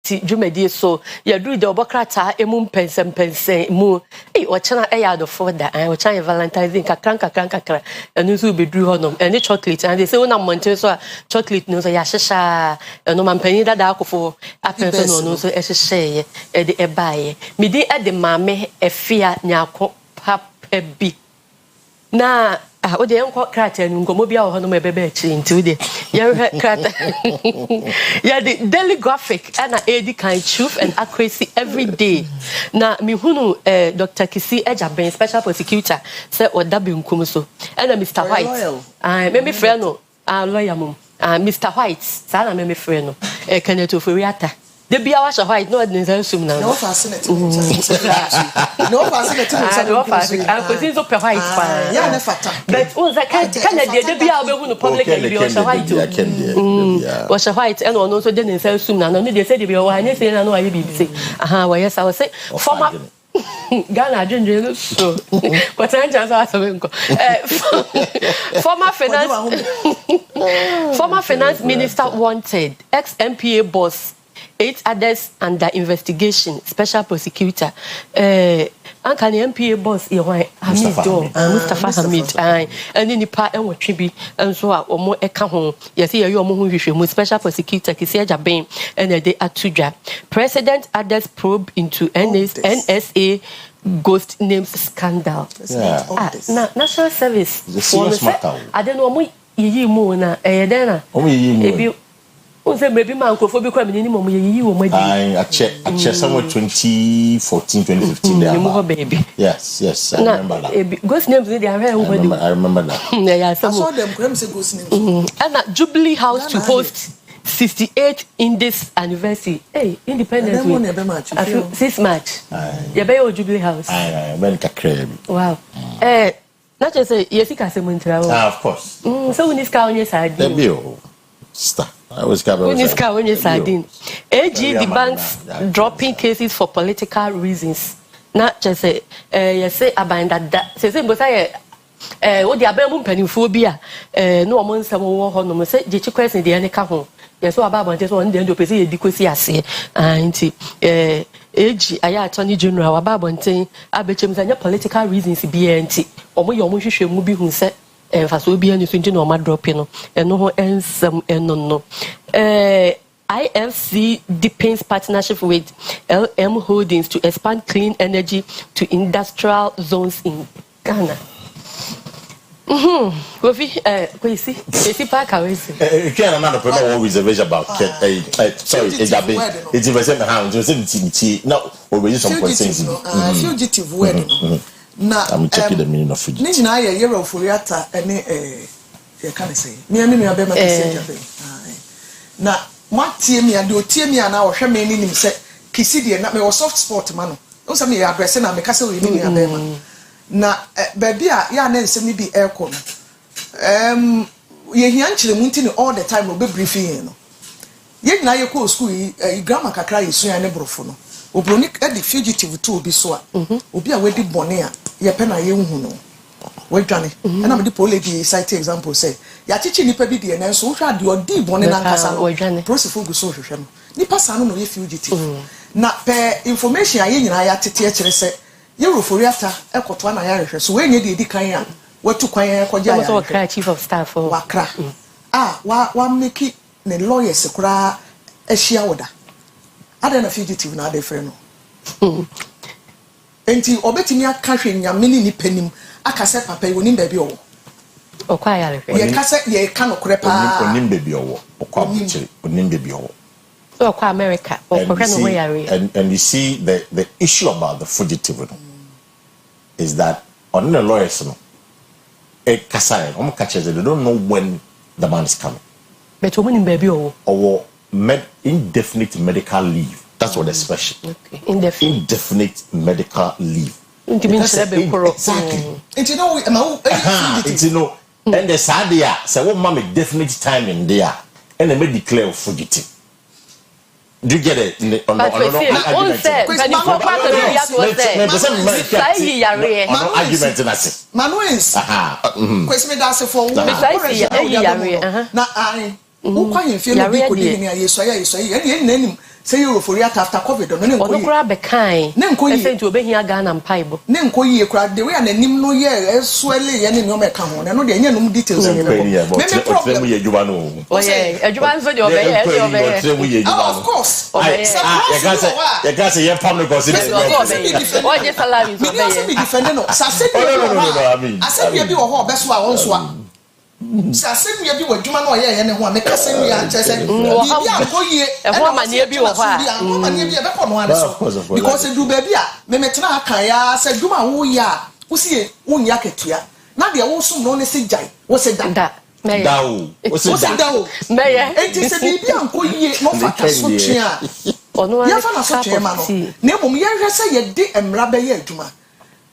ti dwumadi so ya do the obokrata emu pensem mu ochana eya do for that ochana Valentine's Day kakra enu so be dru honom eni chocolate and they say una monte so chocolate no so ya hyehyɛ eno mampani dada akofo apenso no so ehyehyɛ e de ebaye me di e de maame efia nyako papa bi na o de enko krata nu ngomo bia wo honom ebebe akiri nti o de ye krata ya the daily graphic and edi kind truth and accuracy every day na me hunu Dr. Kwesi Ejaben special prosecutor say oda benkum so and Mr. White me friend no lawyer mum Mr. White sa na me friend no Kenneth Oforiata the bia wa White no dey sum na no fascinating no fascinating I could see so White pa ya na fata but o za can the bia we hunu public be o White was White and no so dey sum na no dey say the bia wa anya say na no aye bi say wa yes I was say former Ghana Ginger so but I just ask former finance minister wanted ex-MPA boss 8 others under investigation special prosecutor anka the MPA boss e wan Mustafa Hamid and nipa enwotwe bi enso a omo eka ho yesi ye omo ho hwehwemu special prosecutor Kwesi Ejaben and they atudwa president others probe into NSA ghost names scandal national service I don't know omo yiyi mu na den na omo yiyi mu say maybe man crofo bi kwa me ni mom yeyi wo madi I check somewhere 2014 2015 there you baby yes I remember that ghost names they are I remember that yeah I saw them claim say ghost names and at Jubilee House to host 68th in this anniversary independence week 6 March you be your Jubilee House when kakra wow not just say yesika semuntra of course so we need ska onye sardine star I was covered. When you sardine. AG the banks dropping cases for political reasons. Not just say say about that. Say but say what the abemu mpanimfo bi a no omo nsam wo ho no say je Kwesi de ene ka ho. Yes so about just one dey do pese ye di Kwesi ase. Nti AG aya attorney general wa babonten abechem say political reasons bi enti omo ye omo hwehwemu bi hu say faso bi ani so nti na o ma drop no eno ho ensam eno no IFC deepens partnership with LM Holdings to expand clean energy to industrial zones in Ghana. Kwesi park away. Can another problem one reservation about sorry Ejaben it's investment how to say now we use some points fugitive word na I'm checking the meaning of it. Ni na ye yero Oforiata ene ye kan say. Me anu nua be ma Kwesi Ejaben. Na matie me ade otie me ana wo hwe me ni nim se Kwesi de na me wo soft sport ma no. O se me ya address na me ka se we ni nua be ma. Na ba bia ya na nsem ni bi aircon. Ye hia nchire mu nti ni all the time obe briefing no. Ye na ye ko school yi grammar kakra yesu ya ne brofo no. Obroni edi fugitive to obi so a obi a wedi bone a ye pe na ye hu no we dwane na me di polity cite example say ya chichi nipa bi de na so hwa de odi bone na nkasa no process gu so hwehwe no nipa sa no ye fugitive na pe information aye nyina ya tete e kire se ye Oforiata ekoto na ya hwehwe so we nye de edi kan a watu kwan ya koja ya so kra chief of staff wakra wa make ne lawyers kura ehia woda ada na fugitive na ada frɛ no enti obetimi aka hwe nyameni ni panim aka se papa yi onim ba bi owo okwa ya le ye ka se ye ka no kore pa onim ba bi owo okwa buchiri onim ba bi owo okwa America okwa no we are and you see the issue about the fugitive is that on the lawyers no kasai they don't know when the man is coming but onim ba bi owo indefinite medical leave. That's what expression. Okay. Indefinite medical leave. Exactly. And you know, and the Sadia say, "What mama definite time in there," and they may declare fugitive. Do you get it? who quite in fear of being a yes, and name say you for after COVID or no grab a kind. Then go to obey here gun and pipe. Then go ye crowd the way and name no year, swelly and no make come on. I know the no details. Maybe problem with you. Oh, yeah, a Juan for your bed. Of course. You can't say you're public or why just allow you to be defending us. I said, you do a whole best one also. Sa se nua bi wadwuma na oye ne ho a meka se nua nche se bibia akoyie e ho mania bi wo ho a mania bi e be kono ade so because do baby a me metena aka ya se dwuma wo ya wo sie wo nya ketua na de wo sum no ne se jai wo se da dawo wo se dawo meye enti se bibia akoyie no fata so twea ono ya fa na so twea ma no na emom ye hwe se ye de emra be ye adwuma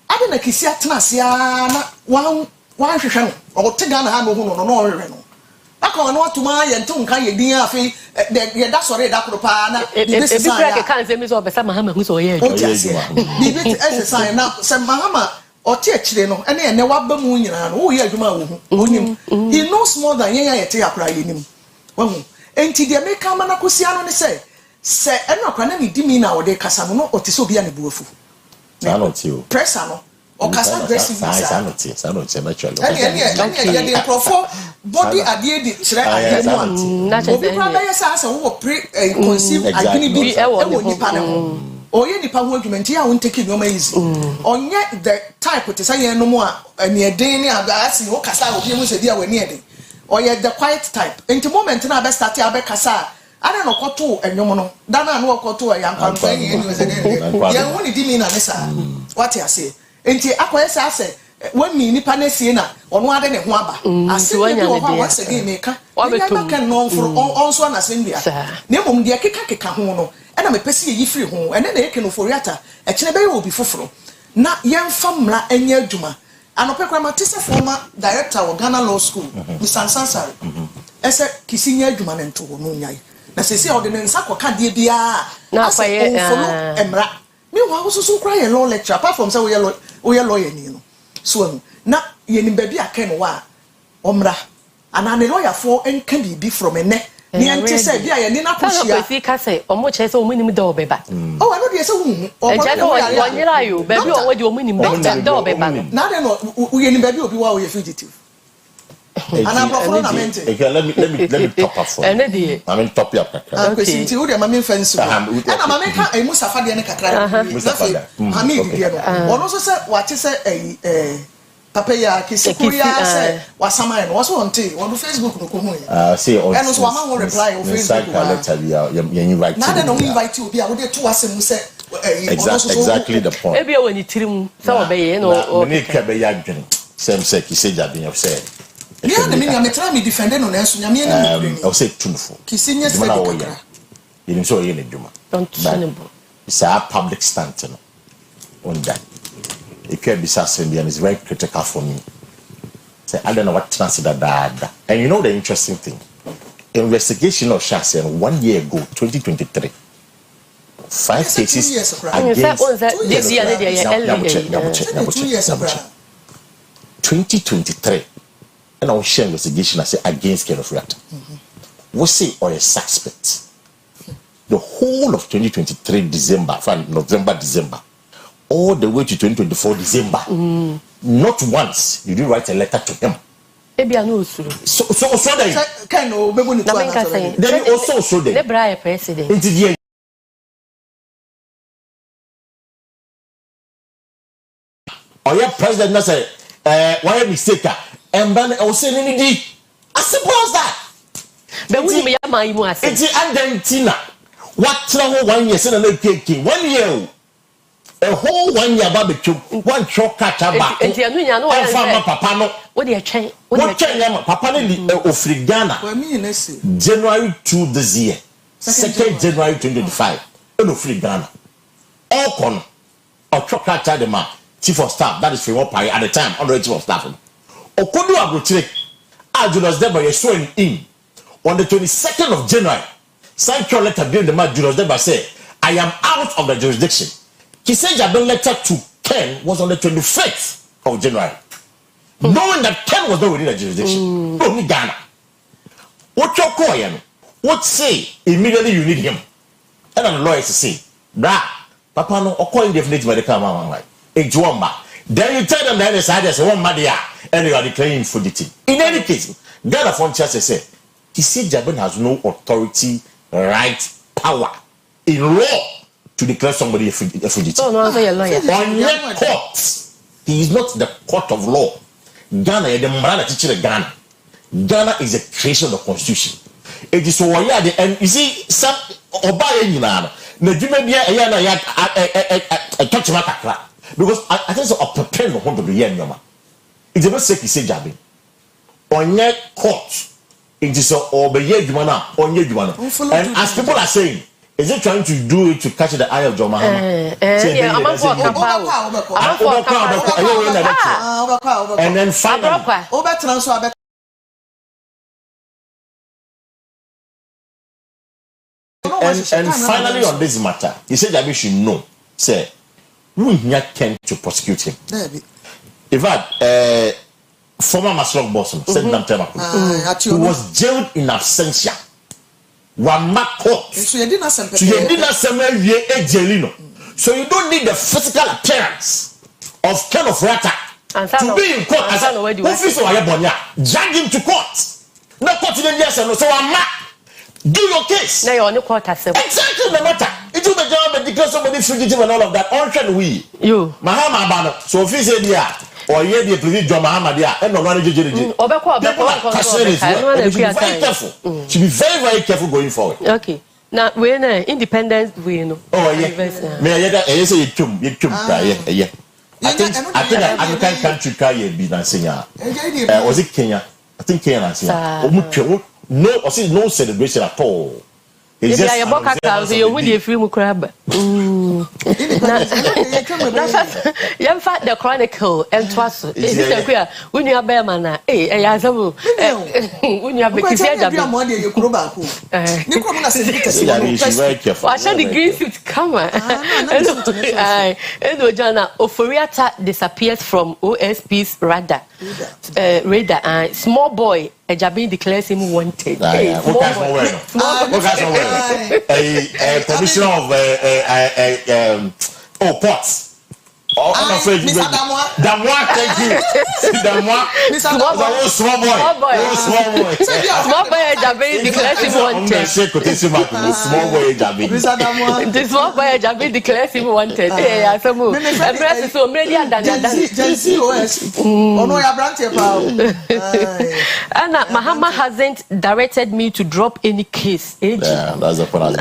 ade na kisi atena se na wan hwehwe no o te Ghana ha no hu no no hwehwe no aka no atuma ye ntu nka ye din afi ye da sore da kro pa na this is like kan se mi so be sa mahama hu so ye bibi exercise na se mahama o te akire no ene ene waba mu nyina no wo ye adwuma wo hu onim he knows more than ye te akra ye nim wo hu enti de meka ma na kosia no ne se eno akra na ni dimi na wo de kasa no o te so bia ne buafu na no ti o pressure no o kasa aggressive sanoti naturally any profile body adie di chere adie no obi kwa be yesa asa wo pre conceive agini bi e wo nipa ne ho oye nipa ho adwumenti a won take no ma easy onye the type to say no mo a ne eden ne agasi wo kasa obi mu se dia wani eden oye the quiet type into moment na be start abe kasa ana no koto enwom no dana no koto yankwa no enye ni se de ye woni di mi na ne sa what you say enti akoyesa ase wani nipa na sie na ono ade ne ho aba ase ni wo ho wase ge meka nya ka no for onso na sembia na mom de keka ho no na me pese yi free ho ene na yeke no foriata e kine be obi foforo na yemfa mra anya adwuma anope kwa matise former director of Ghana Law School Mr. Sansari ese kisinya adwuma ne nto no nyai na sese ordinance akoka de bia na fa ye emra me wa so cry a law lecture apart from say we lawyer ni no so na ye ni baby aken wa omra ana ne lawyer for enka bibi from ene ni ante say bia ye ni na koshia Kwesi ka say omo che say omo nim do beba oh I know dey say hu o nyira yo baby o wodi omo nim do beba no na de no ye ni baby obi wa we fugitive ana profile na mente okay let me top up for I mean top up Kwesi nti wo de ma me fence na ma me ka Mustafa de ne kakra Mustafa Hamid de no ono so say wate say papa ya kisikuria say wasama no so onte on Facebook no ko hu say on and so ma won reply on Facebook letter you invite na de no invite you bia wo de to asem say exactly the point e bia woni tirim say obeye no o me ka be ya dwen sem say kiseja bin of say yeah the meaning metra me defend no na so nyame na me I say tunfo kisinya say kakra you so ye ne dwuma don't suitable it's a public stunt no on that it can be something and it's very critical for me say I don't know what transit that and you know the interesting thing investigation of Shasen 1 year ago 2023 5 cases against this year 2023 and our share investigation I say against Ken of Reactor we say or a suspect the whole of 2023 December from November December all the way to 2024 December not once you didn't write a letter to him maybe I know so that kind of bebo ni to na then also the Brian president or your president na say why mistake and then I was saying anything I suppose that but we me ya mai mu ase it's Argentina what travel 1 year say na cake 1 year a whole 1 year barbecue one chok catch back enti anu nya no wa say papa no what dey twen what twen papa no di ofri Ghana January 2 this year 2nd January 2025 no ofri Ghana all kon or chok catch the man chief of staff that is for what at the time under chief of staff okodu agrotre Julius Deba you sworn in on the 22nd of January signed your letter being the man Julius Deba say I am out of the jurisdiction. Kiseja the letter to Ken was on the 25th of January. Knowing that Ken was not within the jurisdiction. Only Ghana. What your coin? What say immediately you need him? And the lawyers say, bra, papa no, or coin definitely by the camera, like, then you tell them that it's either one madia and you are declaring fugitive. In any case, God of one church said, he said Jabin has no authority, right, power in law to declare somebody a fugitive. Oh, no, I'm a lawyer. On your court, he is not the court of law. Ghana is the man teacher of Ghana. Ghana is a creation of the constitution. It is why and you see some obey you now. The touch my because I think so prepare no one to be here nyoma. It's about say say Jabin. On your court, it is obey adwuma na on your adwuma. And as people are saying, is it trying to do it to catch the eye of John Mahama? Yeah, and then finally, and finally on this matter, he said that we should know, say, we can't to prosecute him. In fact, former Maslow boss said who was jailed in absentia. One court. So you didn't say so you don't need the physical appearance of kind of rata to be in court. Drag him to court. No court in the yes and no. So I'm not. Do your case. Now you're on the court. Exactly the matter. It will be job and declare somebody fugitive and all of that. On we. You. Mahama Bano. So if he said yeah. Or yeah, the president John Mahama there, and no one is very careful. Should be very, very careful going forward. Okay. Now we're independent. We know. Oh yeah. May I say you chum, yeah. I think African country can be dancing. Was it Kenya? I think Kenya. No, I see no celebration at all. It's just you win the free crab. Young fat the chronicle and twas when you are bearman. Eh, I when you have very careful. I shall the green suit come. And Jana Oforiata disappears from OSP's radar. Small boy. A Jabin declares him wanted. A commissioner of pots. Oh, I'm afraid you Damois, thank you. Damois, small boy. Small boy, Jabin declares him wanted. Small boy, Jabin. The small boy, Jabin declares him wanted. Yeah, some move. I'm ready so many than Anna Mahama hasn't directed me to drop any case. Yeah, that's the point.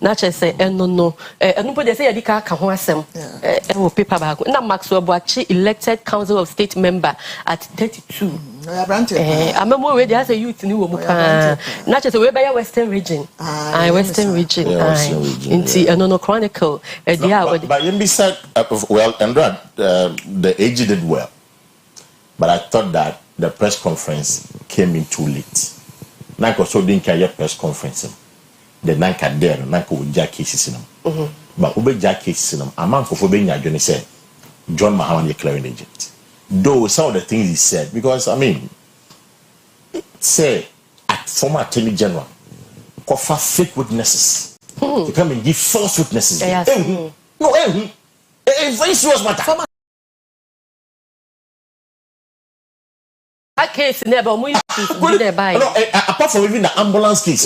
Not just say no. Nobody say Adika Kahwasem. Paper bag. Now Maxwell Boachi elected Council of State member at 32. I'm a more ready as a youth new not just way by Western region. Western region. Into no chronicle. But you said well, and the AG did well. But I thought that the press conference came in too late. Nako so didn't carry a press conference. The Nanka there, Nako with Jack cases in them. But Ube Jack cases in them, a man for Fobenia Johnny said, John Mahama declaring agent. Though some of the things he said, because I mean, say at former Attorney General, offer fake witnesses. To come and give false witnesses. No, very serious matter. That case never apart from even the ambulance case,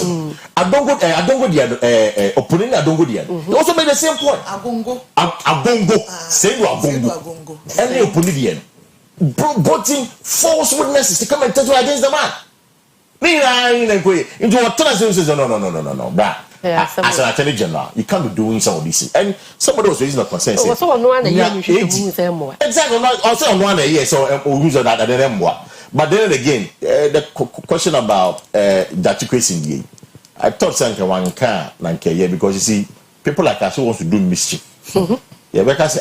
I don't go the opponent. I don't go there. They also made the same point. Agongo, say you Agongo, and the opponent brought in false witnesses to come and testify against the man. Into what says no, bruh. As an Attorney General, you can't be doing some of these, and somebody was raising a concern. Exactly. Also, on 1 year, so who's that? But then again, the question about Kwesi, I thought something one can because you see, people like us who want to do mischief. Yeah, because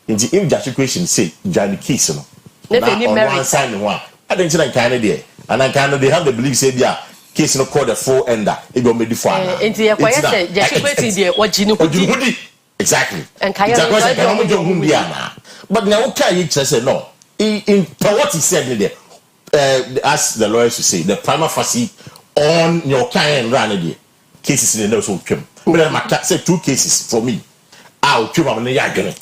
if Kwesi say Johnny Keys, on one side one, I didn't say Canada, and I kind of they have the belief say yeah. Case no call the full ender. It will be the fun. Exactly. But now, okay, you just say no. In what he said there, as the lawyers to say, the prima facie on your client run cases in the nose of Kim. But I said 2 cases for me. I'll trim on the yagger.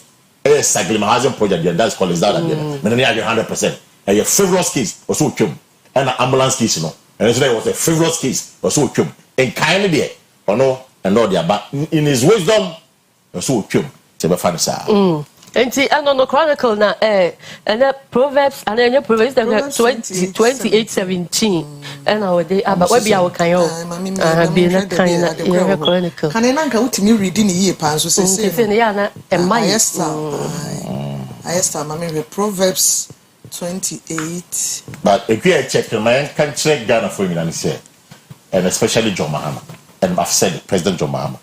Exactly, my husband project, that's called that again. But then 100%. A frivolous case was so Kim. And an ambulance case, you know. And yesterday was a frivolous case was so Kim. And kindly there, or no, and no, but in his wisdom, was so Kim. And see, I know Chronicle now, and that Proverbs, and then your Proverbs 28:17. And our day, but what be our kind of being a kind of Chronicle? Can I not go to me reading here, Pan? So say, and my I mean, Proverbs 28. But if you check the man can check Ghana for me and say, and especially John Mahama, and I've said it, President John Mahama,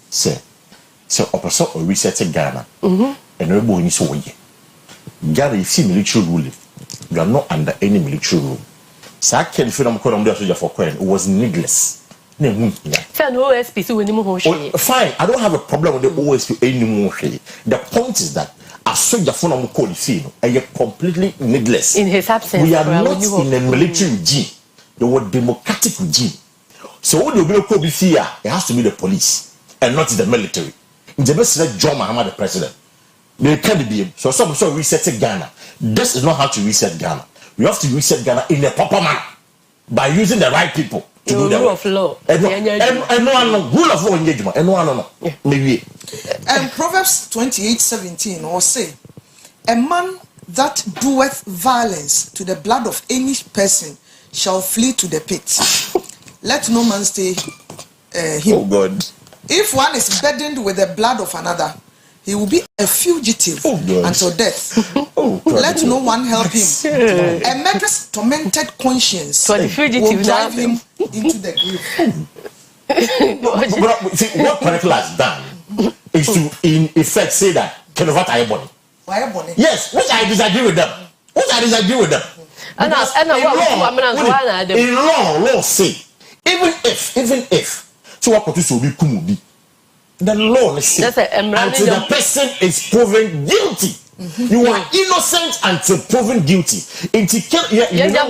say, so opposite or resetting Ghana. And we go in so way. Ghana, you see military ruling. You are not under any military rule. So I can't feel I'm calling them for Queen. It was needless. Fine, I don't have a problem with the OSP anymore. The point is that a soldier for them call the and you're completely needless. In his absence, we are not in a military regime. They were democratic regime. So what the bill call be fear, it has to be the police and not the military. In the best John Mahama the president. They can't be so some reset Ghana. This is not how to reset Ghana. We have to reset Ghana in a proper manner by using the right people to do the rule of law. And no rule of law engagement. And no. Maybe. And Proverbs 28:17 or say, a man that doeth violence to the blood of any person shall flee to the pit. Let no man stay him. Oh God. If one is burdened with the blood of another, he will be a fugitive until death. Let no one help him. A murderous, tormented conscience will drive him into the grave. See, what Chronicle has done is to, in effect, say that, what I bought. Yes, which I disagree with them. In law say, even if, so what could be Kumubi? The law is until the person is proven guilty. You are innocent until proven guilty. You may not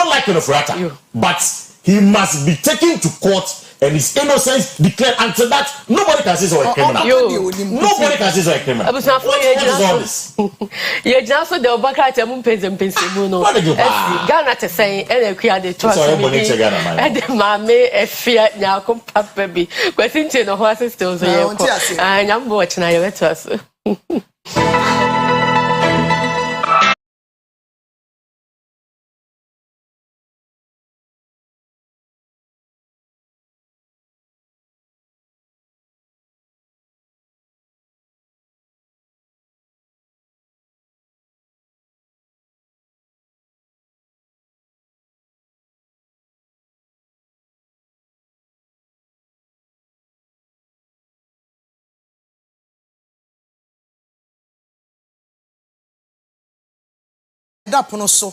like Onofurata, but he must be taken to court and his innocence declared. Until that, nobody can say so a criminal. Nobody can say so a criminal. What is all this? You just the Obaka Pensimuno. Ghana to say, and we are the trust and the mammy, a fear now come baby. But think you know horses still so and I'm watching I let us. Dapono so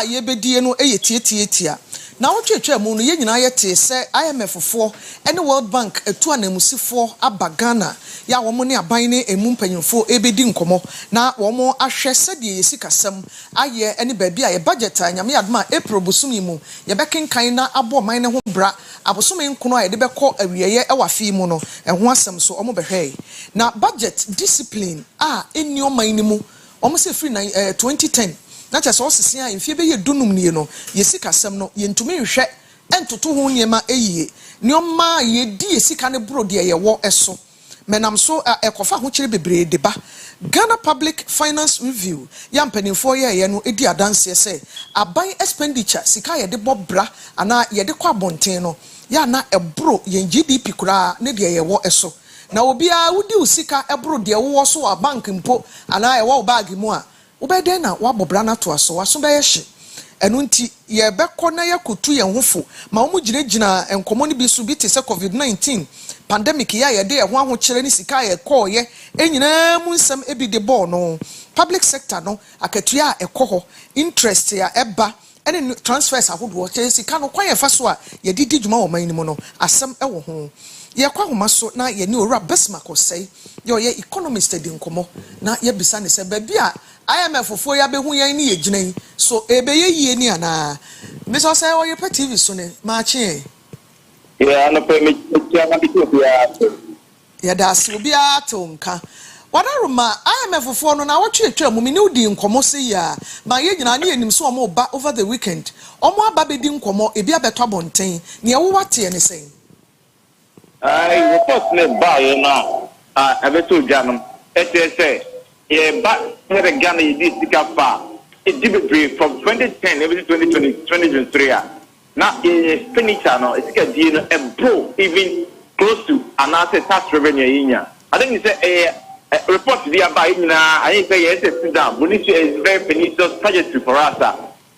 ye bedie no tietia na wotwetwa mu no ye nyina ye te se IMF fo ene World Bank etu anamusifo abagana ya wo mo ne aban ne emu mpanyimfo ebedi nkomo na wo mo ahwe sedie yesikasam aye ene baabi a ye budget anyame adoma April busumi mu ye bekenkan na abo man ne ho bra abosome nkono a ye de beko awieye ewafi mu no eho asem so omo behwe na budget discipline eni oman ni mu omo se free 2010 na cha so sisi a mfie be ye dunum nie no yesika sem no ye ntumi hwehwe entoto ho niema eyie nioma ye di yesika ne bro de ye wo eso menam so ekofa ho kire bebre deba Ghana Public Finance Review ya mpanimfo ye no edi adanse se aban expenditure sika ye de bobra ana ye de kwa bonten no ya na ebro ye GDP kura ne de ye wo eso na obi a wudi usika ebro de wo so a bank mpo ana ye wo bag mu a ubede na wabobra na to aso waso be yehye enu nti ye bekọ na yakotu ye hofo ma omu ginagina enkomo ni bi su bi te se COVID-19 pandemic ya ye de ye ho ahokere ni sika ye kọ ye enyina mu nsem ebi de ball no public sector no akatua ekọ ho interest ya eba ene transfers ahodo che sika no kwa ye fa so a ye didi djuma wo man ni mu no asem ewo ho ye kwa homa so na ye ni ora besma ko sei ye economist de nkomo na ye bisa ne se ba bia IMF fo ya be hu yan ni ye ginan so ebe ye yie ni ana Mr. Say, oh, you put TV soon, Marchie. Yeah, I'm a permit. Yeah, that's will be a tonka. What I remember, I am a for no now. What you tell me, no, the incomosi ya. My agent, I need him so more back over the weekend. Or more baby didn't come out, a be a better bontain. Near what anything. I report me by now. I bet to Janum. SSA. Yeah, but where the Ghana is this far. It did be from 2010 every 2020, 2023. Now, a Finnish channel, it's a deal and bro, even close to another tax revenue in here. I think it's a report to the about now. I say yes, sit down. Bonicia is very pernicious trajectory for us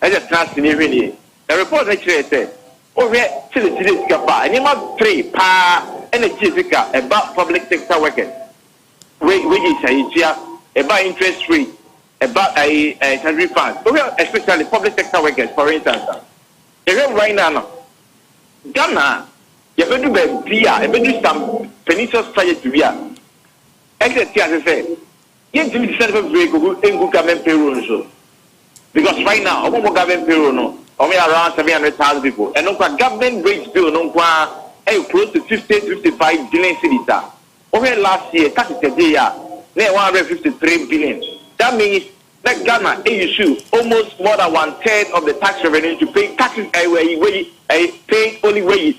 as a trans. The report actually said, oh, we're still a city car, and you must three pa energy about public sector workers. Wages about interest rate, about a country fund, especially public sector workers, for instance. Right now, Ghana, you're going to be some pernicious trajectory. Except, as I said, you need to set up a break good government payroll. Because right now, our government payroll, only around 700,000 people. And no government wage bill, no close to 55 billion cities. Over last year, tax is a day, 153 billion. That means that Ghana issue almost more than 1/3 of the tax revenue to pay taxes pay only wages.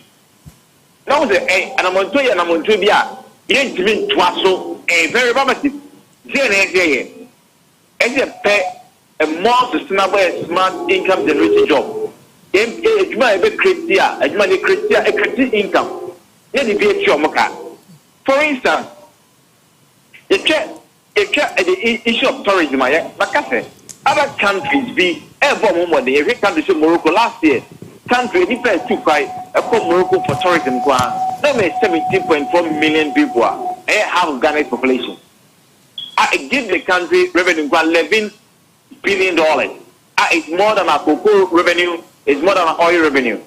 Now the and I'm on to you and I'm on to be you giving to us so a very romantic. As a pay a more sustainable and smart income generating job. It might be create income. For instance, the issue of tourism, like I said, other countries be every country, Morocco last year, country different to fight Morocco for tourism. That means 17.4 million people, half of Ghana's population. I give the country revenue $11 billion. It's more than our cocoa revenue, it's more than our oil revenue.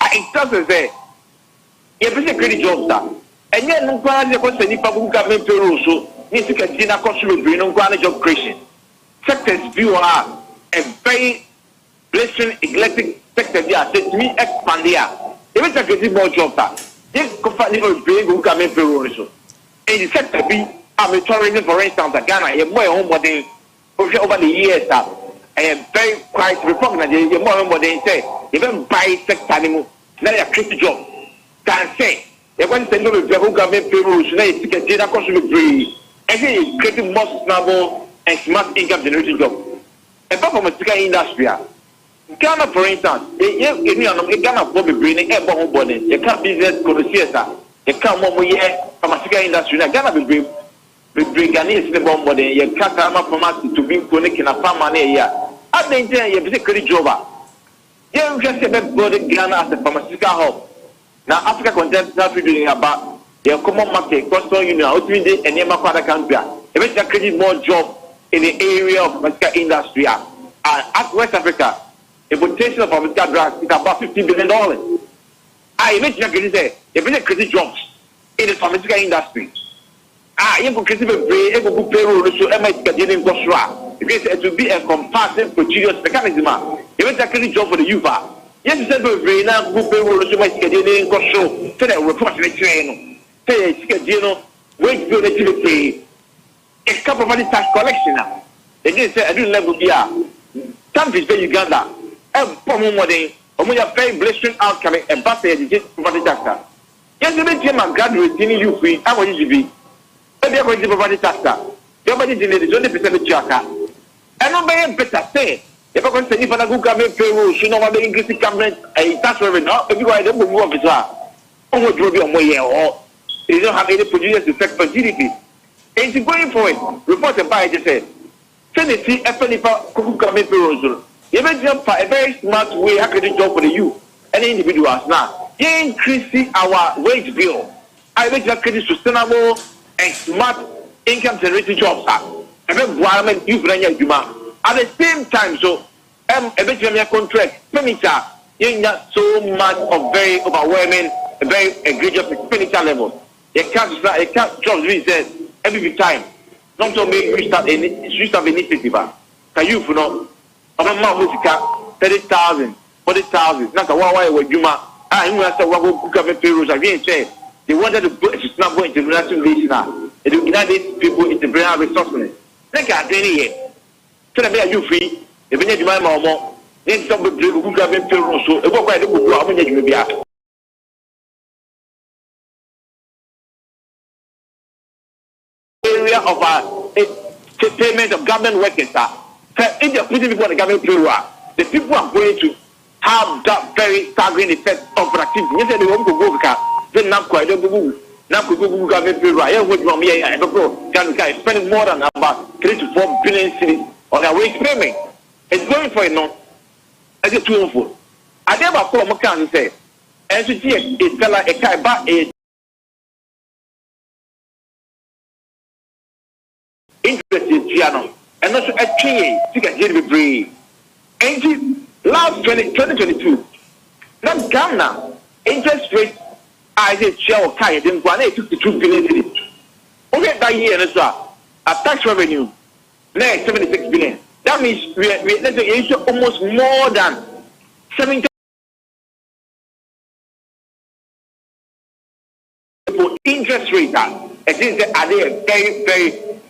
It doesn't say, if it's a credit job, and yet, no government payroll, so need to get dinner cost with no job creation. Sectors view are a very blessing electric sector. They are to me expand here. If it's a getting more job, this company will bring government payroll. So, in the sector B, I'm tourism, for instance, Ghana, you're more homebody over the years. I am very quite repugnant. You're more homebody say, even buy sector anymore. Now you're creating job. Can say, you're going to send over the government payroll, so now you get dinner cost with free. I think it's creating more sustainable and smart income generating job. Apart from the industry, Ghana, for instance, Ghana will be bringing a bomb body. You can't business connoisseurs. You can't more pharmaceutical industry. Ghana will bring Ghanaians in the bomb body. You can't come up from us to be connected in a farm money here. I think you have a credit job. You can say that Ghana as a pharmaceutical hub. Now, Africa content that we're doing about the common market, customer union, ultimately, and Yamaka country. Eventually, create more job in the area of pharmaceutical industry. And at West Africa, the potential of pharmaceutical drugs is about $50 billion. I eventually create jobs in the pharmaceutical industry. You can create a good payroll, so MIT can get because it will be a comparative, continuous mechanism. Eventually, create job for the youth. Yes, you said we now go payroll, so much getting show. So that report the train. Say, wait till they pay. It's couple of tax collection now. They didn't say I do level here. Countries pay Uganda. And problem money, we have very blessing outcome and pass education property tax. Yes, you make my graduate in you free. I want you to be. Maybe I'm going to property tax. Your body is 20% of Chaka. And nobody better say. If I'm going to send you for a good government payroll, you know what the English government tax revenue. If you are the move officer, oh, what will be on my year or they don't have any producers effect on GDP. And going forward, reported by just said, Tennessee, FNIPA, government payroll. Even jump for a very smart way, I can job for the youth and individuals now. You increasing our wage bill. I make that credit sustainable and smart income generating jobs. And then government youth at the same time, so eventually contract expenditure, you not so much of very overwhelming, very egregious expenditure level. You can't jobs we said every time. Not to make you start initiative. Can you know? I'm a 30,000. 40,000. Naka why we juma. Ah, you must have one government payrolls again. Say they wanted to put to snap into international relation now. It will unite these people into bring resources. Naka any so that you free. If you need to buy more, then somebody good government payrolls. So it will quite a good job. You be area of our payment of government workers. If you're putting people on the government payroll, the people are going to have that very staggering effect of productivity. You say they won't go then not quite a good. Now could go government payroll. I would from here and go spending more than about 3 to 4 billion cities on their wage payment. It's going for it now. I get too full. I never call my can say, and to see it's like a guy back a interest in piano and also a key to get here to be brave. And last 2022, not Ghana interest rate I said share of Kai didn't go 52 billion. Okay, that year as well. A tax revenue next 76 billion. That means let's say almost more than 70 interest rate. It is are they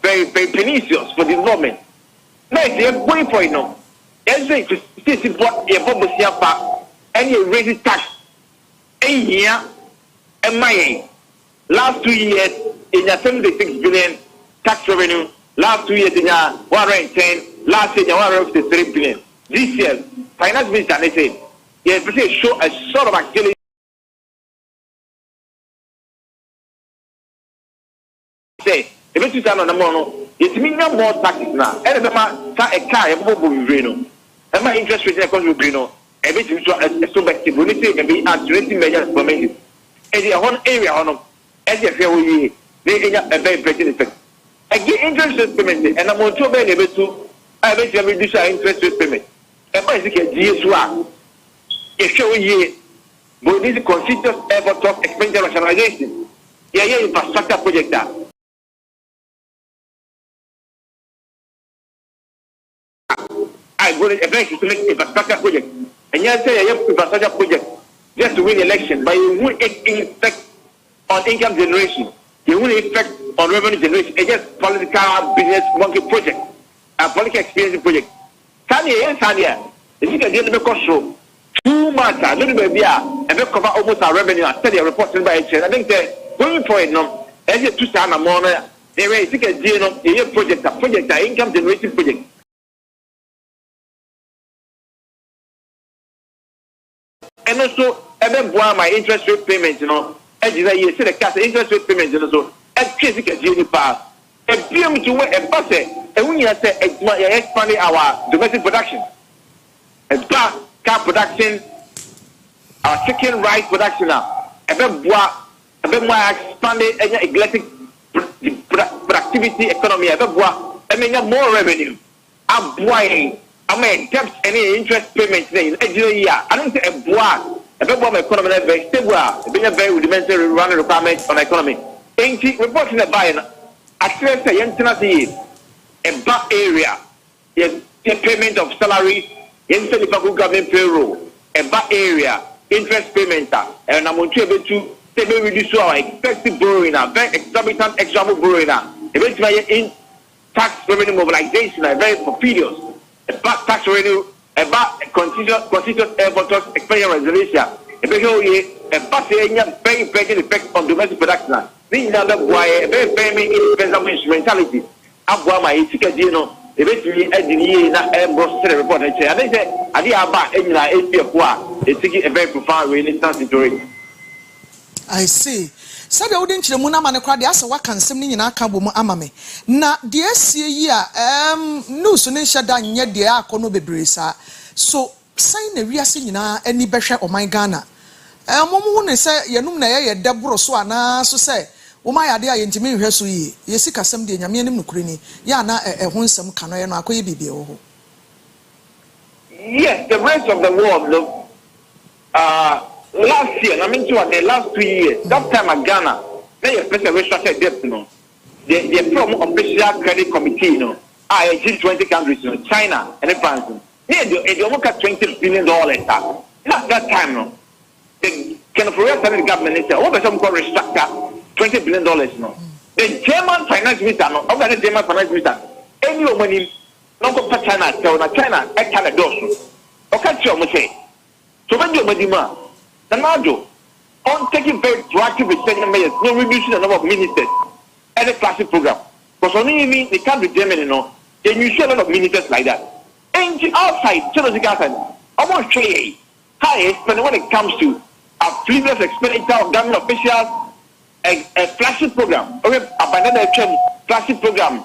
very pernicious for development. Now they're going for it now. As they see what a bubble and you raise tax a year and my last 2 years in a 76 billion tax revenue, last 2 years in a 110, last year in 153 billion. This year, finance minister they say, yes, show a sort of activity. Say, if it's on the mono, it's meaning more taxes now. And remember, a car, a mobile Brino, and my interest rate account with Brino, everything so back to bonity and be at 20 million per minute. And the whole area on them, as if they are a very pretty effect. I get interest rate payment, and I'm on to be able to, I bet you reduce our interest rate payment. And I think a GSUA, a show ye, but this is consistent effort of expenditure rationalization. Yeah, infrastructure project. I go to eventually to make infrastructure project. And you say I have infrastructure project just to win election, but you won't effect on income generation. You won't effect on revenue generation. It's just political business monkey project, a political experience project. Tanya, if you can get the cost show, too much, a little bit, and they cover almost our revenue. I study a report by each. I think they're going for it now. As you 2 times a month, they will take a deal of a project, a income generating project. And also, my interest rate payments, as you see the cash interest rate payments, also, as physical genie pass, and PM to a bus, and we have expanding our domestic production, and car production, our chicken rice production now, a bit more expanded and eclectic productivity economy, more revenue. I'm buying. I mean, debt any interest payments in a year. I don't say a bois, a bit more economy, very stable, being a very rudimentary running requirement on economy. Ain't it reporting a buyer? Access a young tenancy, a back area, yes, payment of salary, instead of government payroll, a back area, interest payment, and I'm going to reduce our excessive borrowing, very exorbitant extra borrowing, eventually in tax revenue mobilization, very perfidious. About tax revenue, about continuous effort to expenditure resolution, about very better effect on domestic production. This is another why a very indispensable instrumentality. I've got my ticket, eventually, as the year in a report, I say, I did about a very profound resistance into it. I see. Said I wouldn't you muna man crowd as a wakan semni na aka bomu amame na de asie yi a news ne hyada nye de akono bebre sa so sign na wiase nyina ani behwe o man Ghana momu ne se yenum na ye debro so ana so se wo ma yade a yentimi hwe so yi yesi kasem de nyame anim nukuri ni ya na ho nsem kano ye no akoye bibie wo ho. Yes, the rest of the world look last year, I mean, the last 2 years, that time at Ghana, they expect a restructured debt, the from official credit committee, G20 countries, China and France. They look at $20 billion. Not that time, no. The kind of real the government is over some called restructure $20 billion, no. The German finance minister, no, over the German finance minister, any money, no go for China, China, I can't do so. Okay, so say. So when you Medima, the Nado, on taking very proactive research measures, no reducing the number of ministers and the classic program. Because only mean they can't be German, you know, then you see a lot of ministers like that. And outside, Chelsea Garden, almost trade high spending when it comes to a previous expenditure of government officials, a flagship program. Okay, a banana flagship program,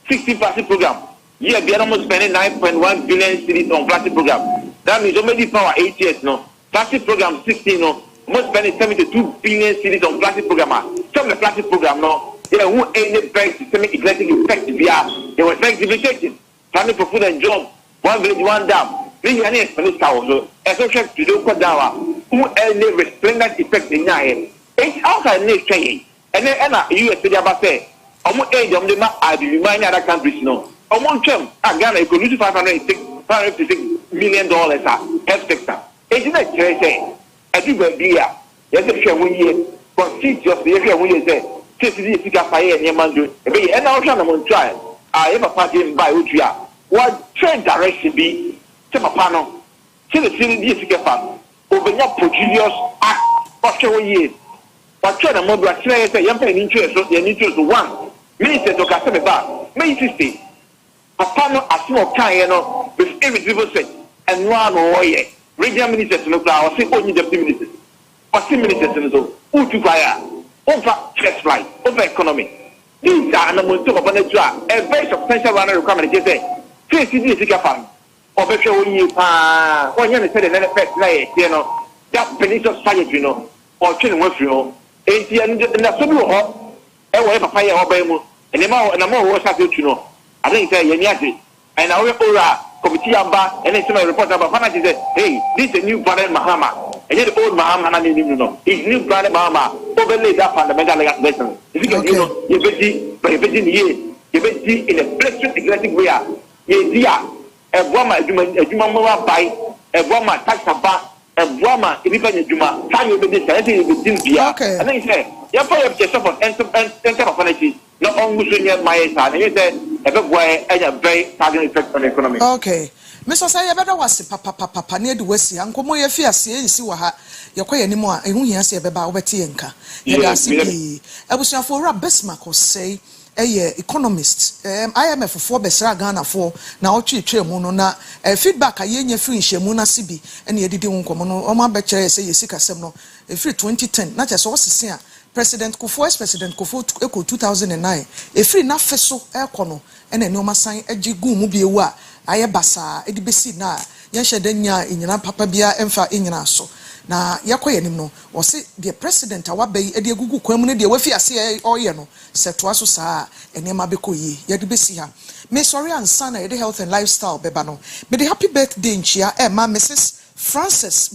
60 flagship program. Yeah, they are almost spending 9.1 billion cities on flagship program. That means already for 8 years, no. Flagship program 16, no. Almost spending 72 billion cities on flagship program. Some of the flagship program, no. You know, who ain't the very systemic executive effective via they were effective planning for food and job, one village, one dam. Then you are expanding also. As a chef to do Kodawa, who ain't the resplendent effect in your it's outside next training. And then US say, almost age of them are the remaining other countries, no. Among them, Ghana, you could lose $556 million health sector. It's not say, I think we're here. Yes, if you're 1 year, concede just the area when you say, CCD, Sika Fire, and Yamandu, and I'll try to try. I ever party in by Utria. What trade direction be? Temapano, see the CCD, Sika Fan, over your prodigious act for 1 year. But try to mobile, say, you're paying interest, so you need to one. Minister to Casababa, May 60. Apano a small time, with irreversible set, and one or regional ministers in the crowd, or say only deputy ministers, or 10 ministers in the zone, who to fire, over first flight, over economy. These are the most of a very substantial runner requirement. They say, CCD is a fund, or better when you said another first lay, you know, that peninsula society, you know, or children with you know, and that's so hot, and whatever fire or bamboo, and the more worse I you know. I think say Yeniati, and our Ora committee amba, and then some report about Fanati said, hey, this is a new brother Mahama, and yet the old Mahama, I didn't know. His new brother Mahama, overlay that fundamental lesson. If you can, you know, you're busy, but you're busy in a flexible, executive way. You're a woman, a Juma by a woman, tax about a woman, independent Juma, time you be this, I think you be this. Okay. And then he said, you're probably up to support and of not only my side, and he said, a very targeted effect on the economy. Okay. Mr. Say, better was papa near the West, Uncle Moya Fia, see what your quay anymore, and who he has about Betienka. I was for a Besmark or say, economist, IMF for 4 Besra Ghana for now, Chichemono, feedback a year free Shemuna Sibi, and ye didn't come on my betcher say, Sika Semno, a free 2010, not just was the President Kufuor, President Kufuor Echo 2009. A free na feso ekono ene no masan ejigu mu biewa aye basa edibesi na ye hyedanya enyina papa bia emfa enyina so na yakoye nim no o se the president awabai ede egugu kwam ne de wafi ase oye no seto aso saa enema bekoyi ye dibesi ha me sorry ansa na ede health and lifestyle beba no me the happy birthday nchia ma Mrs. Frances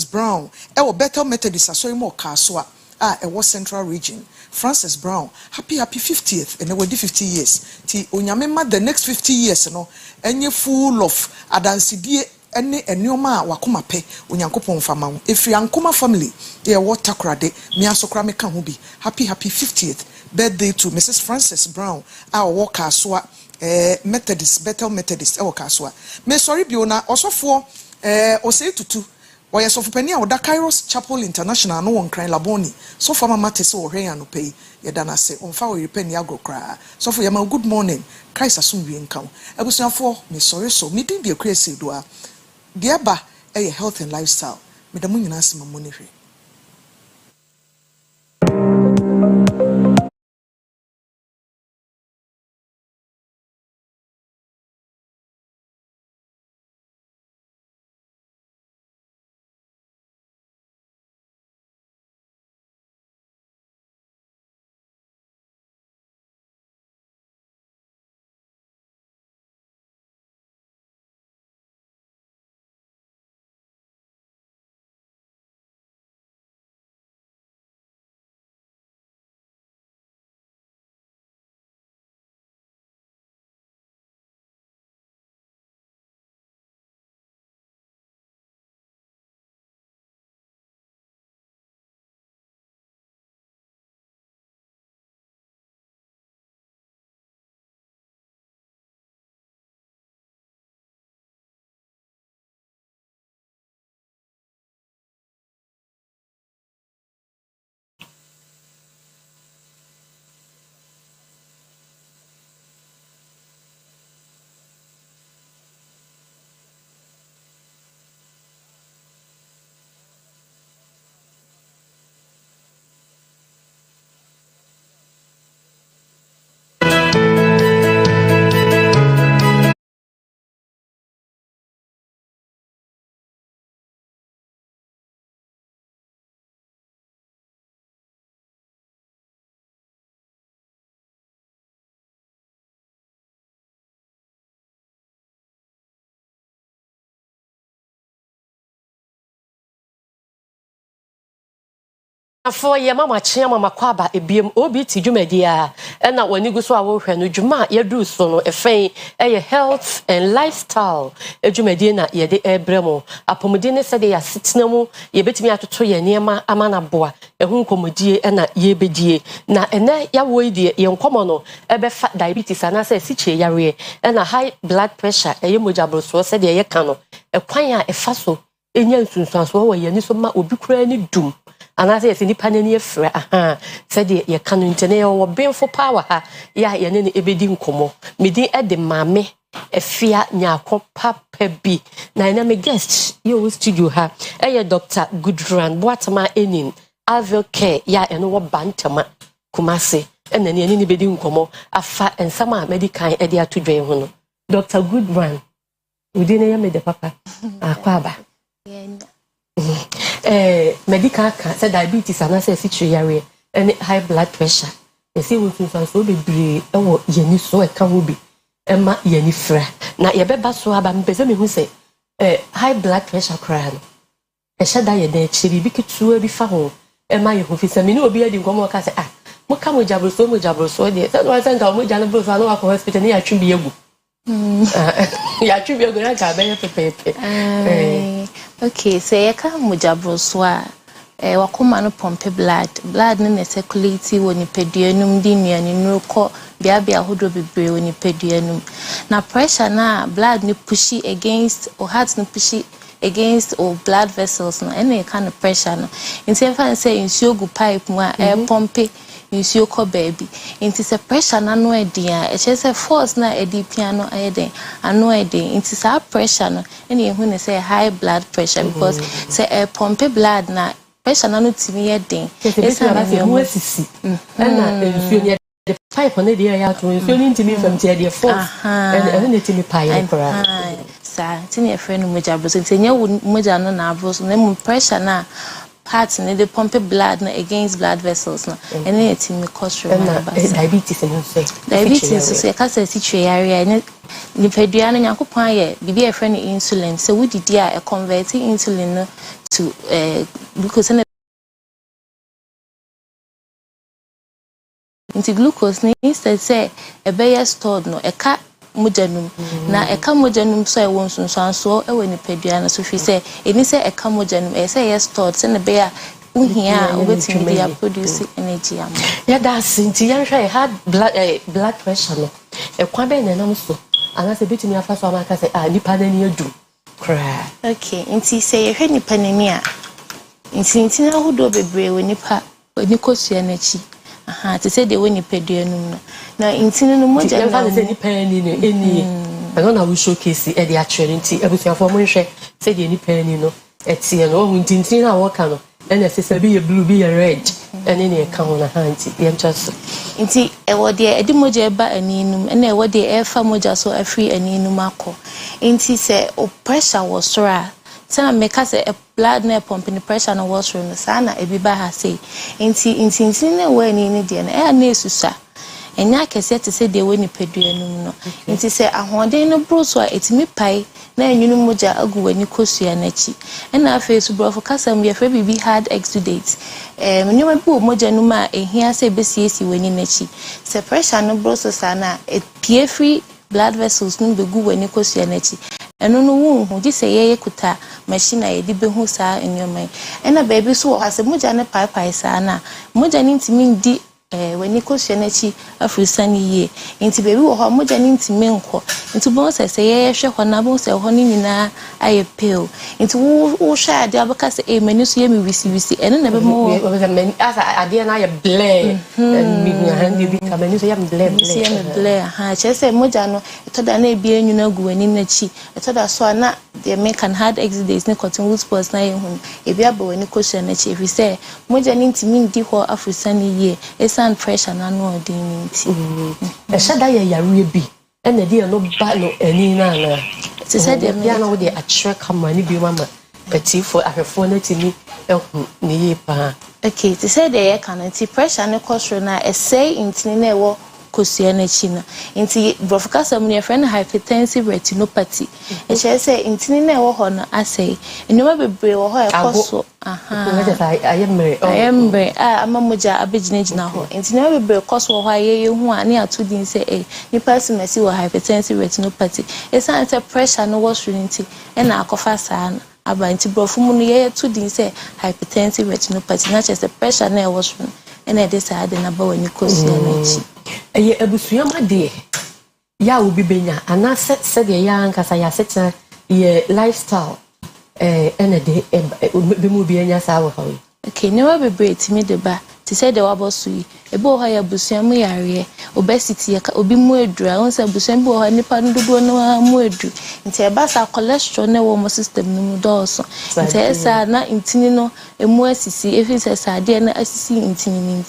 Brown e Bethel Methodist asori mo kaso a was Central Region. Frances Brown, happy 50th, and we 50 years. Ti onyamema the next 50 years, no, and you full of adansidie any enyoma wakuma pe onyankopon fama. If you ankuma family, yeah, what takrade, me asokra me kan ho bi. Happy 50th birthday to Mrs. Frances Brown. Our walk aswa Methodist, Bethel Methodist, our kaswa. Me sorry biona also for osei tutu. Oya so fupenia oda Kairos Chapel International no won kran laboni so for mama te se ohwe an pay ye dana se onfa Oyerepa ni agrokra so for yama good morning Christ asumwie nka abusuafo me sorry so me din de Akua Asieduaa de aba health and lifestyle me da munyina asema monehwe For your mama chia mama kwaba ebiem obi ti dwumadia na wani gu so a wo hwe no dwuma ye du so no efen eye health and lifestyle dwumadie na ye de ebremo apomudi ne se de ya sitena mu ye betimi atoto ye niema amana boa ehun komodie na ye bedie na ene ya wo idie ye nkomo no ebefa diabetes ana se siche yare na high blood pressure eye mojabro so se de ye kan no ekwan a efa so enya nsunsuanso wo ye ni so ma obi kura ni dum anase yesi nipa nani efra said ye kanu ntene ye wo benfo power ha ya ye ne ebedi nkomo medi ede mame efia nyako papa bi na ina me guest ye wo studio ha eye Dr. Goodran Boatama Enin Alvel Care ya eno wo bantama kumase ena ne ni bedi nkomo afa ensama medical ede atodwen ho no Dr. Goodran udine ya me de papa akwaba medical say diabetes and say situation and high blood pressure e say we so bebre e wo yeni so e ka wo bi e ma yeni fra na ye beba so aba mpese me hu say high blood pressure kra no e shada ye da chiri bi kitu bi fa ho e ma ye hu fi say me no obi adi nkomo ka say mo ka mo jabro so de say no say nka mo jana bro so no wa hospital ni ya twbi egu ya twbi egu na ka be pepe. Okay, so you can mujabro swa wakoma no pompe blood no circulate woni peduanum di nuani no ko bia hodo bebre woni peduanum na pressure na blood no pushy against or heart no pushy against or blood vessels no any kind of pressure no inti fa say insuo gu pipe mu a pompe insuo ko baby inti se pressure na no edia e che se force na edi piano ayeden ano eden inti sa pressure no ene ehu ne say high blood pressure because say pompe blood na pressure na no timi yeden esa na fi ho asisi na insuo ne the pipe na dey ya to insuo ni ntimi fam ti dey force ene ne timi pipe kora sa tini e friend mojabro so ntenye moja no na abro so na mu pressure na heart ne the pump blood na against blood vessels na ene eti me cause diabetes no say diabetes so ka say situation area ne ni pedua na yakopon aye bibi e friend insulin so we did a convert insulin to glucose na into glucose ni instead say e be stored no e ka mojanum na eka mojanum so e won sunsanso e we ni pedua na so fi say eni say eka mojanum e say yes stored say na be a uhia obetimi dia produce energy am ya da sinti ya hwe hard blood pressure no e kwa be na nam so ana se betimi afa so amaka say nipa na ni adu kra okay nti say ye hwe nipa na ni a nti na hodo bebre we nipa oni kosua na chi te say de we ni pedua num no na intinu no moja na say ni pani no eni I na we showcase e dey actually nti abusuafo mo hwe say de ni pani no etie no hu ntintin na wo ka no ena say be blue be red ene ne ka ho na hanti yem just nti e wo de edi moja ba aninum ena e wo de e fa moja so afri aninum akọ nti say o pressure was sora sana meka say blood na pump in pressure no was no sana e bi ba ha say nti na we ni de na e na esusa enya kese te se de we ni peduanum no nti se ahoden no broso a etimi pai na enyunu moja agu wani kosua na chi ena face brofo kasam ye fa bibi hard exudate nyoma bi moja no ma ehia se besiesi wani na chi se pressure no broso sana e pie free blood vessels no begu wani kosua na chi eno no wu hu di se ye kuta machine a ye di behu sa enyoma ena baby so ha se moja na pai sana moja ni ntimi di when you question echi afrisani ye nti bebi wo ho moja ni ntime nko nti bon se ye hwe ho na bon se ho ni nyina aye pale nti wo hwe ade abaka se mani so ye mi wisi ene na be mo asa ade na ye blare mi hande bi ka mani so ye blare ha che se moja no etoda na ebi enyuna gu wani na chi etoda so na they make an hard exudates ne cotton wood sports na ye hu ebi aba wani question echi efi se moja ni ntime ndi ho afrisani ye and pressure na no odinity e shada ya yare bi ena de no ba no ani na na se said de bia na wo de attract camera ni bi mama petifo ahwefo na timi ehu ni ye pa okay se said de ya kan anti pressure ne cause na e say intini na e wo kosua na chi na nti brofkasa mu ne friend hypertensive retinopathy e che say intini na e wo ho no asai enuma bebre wo ho e koso ayemre amamoja abegyina ho intini na bebre koso wo ho aye hu ani atudin say nipa simasi wo hypertensive retinopathy esan say pressure no was runti e na akofa saa na aba nti brofo mu no ye tudin say hypertensive retinopathy na che say pressure na e was run and I decided na ba wani kosi anachi eye abusua ma de ya obi benya ana se de ya ankasa ya setna ye lifestyle ene de be mu bi enya sa wo hawi okay ne wa bebre timi de ba ti say de wa bosu yi ebe o ha ya abusua mu yare obesity ya obi mu edura won say abusua bi o ha nipa ndodo na mu edu nti e ba sa cholesterol na wo mo system no do so nti esa na intini no emu asisi efi say sa de na asisi intini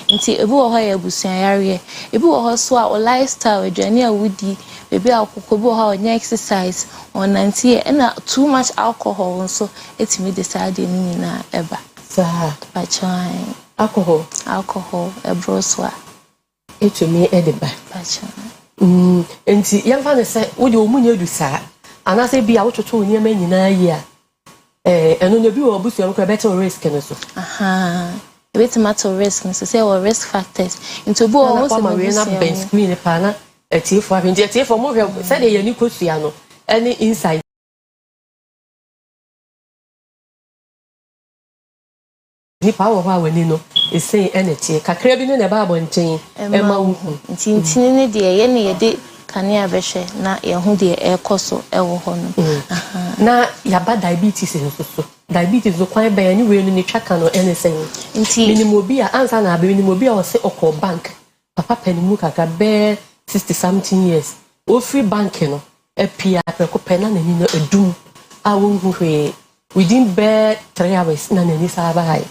nti ebe o ha ya abusua yare ebe o ha so a lifestyle aduane a wudi bebi akoko bi o ha onya exercise on nanti e na too much alcohol so etimi decide ni na eba ba chai alcohol ebroswa etumi edeba ba chai enti yamfa ne se wo de omunye du saa ana se bia wo toto ni ma nyina yi a eno ne bi wo busu ko better risk no so bit matter risk no so say or risk factors into bo won se ma we na ben screen pa na etiefo ahwe etiefo mo hwe se de yani kosua no any inside ni power wa wani no ese energy kakra bi ne na ba abonten ema wu ntintini ne de ye ne ye de kanea behwe na ye hu de e koso e wo ho no na ya ba diabetes so diabetes zo kwan ba yani we no ni twaka no anything nti minimo bi a ansa na ba minimo bi a o se okọ bank papa panimu kaka be 60 something years o free bank no e pia preko pena na ni no edum a won hu hwe within be 3 hours na ni sa ba hai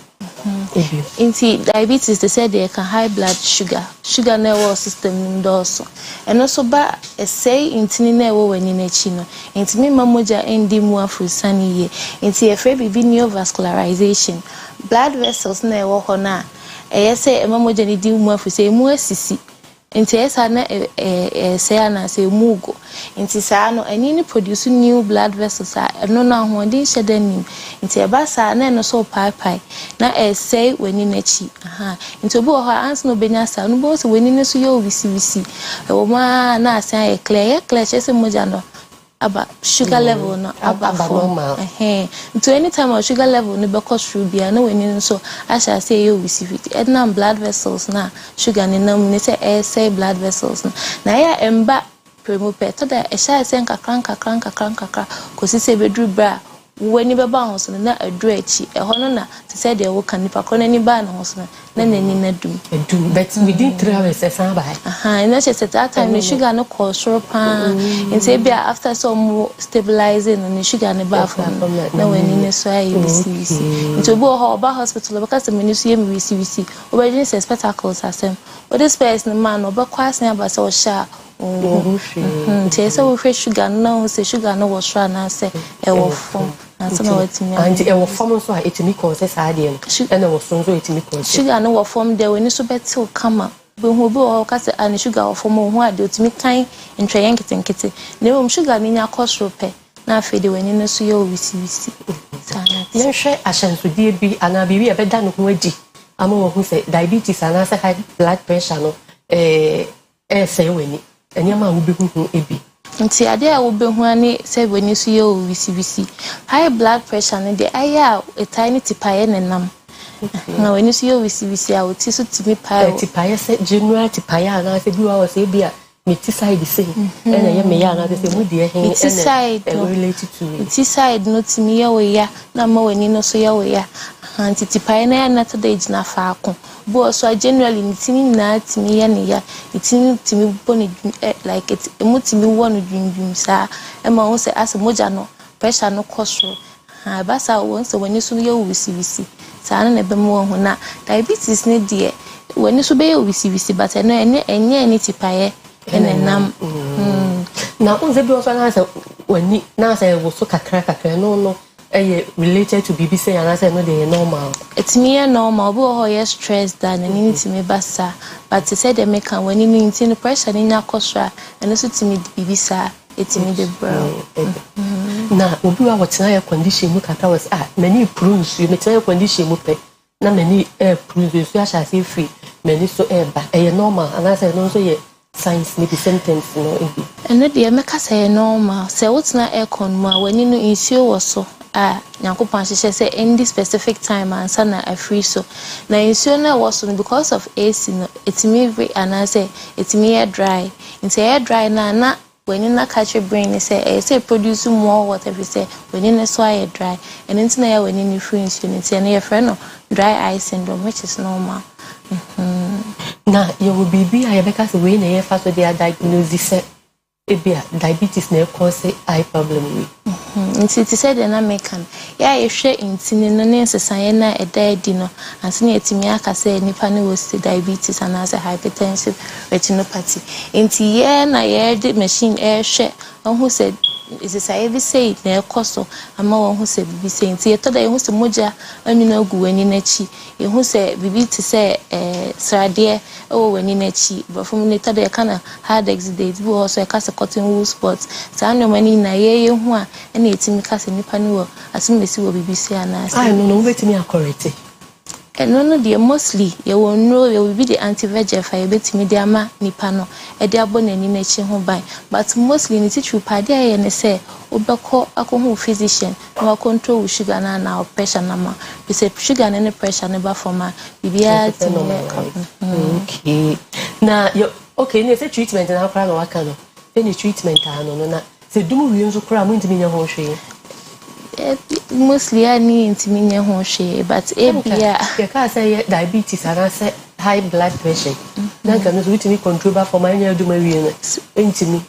Inti diabetes they said they can high blood sugar na wo system ndoso eno so ba say intini na wo wani na chi no inti mi mamoja endi mu afrusani ye inti e fe bibi neovascularization blood vessels na wo ho na e say mamoja ni di mu afrusai mu asisi inti esa na say ana say mugo inti sa no ani ni produce new blood vessels no na ho ndi shedanim inti e ba sa na no so pai na say wani na chi inti obo ho ans no benya sa no bo so wani na so yo wisi e wo ma na asan e clear chese moja no aba sugar level no aba normal into anytime our sugar level no be cause through bia na wani so asha say you receive it edna blood vessels na sugar ni nam ni say blood vessels na ya emba premope to da e sha say nkakran kosi se bedru bra wani be ba ho so na adru achi e ho no na to say de wo kan nipa kro na ni ba na ho so na nani na dum but within 3 hours esan ba na che set that time the sugar no cholesterol pan and say be after some stabilizing and sugar ne ba from na wani ne so ayi bisi into bo ho ba hospital because me ni so yemi bisi obejin say spectacles asem o this person man oba kwasen abasa o sha so we sugar no say sugar no was try na say e wo form and some what me and e wo form so etimi cause ade no na wo so etimi cause sugar no wo form there when so better kama be hu be o ka say an sugar wo form hu ade otimi kan ntweyen kitenkete na wo sugar ni nya cholesterol pe na afede when no so yo wisi yen hwe ahyansodie bi ana bibi e beda no ho adi ama wo hu say diabetes ana say high blood pressure no say wani enyama wo be hu ebi nti ade a wo be hu ani say wani so yo wisi high blood pressure ne de aya a tiny tipaye nenam na wani so yo wisi a wo ti so timi pae tipaye say general tipaye ana say bi wa say bi a me ti side say na ye me ya na say mu de he related to it ti side no timi ya wo ya na ma wani no so ya wo ya anti tipaye na na to de gina fa ako bo so generally nitini na timi ya ne ya nitini timi boni like it emutimi wonu dwundwum sa e ma wo se as moja no pressure no koso ba sa wo se wani so ya wisi sa na be mo ho na diabetes ne de wani so be ya wisi but no enye tipaye enenam na unze bi so na sa wani na sa wo so kakra no related to BBC and I said no they normal. It's me normal, but how stressed than and need to me basa. But to say they make when you need to pressure in your kosra and also to me BBC. It's me the bro. Na obi wa wotena ya condition mu kaka was many prunes you metena ya condition mu pe na many prunes so ya sha say free many so ba normal and I say no so ye science maybe sentence no e bi eno de make say normal say wotena aircon mu when you nsuo wo so nyankopon hye say in this specific time answer na free so na nsuo na wo so because of AC no it's me very and I say it's me air dry it's air dry na when you not catch your brain, say produce more water. We say when you so air dry, and then when you free insurance, and your friend dry eye syndrome, which is normal. Now you will be I because when you first they are diagnosis, diabetes may cause eye problem. It said an American. Yeah, you share in Tinino, Sayana, a dead dinner, and senior Timiaka say Nipani was diabetes and as a hypertensive retinopathy. In Tiana, I did machine air share, on who said, is this I ever say, near Costo, and more who said, be saying, see, I thought I was a moja, and you know, go in Nechi, who said, Bibi to say, Sir dear, oh, when in Nechi, but from the third, I kind of hard exit, who also a cast of cotton wool spots, so I know money in a year, and it's in the cast in Nipanua, as soon as you will be and I know waiting me correct. And no, dear, mostly you will know you will be the anti-VEGF. I bet me, dear ma, Nipano, a dear bone and in a chin home by, but mostly in the teacher padia and say, Obako, a home physician, no control sugar and now pressure number. We say sugar and any pressure never for my BBI. Okay. Now, you okay, there's a treatment and I'll cry no can. Then the treatment, I know not. So, do we use a cram into me your home tree? Mostly I need to mean your home share, but you can't say diabetes and I say high blood pressure. Then can me control for my do my into me.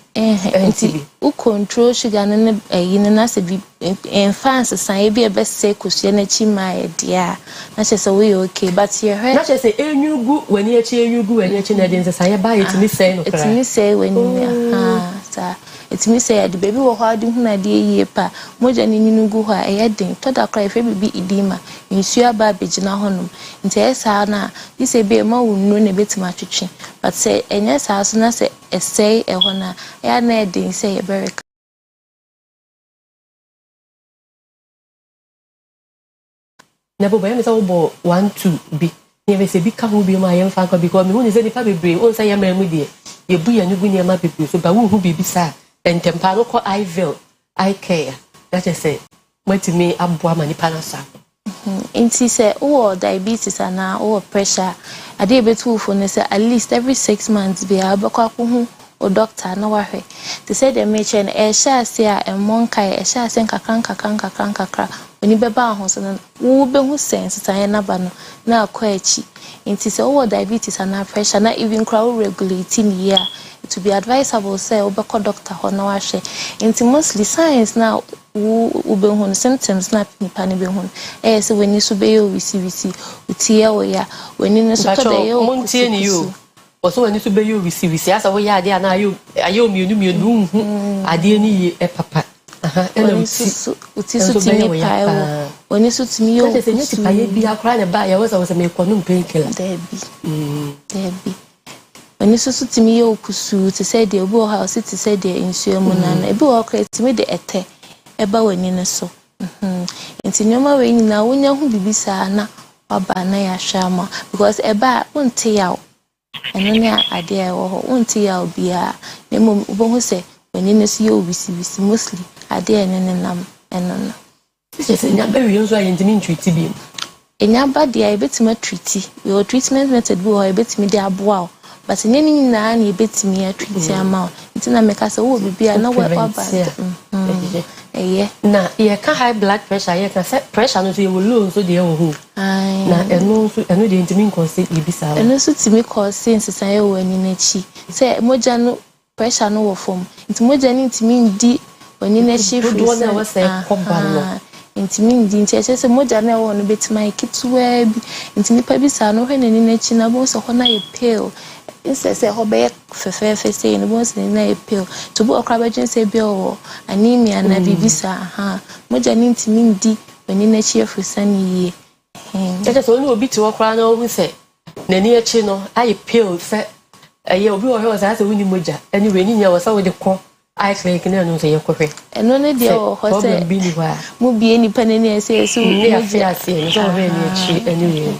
Who control sugar and a fancy, I be a best say, Kusianachi, my dear. Not just a way okay, but you heard not just say, you go when you cheer you go and your chin against I buy it to me say, it's me say when you it's me say the baby will hold him na dear pa more than in go a heading to the cry if baby edema in sure babbage na honum into na this a be more no ne bit much but say and yes house na say a say a hona ya na edin say a very never by me 1 2 be never say big can be my young father because me who is any family brave on say me dear you be and you go near my people so but who be beside and tempano call I care. That is say, went to me abwa manipanasa. Inti say, oh, diabetes and now, oh, pressure. I did bet for at least every 6 months be a bakaku or doctor, no worry. They say they make an air share say and monkai, a share send kakranka when you be bound, and who be who sense, I never now quechi. Inti say, oh, diabetes and now pressure, not even crowd regulating here. To be advisable say obeko doctor ho na wahwe into mostly science now ube hu symptoms na nipa ne be hu say when you so be you wisi utie wo ya when you so to dey you montie ni you also when you so be you wisi asa wo ya ade na ayo mienu ade ni e papa uti so timi pa wo when you so timi yo say pa ye bi akra ne ba ya wo say me kwanu painkiller debi when you so to me you kusu to say the obo house to say the insumu na ebi wo create me the ete eba wani ne so nti nyoma we nyina wonya hu bibisa na oba na ya hwama because eba wonte ya eno ne ade e wo ho wonte ya obia na mom obo hu say wani ne so you wisi mostly ade ene ne nam eno no say nya be wi nso ayentimi ntwiti bi enya ba dia ebetima treat your treatment method bo ebetimi de aboa but nyeni na na ebetimi treat ama ntina meka say wo bibia na we oba na ye ka high blood pressure ye ka pressure no so you low so de wo na eno de ntimi cause ebisa eno so timi cause nsesa ye wo ani na chi say moja no pressure no wo form nti moja ni ntimi ndi oni na chi do na we say koba no ntimi ndi nti ese moja na wo no betima kitwa bi ntimi pa bi sa no hwe na ni na chi na bo so ho na ye pale instead say hobe fefe say no once na pill to bo okra ba say bi o anemia na bibisa ha moja ni ntimi ndi wani na chi afusani ye just only obi to okra na hu say na ni echi no aye pill say aye obi wo he say woni moja anyway ni nya wo say wo de ko I clinic na no say yekohwe eno ne dia o ho say mu bie ni panani say so ya fiase so we ni echi anyway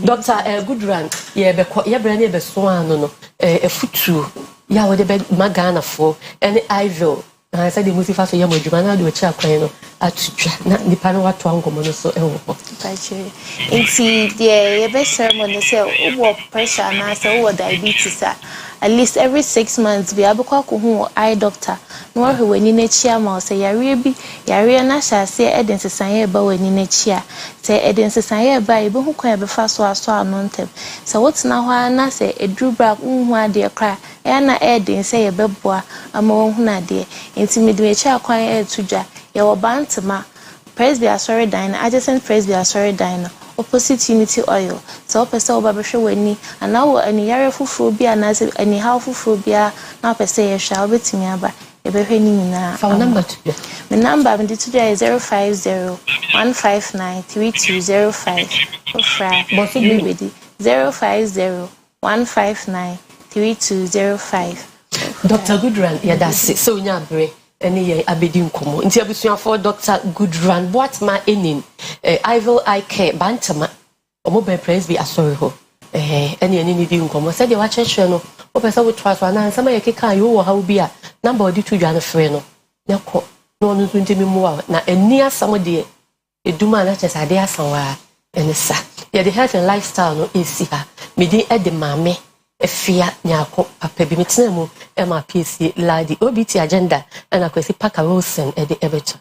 doctor Goodran ye be ye bra na be so anu no efutu ya wo de be magana fo any ivil na say the musifa so ye mo adwuma na de o chi akwan no atutwa na nipa no wato angomo no so ewo ho pache nti de ye be ceremony say wo pressure na say wo diabetes at least every 6 months be abekwa ko hu eye doctor no wa hwani na chia ma say yare bi yare na sha say edensesan ye ba wani na chia say edensesan ye ba e be hu kwa be fa so aso anontem say wotina hwa na say edru bra hu ade kra e na eden say ye beboa ama wo hu na de nti medwe chia kwan e tudwa ye wo bantema Presby sorry dine adjacent Presby sorry dine opposite Unity Oil so pese oba behwe wani ana wo ani yare fufuro bia na se ani ha fufuro bia na pese ye hwa obetimi aba e behwe ni nyina phone number to my number me today is 050-159-3205 ofra bibedi 050-159-3205 Dr. Goodran yeah that's it so nya bre any ye abedi nkomo nti abusuafo Dr. Goodran what ma enin Ivil Eye Care bantama omo be Presby asori ho any ni di nkomo say de wa chechwe no o pesa wo twa so na nsama ye keka yo wo ha obi a number odi tu dwa no frɛ no yakɔ no no nti mi mu wa na ani asam de eduma na chesa de asanwa ene sa ye the health and lifestyle no esi ha me di e de mame efia nyako papa bi metena mu e ma PSC lady OBT agenda and Kwesi Parker Wilson e de Everton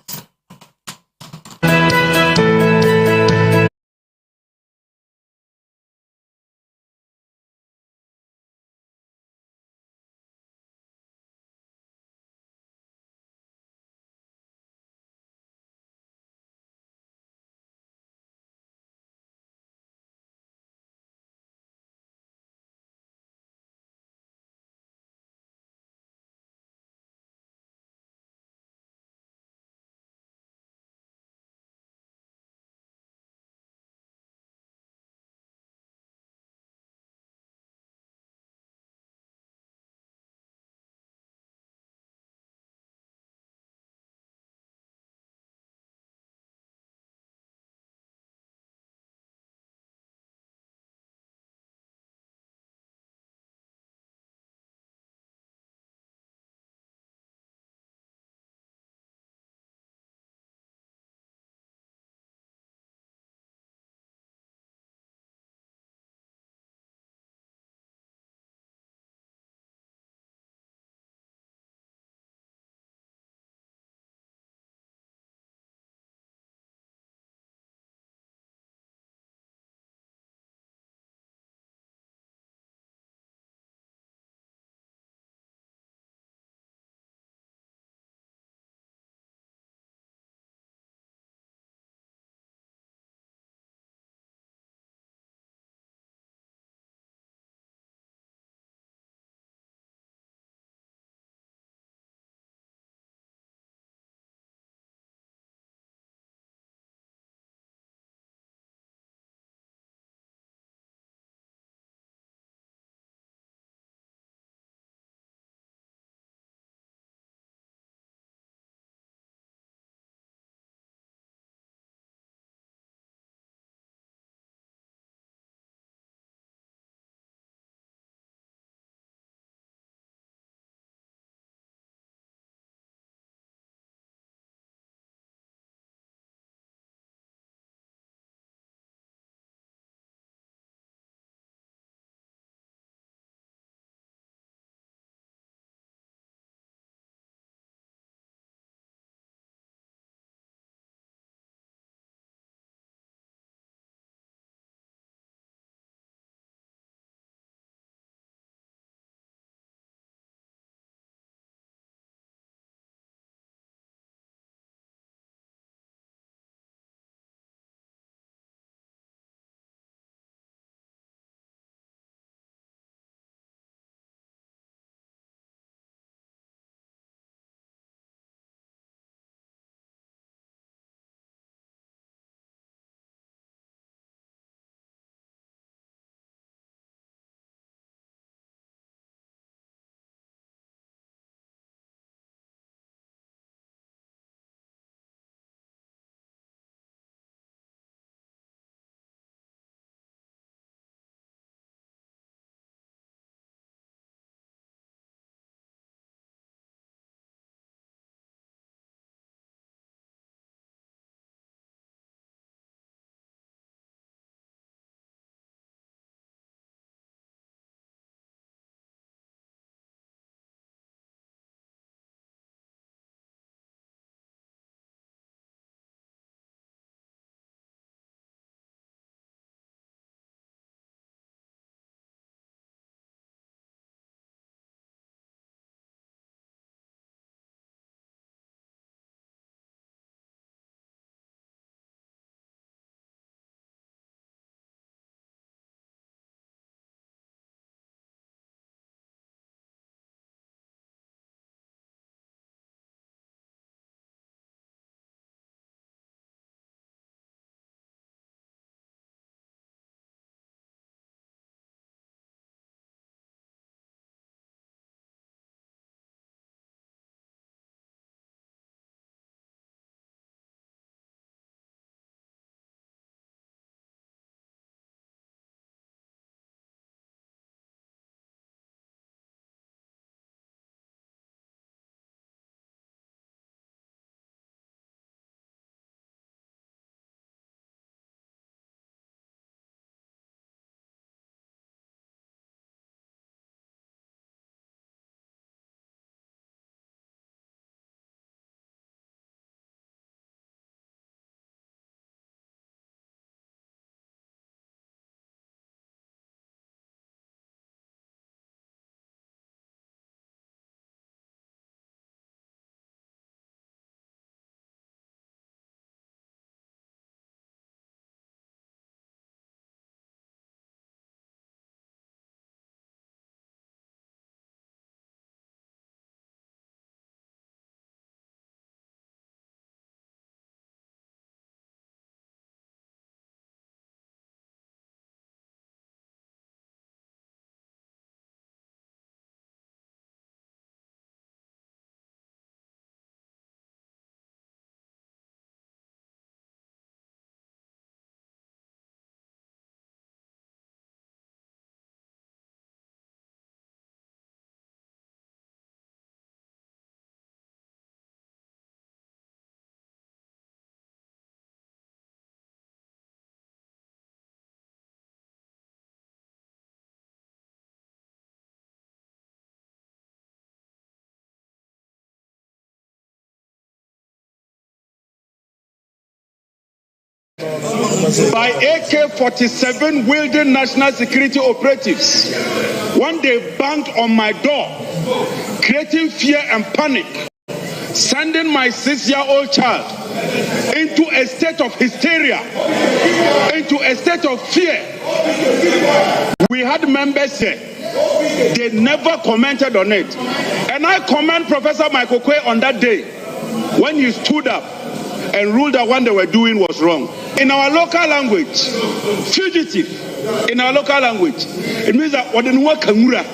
by AK-47 wielding national security operatives when they banged on my door, creating fear and panic, sending my 6-year-old child into a state of hysteria, into a state of fear. We had members here. They never commented on it. And I commend Professor Michael Kwesi on that day when he stood up and ruled that what they were doing was wrong. In our local language, fugitive, in our local language, it means that wadenwa kamura.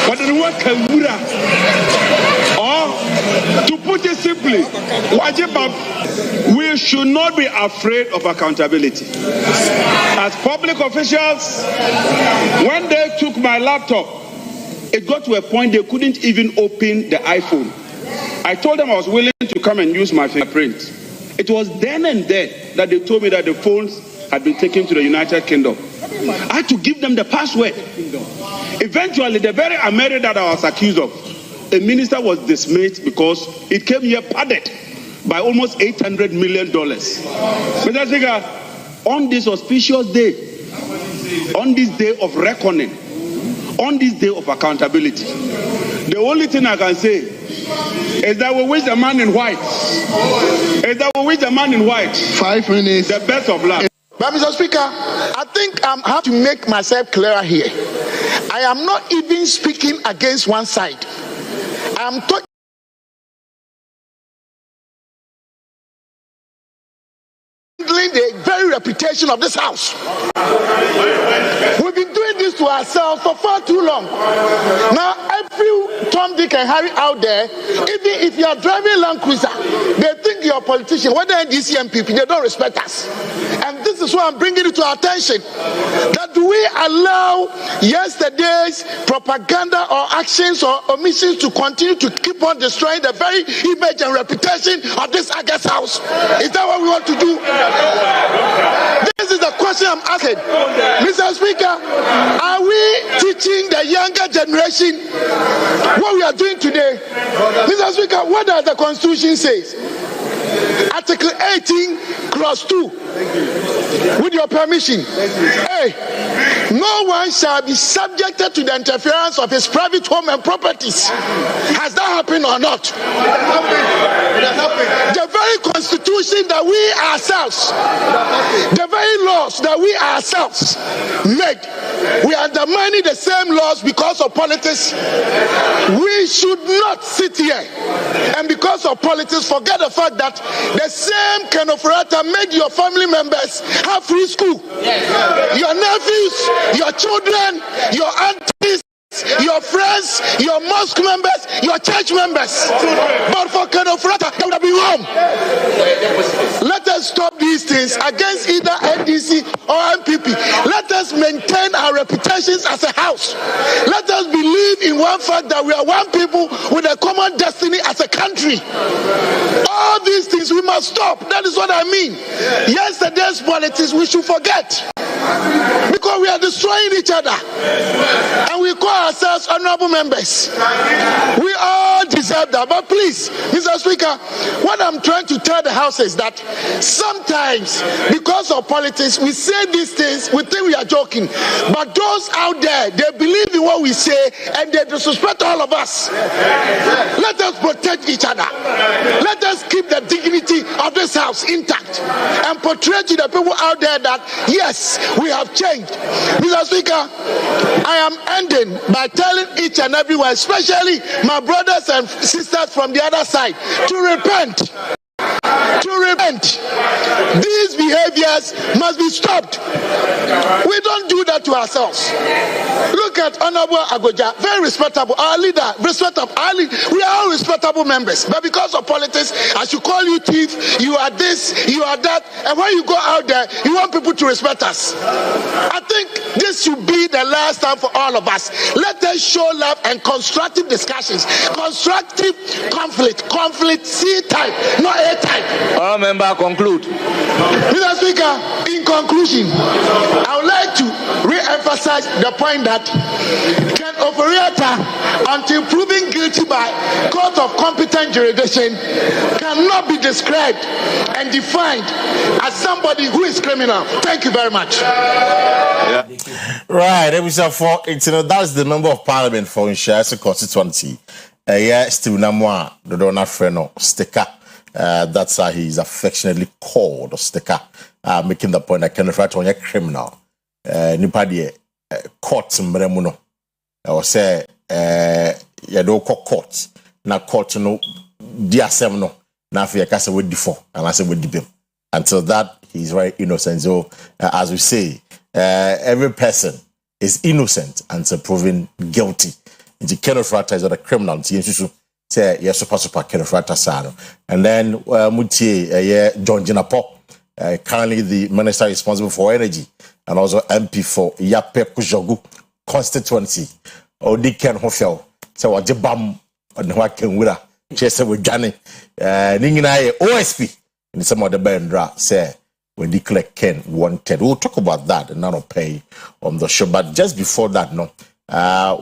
Wadenwa kamura. Or, to put it simply, we should not be afraid of accountability. As public officials, when they took my laptop, it got to a point they couldn't even open the iPhone. I told them I was willing to come and use my fingerprint. It was then and there that they told me that the phones had been taken to the United Kingdom. I had to give them the password. Eventually, the very America that I was accused of, a minister was dismissed because it came here padded by almost $800 million. Mr. Speaker, on this auspicious day, on this day of reckoning, on this day of accountability, the only thing I can say is that we wish the man in white, 5 minutes, the best of luck. But Mr. Speaker, I think I have to make myself clearer here. I am not even speaking against one side. I am talking the very reputation of this house. We've been doing this to ourselves for far too long. Now, every Tom, Dick, and Harry out there, even if you are driving Land Cruiser, they think you're a politician. Whether NDC MPP, they don't respect us. And this is why I'm bringing it to our attention. That do we allow yesterday's propaganda or actions or omissions to continue to keep on destroying the very image and reputation of this August house? Is that what we want to do? This is the question I'm asking. Mr. Speaker, are we teaching the younger generation what we are doing today? Mr. Speaker, what does the Constitution say? Article 18, clause 2. With your permission. Hey, no one shall be subjected to the interference of his private home and properties. Has that happened or not? The very constitution that we ourselves, the very laws that we ourselves made, we are undermining the same laws because of politics. We should not sit here and because of politics forget the fact that the same kind of rata made your family members have free school. Your nephews, your children, your aunties, your friends, your mosque members, your church members. But for kind of rata, that would have been wrong. Let us stop these things against either NDC or MPP. Let us maintain our reputations as a house. Let us believe in one fact that we are one people with a common destiny as a country. All these things we must stop. That is what I mean. Yesterday's politics we should forget. Because we are destroying each other. And we call ourselves honorable members. We all deserve that. But please, Mr. Speaker, what I'm trying to tell the House is that sometimes, because of politics, we say these things, we think we are joking. But those out there, they believe in what we say and they disrespect all of us. Let us protect each other. Let us keep the dignity of this house intact and portray to the people out there that, yes, we have changed. Mr. Speaker, I am ending by telling each and everyone, especially my brothers and sisters from the other side, to repent. To repent. These behaviors must be stopped. We don't do that to ourselves. Look at Honorable Agoja, very respectable. Our leader, respectable. We are all respectable members. But because of politics, I should call you thief, you are this, you are that. And when you go out there, you want people to respect us. I think this should be the last time for all of us. Let us show love and constructive discussions. Constructive conflict C-type, not A-type. All member conclude. Mr. Speaker, in conclusion, I would like to emphasize the point that Ken Oyerepa, until proven guilty by court of competent jurisdiction, cannot be described and defined as somebody who is criminal. Thank you very much. Yeah. Right, that's the member of parliament for Nshasi constituency. Steve Namwa, the donor friend, Sticker. That's how he is affectionately called, Sticker. Making the point that Kenneth Ratton is a criminal. Nipadi court mremuno. I was say you don't call court. Na court no DSM no. Na fi yakasa with before and I say with the until that he is very innocent. So as we say, every person is innocent until proven guilty. The Kenneth Ratton is not a criminal. Say yes, super Kenneth Ratton. And then Mutie John Jinapo. Currently the minister responsible for energy and also MP for Yape Kujogu constituency. Odi Ken Hofel. So what Jabam and Waken Willa. Chester with Johnny. Ningina OSP in some of the Bandra say when declare Ken wanted. We'll talk about that and not pay on the show. But just before that, no,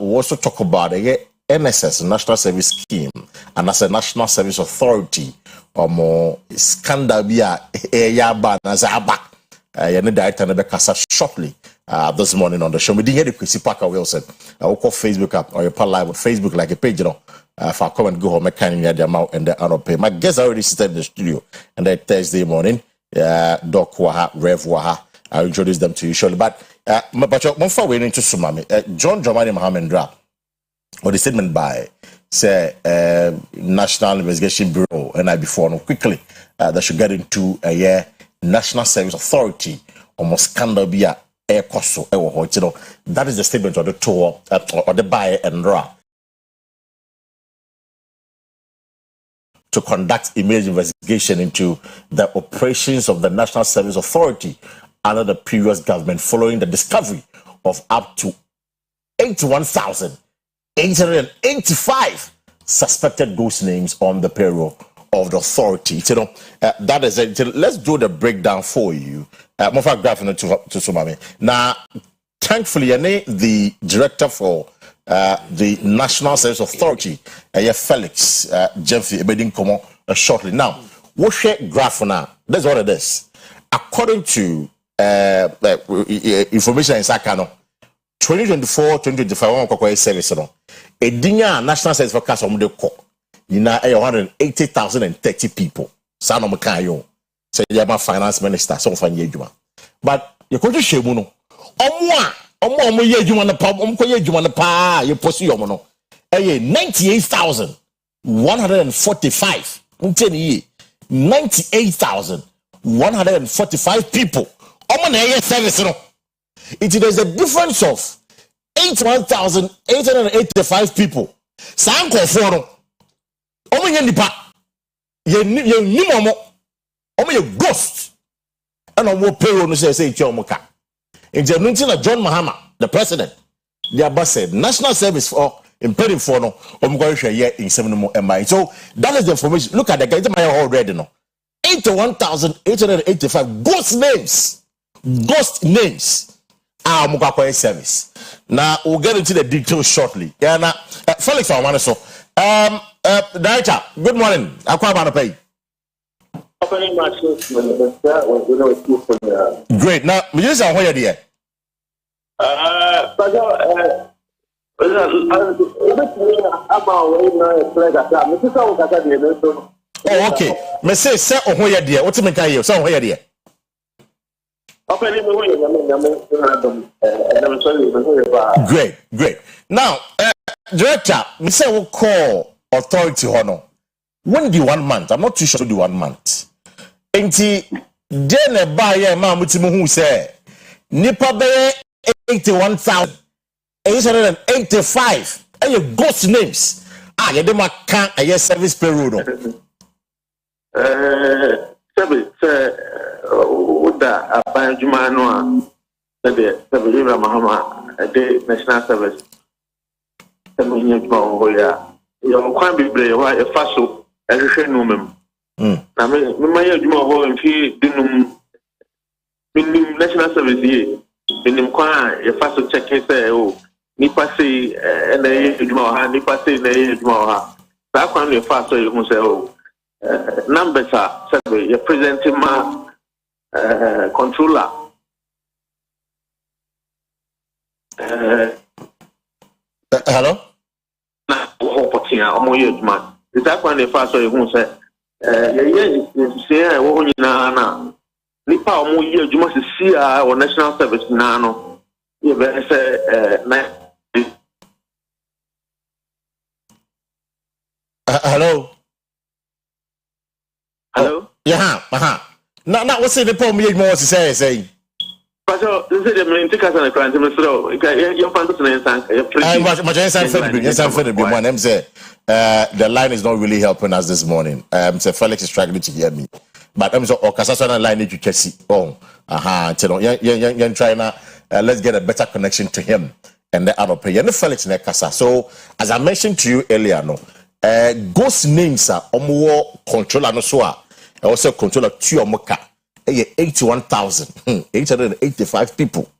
we'll also talk about NSS, National Service Scheme, and as a National Service Authority. Or more scandal be a yaba nazaba. You need to be shortly this morning on the show. We didn't hear the Kwesi Parker Wilson. I will call Facebook up or you put live on Facebook like a page, you know. For comment go home, I can't hear the amount and the unpaid. My guests already seated in the studio and then Thursday morning. Doc Waha, Rev Waha. I'll introduce them to you shortly. But one for waiting to Sumami. John Dramani Mohammed Dra, or the statement by say National Investigation Bureau and I before no quickly they should get into a National Service Authority almost scandal be a air cost you know that is the statement of the tour or the buyer and Ra to conduct immediate investigation into the operations of the National Service Authority under the previous government following the discovery of up to 81,885 suspected ghost names on the payroll of the authority. You know, that is it. Let's do the breakdown for you. Mofa graph to Sumami. Now, thankfully, the director for the National Service Authority, Felix Jemfi, Ebedin Komo shortly. Now, we'll share graph now. That's what it is. According to information in Sakano, 2024-2025 service no edinya national service forecast on the call you know 180,030 people sa no mka yo say yama finance minister so fa nye adwuma but you go to shemu no omo ye adwuma na pa omo ko ye adwuma na pa you posi yo no 98,145 nteni 98,145 people omo na ye service no. It is a difference of 81,885 people. Sanko for omo ye nipa ye nimomo omo ye ghost and omo payroll no say omo ka. In January John Mahama, the president, the boss said national service for impeding for no omo go hwe here in 7 more MI. So that is the information. Look at the guys my already no. 81,885 ghost names. Mukakwa service. Now we'll get into the details shortly. Yeah, now Felix, I want to so. Director, good morning. Akua Asieduaa. Great. Now, we just are here. Oh, okay. Me say ohoya dear. What you make here? Say ohoya dear. Great. Now, director, we say we'll call authority honor. When the 1 month, I'm not too sure to do 1 month. Enti dene ba ye ma mutimu hu say nipa be 81,885 and your ghost names. Ye dem kan aye service payroll no. Uda apanjuma no a de Oyerepa Mahama de national service temo nyetwa hoya yo kwan bibre wa e faso ehwehwe numem na me maye adwuma ho mfi dinum national service ye minim kwa ye fa so check say o nipa say na ye eduma ha nipa say na ye eduma ha sa kwa no fa so ye hu say o numbers are say ye presenting ma controller hello na ho potia omo ye eduma sa kwa no fa so ye hu say ye say wo nyina na nipa omo ye eduma sisi a o national service na no ye be say na hello yeah na what's the problem you more say but this is the main ticket on the crime so you find this in the line is not really helping us this morning. So Felix is struggling to hear me. But I'm so Okasasana line to Kwesi. Oh, trying let's get a better connection to him and the other player. Felix Nekasa. So as I mentioned to you earlier, no, ghost names are Omo controller no so also controller Tuomoka. 81,885 people.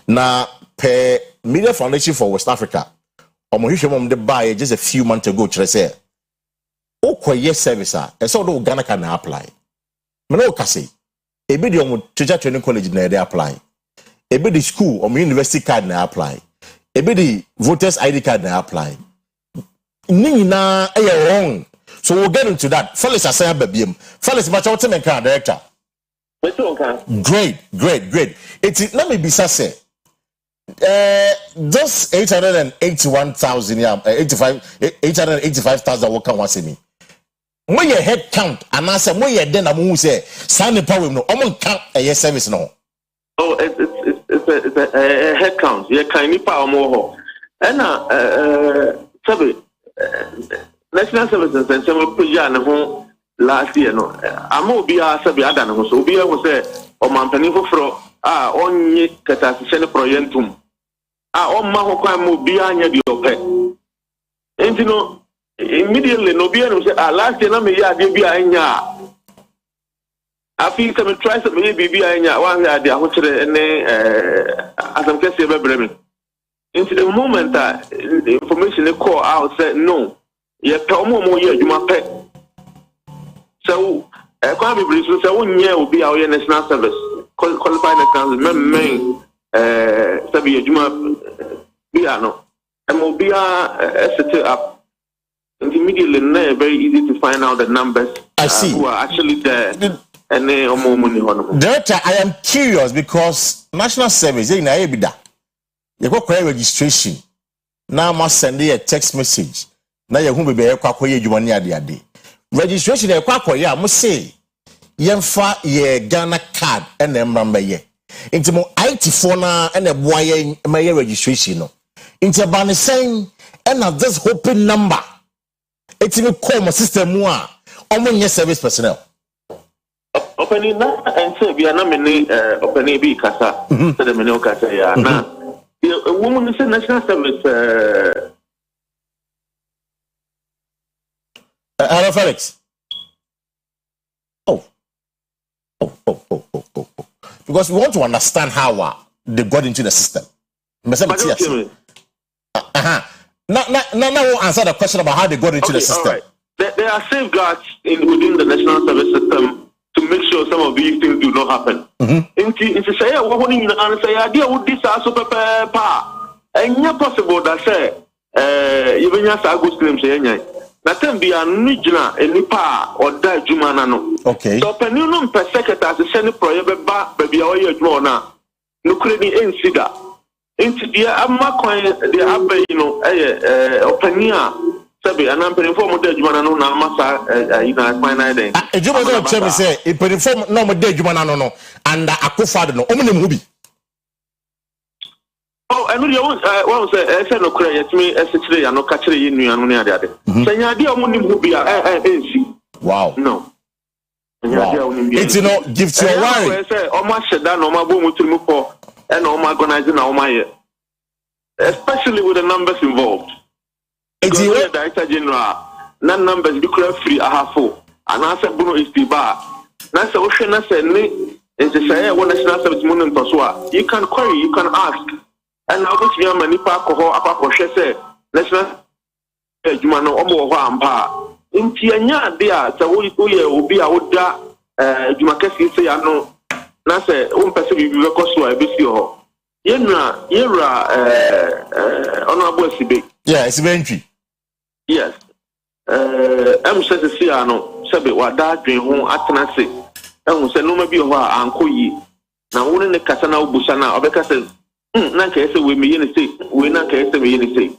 Now, per Media Foundation for West Africa, the buy just a few months ago, say, yes service, and so no Ghana can apply. Mano Kasi, a bit of teacher training college they apply. A bit of school or university card they apply. A bit of voters ID card they apply. Nina, wrong. So we'll get into that. Felix Asaya Babium. Felix Machotem card director. Great. Let me be say. Those 881,000, 885,000 work on me. When your head count, and I say, when you're then, I'm say, sign power no, I'm count a year service no. Oh, it's a head count. You can't power more. And national services and some people last year no amo bia sabi ada no so bia wo say o mampani foforo onye katasise ne proyentum o ma ho kwan mo bia anya di ope enti no immediately no bia no say last year na me ya de bia anya afi se me try se me bia anya wa anya de ahokere ne asam kese be breme enti the moment the information they call out say no ye pe mo ye adwuma pe. So, quite be brief. So, 1 year will be our national service qualified national main. Sabi Juma Biano, and will be set up. Immediately, very easy to find out the numbers. I see who are actually there. And more money on. Director, I am curious because national service in Aibida, you go create registration. Now, must send you a text message. Now, you're going to be a quack you money at the day. Registration e kwakọ ya mo say yemfa ye Ghana card and emramba ye nti mo IT4 na na boa ye maye registration no nti ba ne sen na this open number etimi call mo system mu a omo nye service personnel opening na ense bia na me ne opening bi kasa so de me ne kasa ya na woman say national service hello, Felix. Oh. Because we want to understand how they got into the system. Now we'll answer the question about how they got into the system. Right. There are safeguards within the national service system to make sure some of these things do not happen. Into say, what you say, idea would this also prepare and not possible that say, even yes, I go scream say, Natem be a nijna enipa or die jumana no. Okay. So penunum per secretary to send proyebe ba baby oye juma na. No kredi ensida. Into the amma coin the abe openia. Sabi anam perform de jumana no na masa ina fine day. E juma no tell say e perform no mo de jumana no and akufado no. Omo ne mu bi. Oh, I know you want say no cry yet me essentially I no catch you nu anu ne ade. Say nya ade omo nim hu bia wow. No. It's give to your worry. Say omo sheda no ma bo muturu ko and omo organize na omo ye. Especially with the numbers involved. It's the director general na numbers be free ahafo. And I said Bruno is the bar. Na say o hwe na say ni And to say, when national service money to so you can query, you can ask. And now which you many alcohol apart say national jumano omo ho ampa. Inti anya dia se wo obi a woda jumakesi say ano na say won pese bi so a besi ho. Yera honorable Sibe. Yeah, it's entry. Yes. Em say see ano sebe wada adwen ho atena se. Em say no ma bi ho a anko yi. Na wo ne kasa na obusa na obeka say na ka ese we me ye ne say we na ka ese me ye ne say.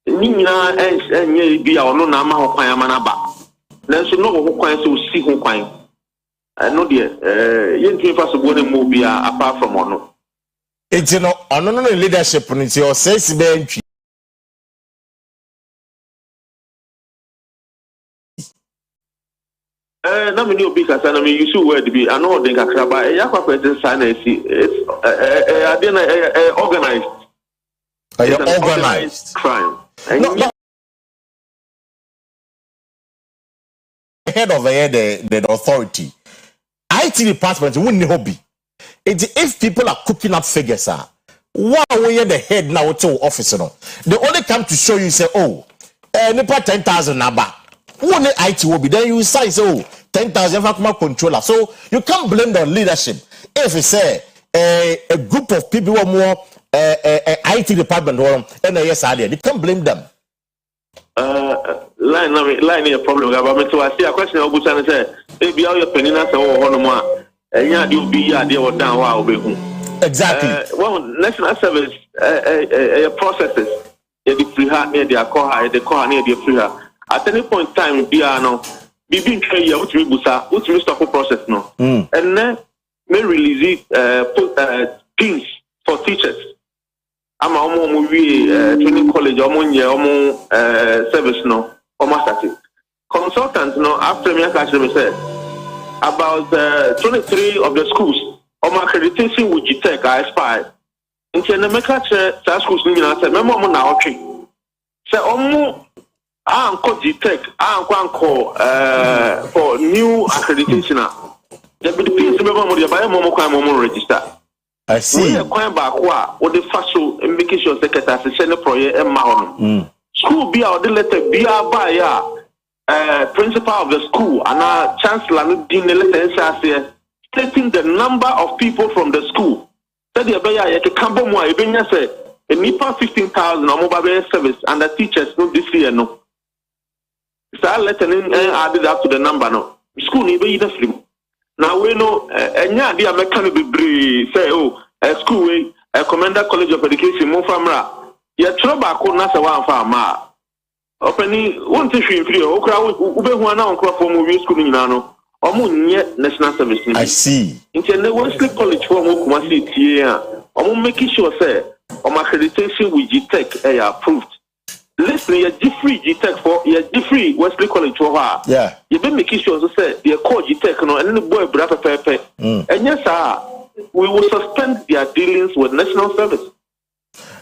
Ni nyina enye bi a ono na ama ho kwan ama na ba. Nanso no ho kwan se o si ho kwan. No de yentumi fa so bo ne mo bi a apart from ono. It's no leadership ni ti o say si be ntwi. Na me ni obi kasa na me use word bi ano de kakra ba ya kwa kwete sa na esi it's organized. Organized crime. No, head of the authority. IT department wouldn't hobby. If people are cooking up figures, why we the head now to office no? They only come to show you say, oh, nipa 10,000 naba. Who IT will be then you say oh 10,000 controller. So you can't blame the leadership. If you say a group of people who are more IT department or NAS are there, you can't blame them. Line is a problem. But to I see a question of Busan say, maybe all your penina say oh honoma, and yeah, you be there or down wow be exactly. Well, national service processes. The free heart near the Akua, the car near the free heart. At any point in time, be no, be being clear, which we busa, which we stop the process no, and then may release teams for teachers. I'm a movie training college, service no, almost consultants no. After me, I say about 23 of the schools, accreditation with GTEC are expired. In the Mecca schools, say, "Memo now okay." Say, Uncle GTEC, Uncle for new accreditation. The piece of memory by Momo register. I see. We are quite back what the first and making sure secretary send a project and mahon. School be out the letter be our buyer, principal of the school and chancellor in the letter stating the number of people from the school. Said the buyer you can come more even say a nipa 15,000 or mobile service and the teachers no this year no. So I let added up to the number no. School need be the now we know enya dia meka be bree say oh school we Commander College of Education mo famra ye tro ba ko na se wan fa ma openi won te hwe free o kra wo be hu na onkra for mo school ni na no omo nye national service ni. I see. Into the Wesley College for mo kuma se tie a omo making sure say omo accreditation with GTEC approved. Listen, you're free GTEC for you're free Wesley College for her. Yeah. You've been making sure to say they're called GTEC no and then the boy brother pepe. And yes, sir, we will suspend their dealings with national service.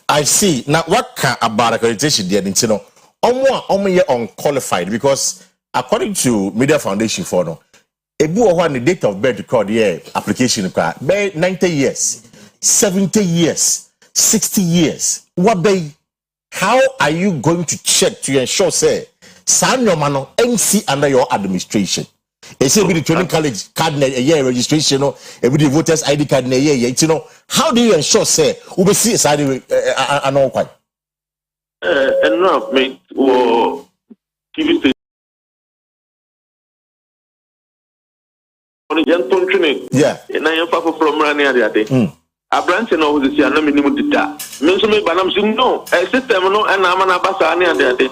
I see. Now what can about accreditation there, you know? Omo unqualified because according to Media Foundation for no, ebu one the date of birth record here application card 90 years, 70 years, 60 years. What they how are you going to check to ensure say sign your man MC under your administration? It say be the training college card a year registration or every voters ID card in a year, you know. How do you ensure say we be see side and all quite? And now me or TV station on a young training. Yeah. And I am papa from running at the day. A branch and all this year, no minimum did that. Means me, but I'm saying no, a system no, and I'm an ambassador near there.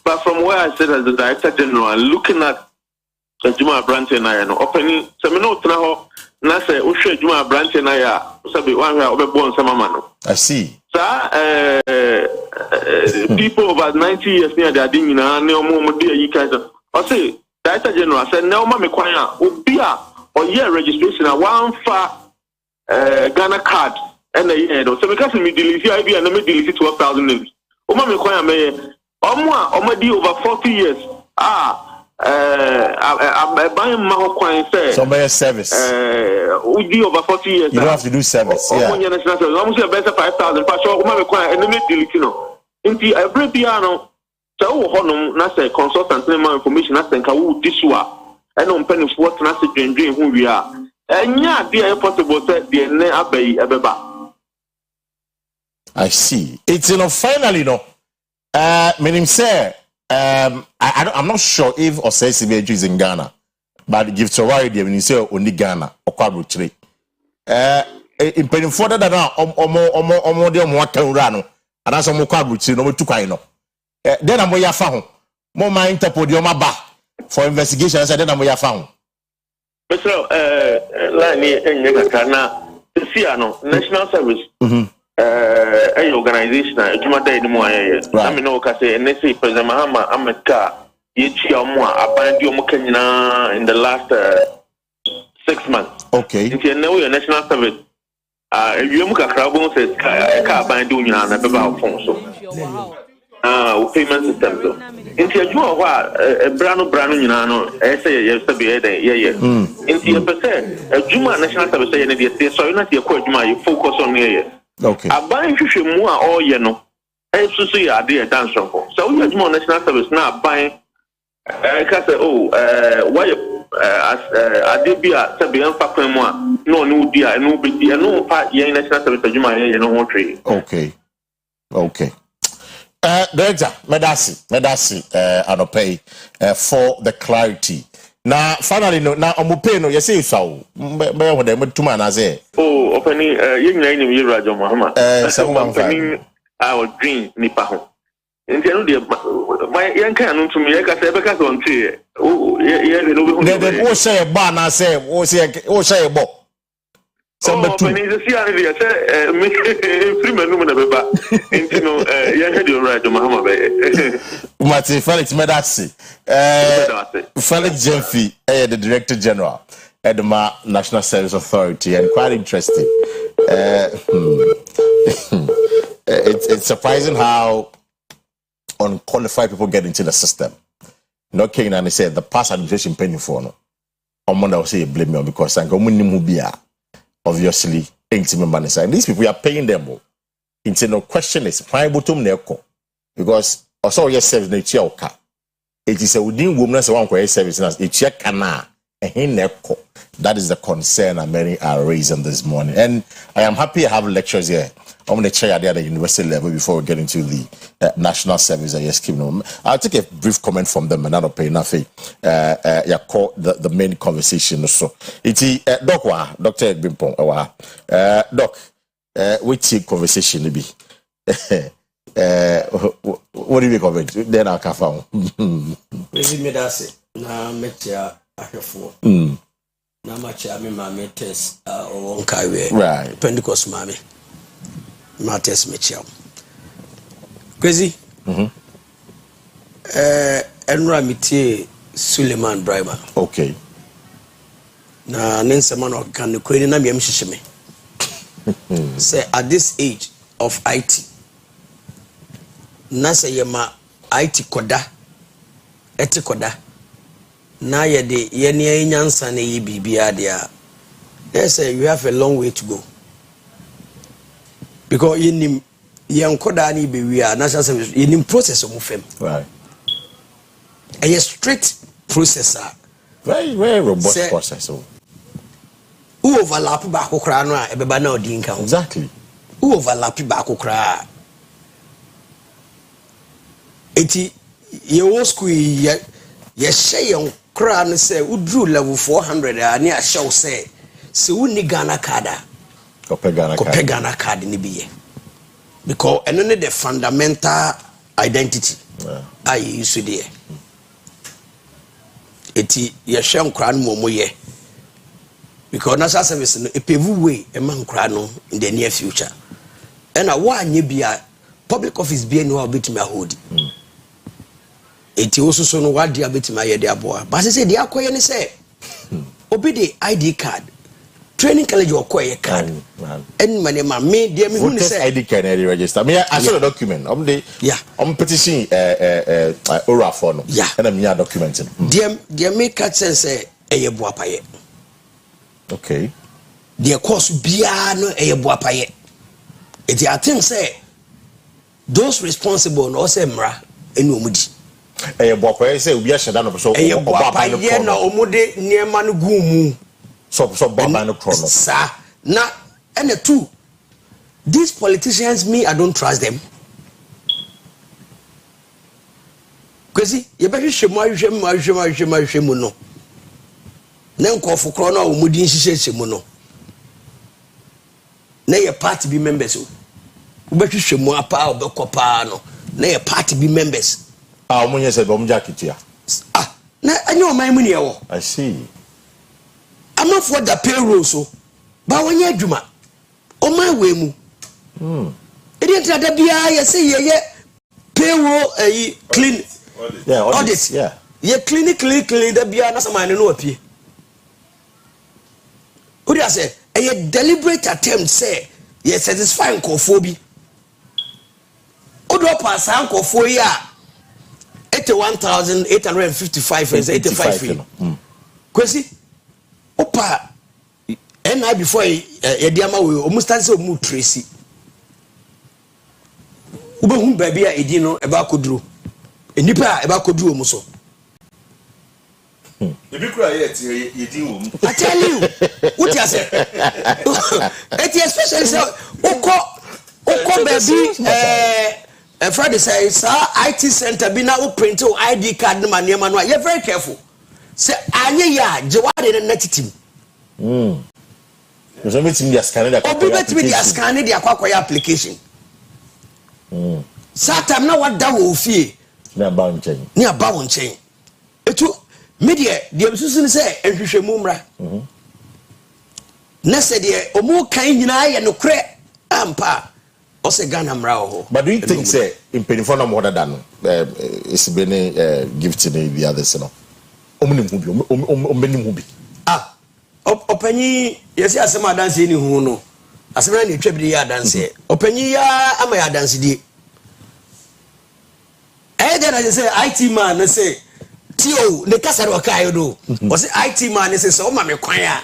But from where I said as the director general, looking at the Juma branch and I know opening Semino Traho, Nasa, Usha Juma branch and I Sabi one over born Samamano. I see. Sir, people about 90 years near their ding in a no more dear you guys. I say, director general said, no, Mammy Quaya, Ubia, or year registration, a one far. Ghana card and the year. So because we delete IB and we delete 12,000 names. Oma me kwaya me. Oma di over 40 years. buying my coin say somebody service. Would be over 40 years. You don't have to do service. Yeah. Almost a better 5,000. But so my coin and the Filipino. Into every piano. So honum na say consultant more information na think who this wa. And on penny what na say dream who we are. And yeah, dear possible that the ne abey ebeba. I see. It's finally meaning say I'm not sure if Osei is in Ghana, but give to right there when you say only Ghana or Kwabutri. In penny further than omo de omo akanrano, and that's omo Kwabutri no tukaino. Then I'm where found more my interpodium ba for investigation. I said then I'm where found. Mr. Lani Enyakana, the National Service. A organization, Jumada in Moya. I mean, okay, and they say President Mahama America, Yichiamwa, Abandio in the last 6 months. Okay. If you know your national service, you look at Crabon says, I can't bind doing an about phone so. Payment system so. Into a Brano, you know, I say yesterday, yeah. Into a percent, a Juma national service, so you're not your court, you focus on here. Okay. I buy fish more or and so see a dear dance for. So we have more national service now buying. I can say, why I did be a Sabian Papa more. No, dear, no big dear, no part, national service, you might know tree. Okay. Director, Medasi, Anopay, for the clarity. Now, finally, now Omupeno, you say so. When they went to man as opening, young name you, Raja Muhammad. Someone opening our dream, Nipaho. And tell you, my young canon to me, I got a because on tree. Oh, yeah, they say a ban, I say, or say a book. Somebody to see I say, Freeman, no one ever. And you know, young head, you're right, Muhammad. Martin Felix Medasi, Felix Jemfi, the Director General at the National Service Authority, and quite interesting. It's surprising how unqualified people get into the system. No king and they said the past administration paying for no. Omonda will say blame me because I'm going to obviously intimate money. And these people are paying them. Into no question is why bottom neko because also your service nature oka. It is a within woman as one for service as it's your cana and neko. That is the concern that many are raising this morning. And I am happy I have lectures here. I'm going to chair at the university level before we get into the national service. I'll take a brief comment from them and I'll pay nothing. Call the main conversation. So it's Dr. Egbimpong. Doc, which conversation be? What do you make of it? Then I'll come found. Kwesi medase na metia ahwefo. Na macha me ma test onkawe. Right. Pentecost mame. Ma test metia. Kwesi. Enra mitie Suleiman Briber. Okay. Na nensema no kan ko ni na me hyehyeme. Say at this age of IT na say yema IT koda eti koda na ye de ye ne nyansa na yi bibia dia. Yes, you have a long way to go because you yen koda ni be wi a national service in process of fem. Right. A strict processor. Very robust process. Who overlap back okra no a ebeba na odi nka. Exactly. Who overlap back okra. Eti ye wo school ye share yon kra no say udru level 400 a na show say se woni Ghana card a Kopegana card ni biye because eno ne the fundamental identity I use there. Eti ye share kra no mo ye because national service no epevu way e man kra no in the near future and a wa anye bia public office bia no obet me hold. Eti osuso no wadi abet me ye de aboa but say de akoye ne say obi de ID card training college or quite card. And my name, me, dear me, who say ID can register. Me, I saw a document. Petition Ora for no. Yeah. And I'm documenting. Dear me, cat says a boapaye. Okay. Dear course biano a boapaye. It's a thing say those responsible no say mra and umudi. A boapaye say we are shadan of so a boapaye no omude near man gumu. So Bob chrono. Sir, now and the two. These politicians, me, I don't trust them. Kwesi, you better shemo no. Then call for chrono or mudin shemono. Nay a party be members. You better shemo apa or becopano. Nay a party be members. Ah, when you said bomb jacket here. Ah, now I know my money. I see. I'm not for the payroll, so. But when you're Juma, on my way, mu. It didn't have to be I say, yeah, payroll, clean. Yeah, audit. Yeah. Yeah, clinically, the Biana Saman no appear. What do I say? A deliberate attempt, say, yes, satisfying cophobia. Odo pass uncle for ya 81,855 and 85. Kwesi. Opa and I before Ediama we almost answer mu Tracy. Ube hum baby a edino eba kodru. Enipa eba kodru omuso. Ebi kura yet yedin wo mu. I tell you, what you say? It especially say oko baby Friday say sir IT center bi na wo print o ID card na manema no. You very careful. Say anye ya jewade na natitim. So meeting the scanner the application. Satam na what da wo fie. Na ba nchen. Ni aba wo nchen. Etu media de amsusu say ehwehwemu mra. Na se de omu kan nyina ye nokre ampa. O se Ghana mra ho. But do you think say in penifo na more than it's been gift in the others no? Ah, openyi yesi asema dance ni hu no. Asema ni twebiri ya dance. Openyi ya ama ya dance die. Then I say IT man na say tio ne kasaro wakayo do. O say IT man na say so ma me kwan ya.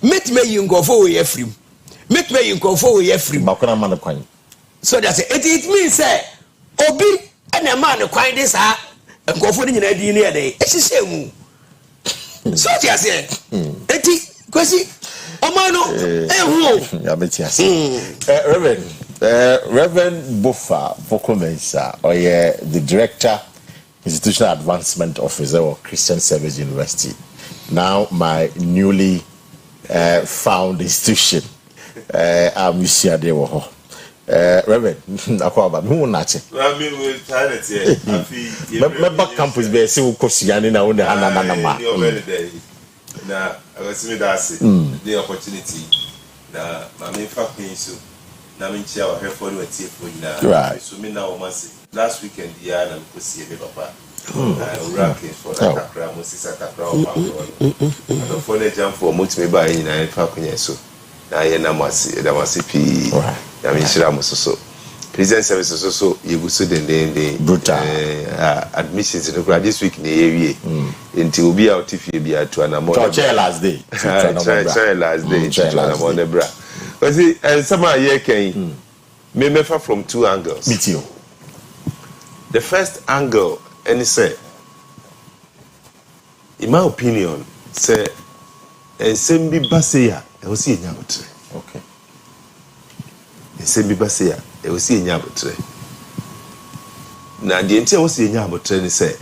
Make me you ngofo we afrim. Make me you ngofo we afrim. Bakona man kwan. So that's it means say obi ene man kwan dey sa ngofo ni nyina di ni e dey. E sise mu. So you say eti Kwesi omano Reverend Bofa Vokomensa or the Director Institutional Advancement Officer of Christian Service University, now my newly found institution. I'm Monsieur Dewo. Reverend Akwa who nache. Member campus be say ukosiane na won na ma. Na awasimi dase the opportunity na mama fa queen so na me chia wa hefo no atiefo na so me na o mase last weekend ya na ko sie me papa racking for that kakra mo sisa kakra o pa no for the jam for mo timi ba yin na fa queen so na ye na mase da mase pi ya me shira mo so present services so you go so the brutal admissions in the this week na yewie until we be out if you be at one more last day last day on bra because some year can me mefa from two angles meet you the first angle any say in my opinion say sembi baseya e o si enyabotre okay sembi baseya e o si enyabotre na de ntia o si enyabotre ni say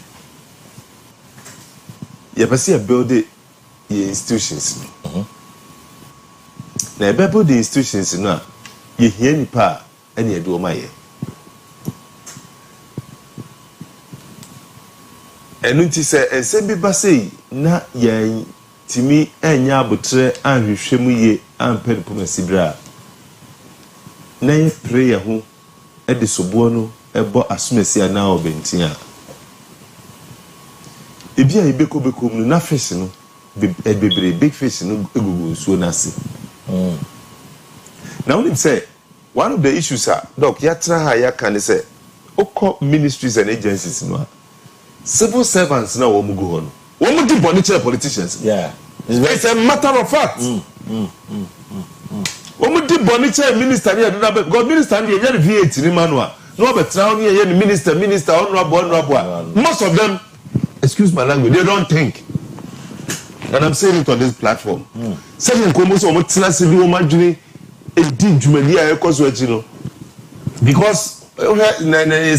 you pese build the institutions na e build the institutions na ye hia nipa ene edu o maye enu nti se ensembi basei na yan timi enya abotre anhwehwemu ye ampen pomasibra na ye prayer ho e de sobo no ebo asumesi ana obentia ebia ibeko bekom no na fish no big fish no go so na se now when him say one of the issues are doc yatra ha ya kan say oko ministries and agencies no civil servants na wo mu go ho no wo mu di boniche politicians yeah it's a matter of fact wo mu di boniche minister here because minister here the VAT ni manual no be try on here minister honorable most of them, excuse my language, they don't think. And I'm saying it on this platform. Seven comos or much do imagine a deep jumelia because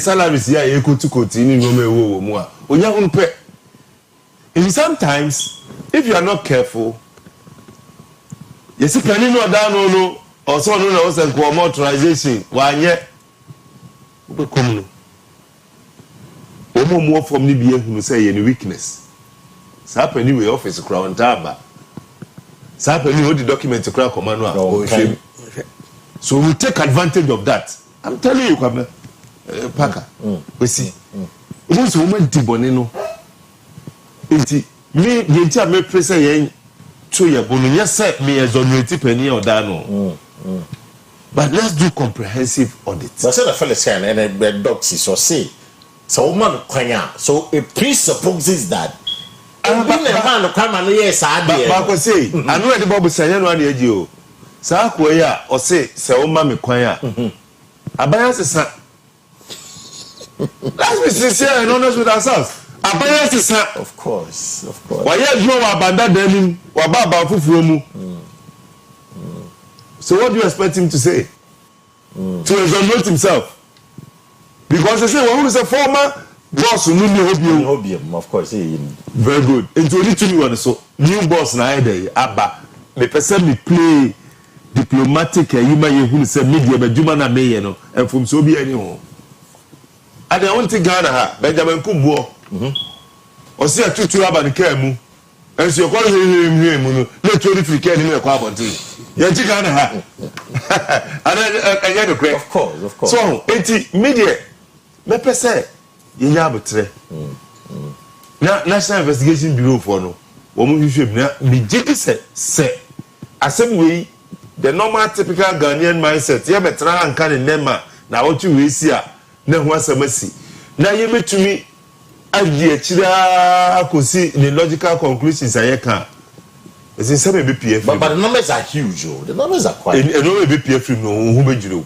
salaries here equal to continue more. And sometimes, if you are not careful, you see, penny no down no or so no was a authorization. Why yet? Come no more from the being who say any weakness. Sap anyway office crown taba. Sap anyway the document to crack command. So we take advantage of that. I'm telling you, Parker. We see. Most women tibonino. Me the me press yen to your bonu. Yes, sir, me as on penny or dano. But let's do comprehensive audit. That's what I feel like and the docs is or say. So woman kwanya. So it presupposes that but say I know the Bible say no ade agi o. Sa akwa ya o say woman me kwanya. Abaya sesa. Let's be sincere and honest with ourselves. Abaya sesa. Of course. Why you know abanda denim wa baba fufuo mu. So what do you expect him to say? To exonerate himself? Because they say, well, who is a former boss who knew of course. Very good. Into only 2 million so new boss na ide aba. Me person me play diplomatic you may who say media be juma na me no and from so be any ho. And I want to Ghana ha Benjamin Kumbo. O see atutu aba ne ka mu. And so you call him no let you free care ni kwa abonti. You Ghana ha. And I get the correct. Of course. So, media me pese yenya abotre. Na National Investigation Bureau for no. Wo mu hwehwem na me jiki se asem we the normal typical Ghanaian mindset. Ye betra anka ne nema na wotu we si a na ho asamasi. Na ye betumi adi akira akosi the logical conclusions ayeka. But the numbers are huge. The numbers are quite.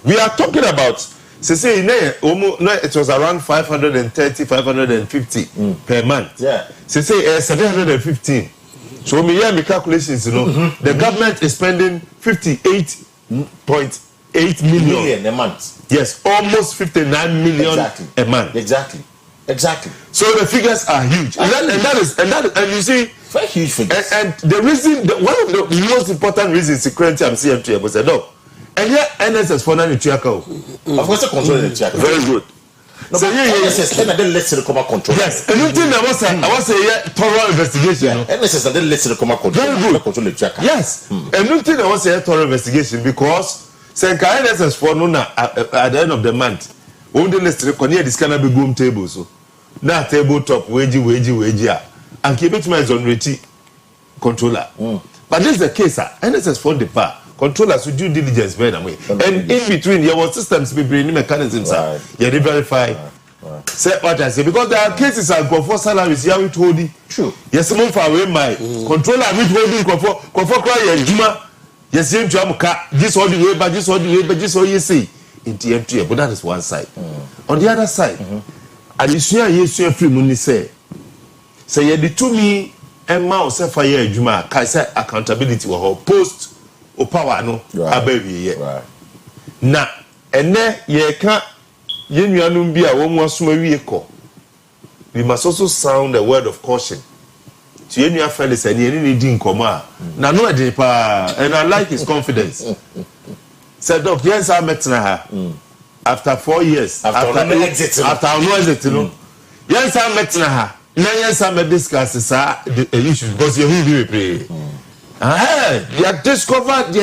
We are talking about. Say it was around 530, 550 per month. Yeah. Say 715. So me calculations. The government is spending 58.8 million a month. Yes, almost 59 million a month. Exactly. So the figures are huge, and you see. Very huge figures. And the reason, one of the most important reasons, security I'm seeing to you, said, no, and here NSS for now, of course, control the check. Very good. No, so NSS, and then let's control. Yes, and you think I was a thorough investigation. NSS, and then let's control. Very good. Control the check. Yes, and you think I was a thorough investigation because Senka NSS for Nuna at the end of the month, only let's record this kind of big room table. So now tabletop, wagey. And keep it my exonerate controller. But this is the case, NSS for the power. Controllers who do diligence better way. And in between, there were systems be bringing mechanisms. You verify. Say what I say. Because there are cases I go for salaries, you are withholding. True. Yes, someone for away my controller withholding for cry Juma. Yes, you this all the way, but this all you see. In TM2, but that is one side. On the other side, and you see free money say. Say you the to me and mouse fire Juma, Kaisa accountability or post or power no ababy. Na and then ye can't yen be a woman vehicle. We must also sound a word of caution to any fellas and any didn't come out. Now no and I like his confidence. Said Doc, yes, I met her after 4 years. After no exit, yes, I met her. Now, yes, I'm discuss the issue because you will pray. You discovered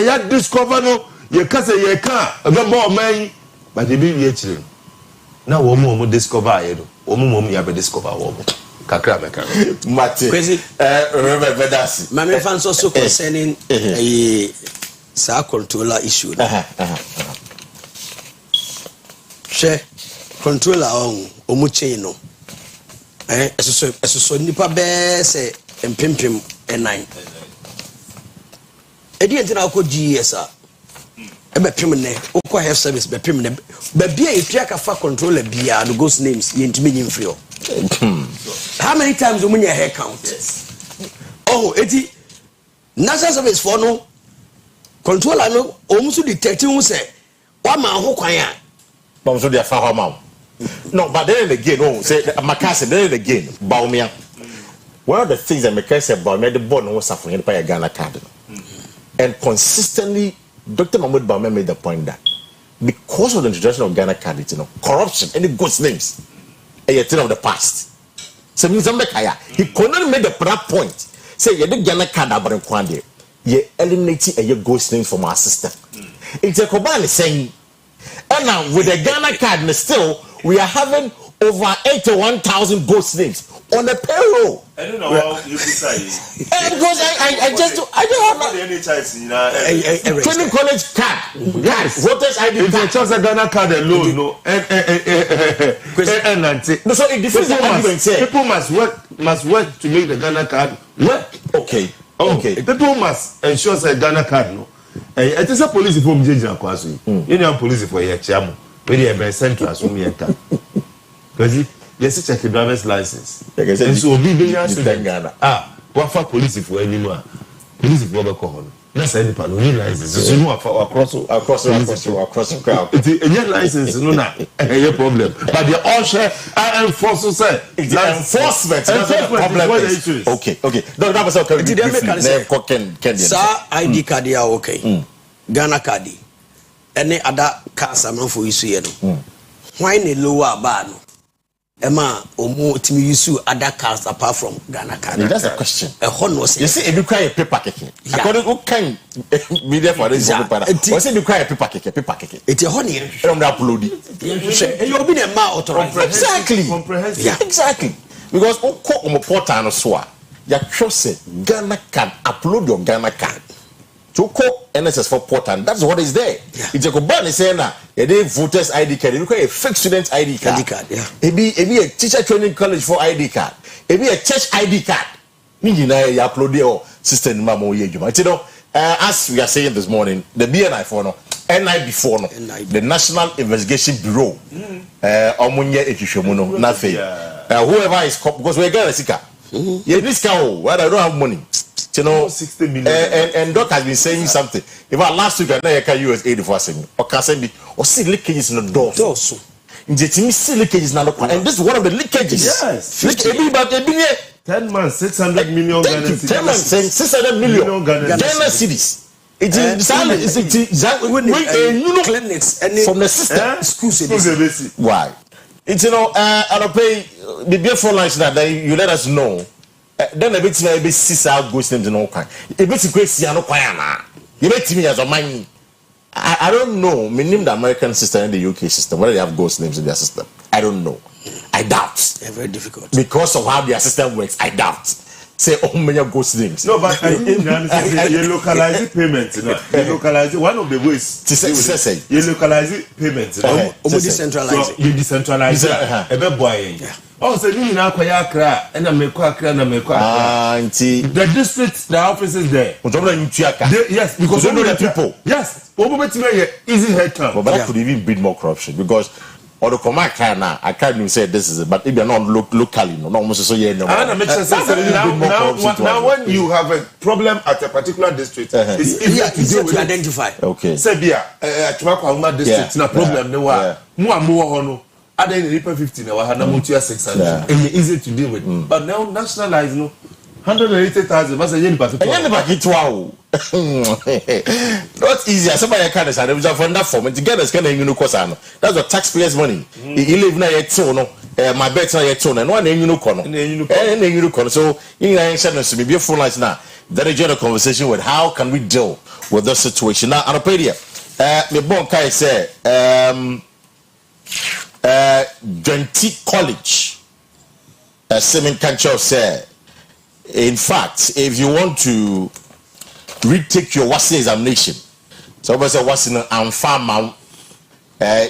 no, you can't say you can't, a more money, but the baby children. Now, one more discover, one more you have discovered. kakra meka Mate Kwesi remember vedasi mame fans also concerning sa controller issue she controller on omuche no eso nipa be se empempem enan edi entina ko GS a ebe pem ne ukọ health service be pem ne ba bia etua ka fa controller bia no ghost names yentime nyimfri o. How many times do you hair count? Yes. Oh, eti national service for no controller no almost detecting who say what man who kwanya but so they fa ma no but then again oh say makase then again baumia one of the things that makase baumia the board no suffer in the Ghana card and consistently Dr. Mahmoud Baumia made the point that because of the introduction of Ghana card, you know, corruption, any ghost names, a thing of the past. So he couldn't make the point. Say you did Ghana card about Kwande, you eliminating a ghost name from our system. It's a Kobani saying, and now with the Ghana card, still we are having over 81,000 ghost names on the payroll. I don't know how you decide. Because I don't know. The NHS, Training college card. Yes. Voters ID card. If you choose a Ghana card alone, no. No, so it defeats the argument. People must work to make the Ghana card work. Okay. Okay. People must ensure that Ghana card, no. It is a police from Jejina Kwasu. You know, police for your chairman. Very very central, so me enter. Because yes, check the driver's license. And so be Ghana. What for police for anymore? Police for the corner. That's any part of license. So you know across the crowd. It's a license, no, not a problem. But the usher and enforcers say it's enforcement. That's the problem. Okay. No, that was okay. Sir, ID card ya okay. Ghana card. Any other cards am for issue here no. Why ne lower bar no? Emma omo timi use other cards apart from Ghana card. That's the question. You see, if you cry a paper cake. According to kind media for this paper. What's it you cry a paper cake? It's a honey. From the upload. You've been a man authorized. Exactly. Comprehensive. Yeah, exactly. Because on portal and so you trust Ghana card, upload your Ghana card. To call NSS for portal, that's what is there. Yeah. It's a Kobani saying that a voters ID card, you a fake student ID card. Yeah. It be a teacher training college for ID card. It be a church ID card. You upload your system, you know, as we are saying this morning, the BNI for no, NI before no, the National Investigation Bureau, nothing. Whoever is because we're getting a sicker. Yeah, this cow, well, I don't have money. You know, 60 million. And Doc has been saying something. If last week I know US aid for saying, or can send me, or see leakages in the door. So, see leakages now, and this is one of the leakages. Yes. 10 months, 600 million Ghana cedis. 10 months, 600 million Ghana cedis. It is clinics from the system. Schools. Why? It's I'll pay the beautiful lunch that you let us know. Then a bit maybe 6 hours ghost names in all kind. A bit Kwesi no kwayana. You bet me as a man. I don't know. Me name the American system and the UK system. Whether they have ghost names in their system, I don't know. I doubt. They're very difficult because of how their system works. I doubt. Say many ghost names. No, but you localize payments. You localize one of the ways. You localize payments. Decentralize. You decentralize. Oh, so you know, and the district, the offices there. Yes, because you know the people. Yes, easy head count. But that could even breed more corruption because. Or the command now, I can't even say this is it, but if you're not locally, no, almost so yeah, no. Now, when you have a problem at a particular district, it's easier to identify. Okay. Sebia, Chumaka district, no problem, no one. More, I didn't 50 now, I had no 600. And easy to deal with. But now, nationalize, no. 180,000. What's a yen particular? Not easy. Somebody can decide. It was from that form. Together, can you cost? That's the taxpayers' money. You live now yet so no. My bet's not yet so no. One you know corner. So you know, to be beautiful nights now. That is a conversation with how can we deal with this situation now. Anopedia. Me bon kai say Dwenti College. Semin Kancho say, in fact, if you want to retake your WASI examination, so I say WASI no farm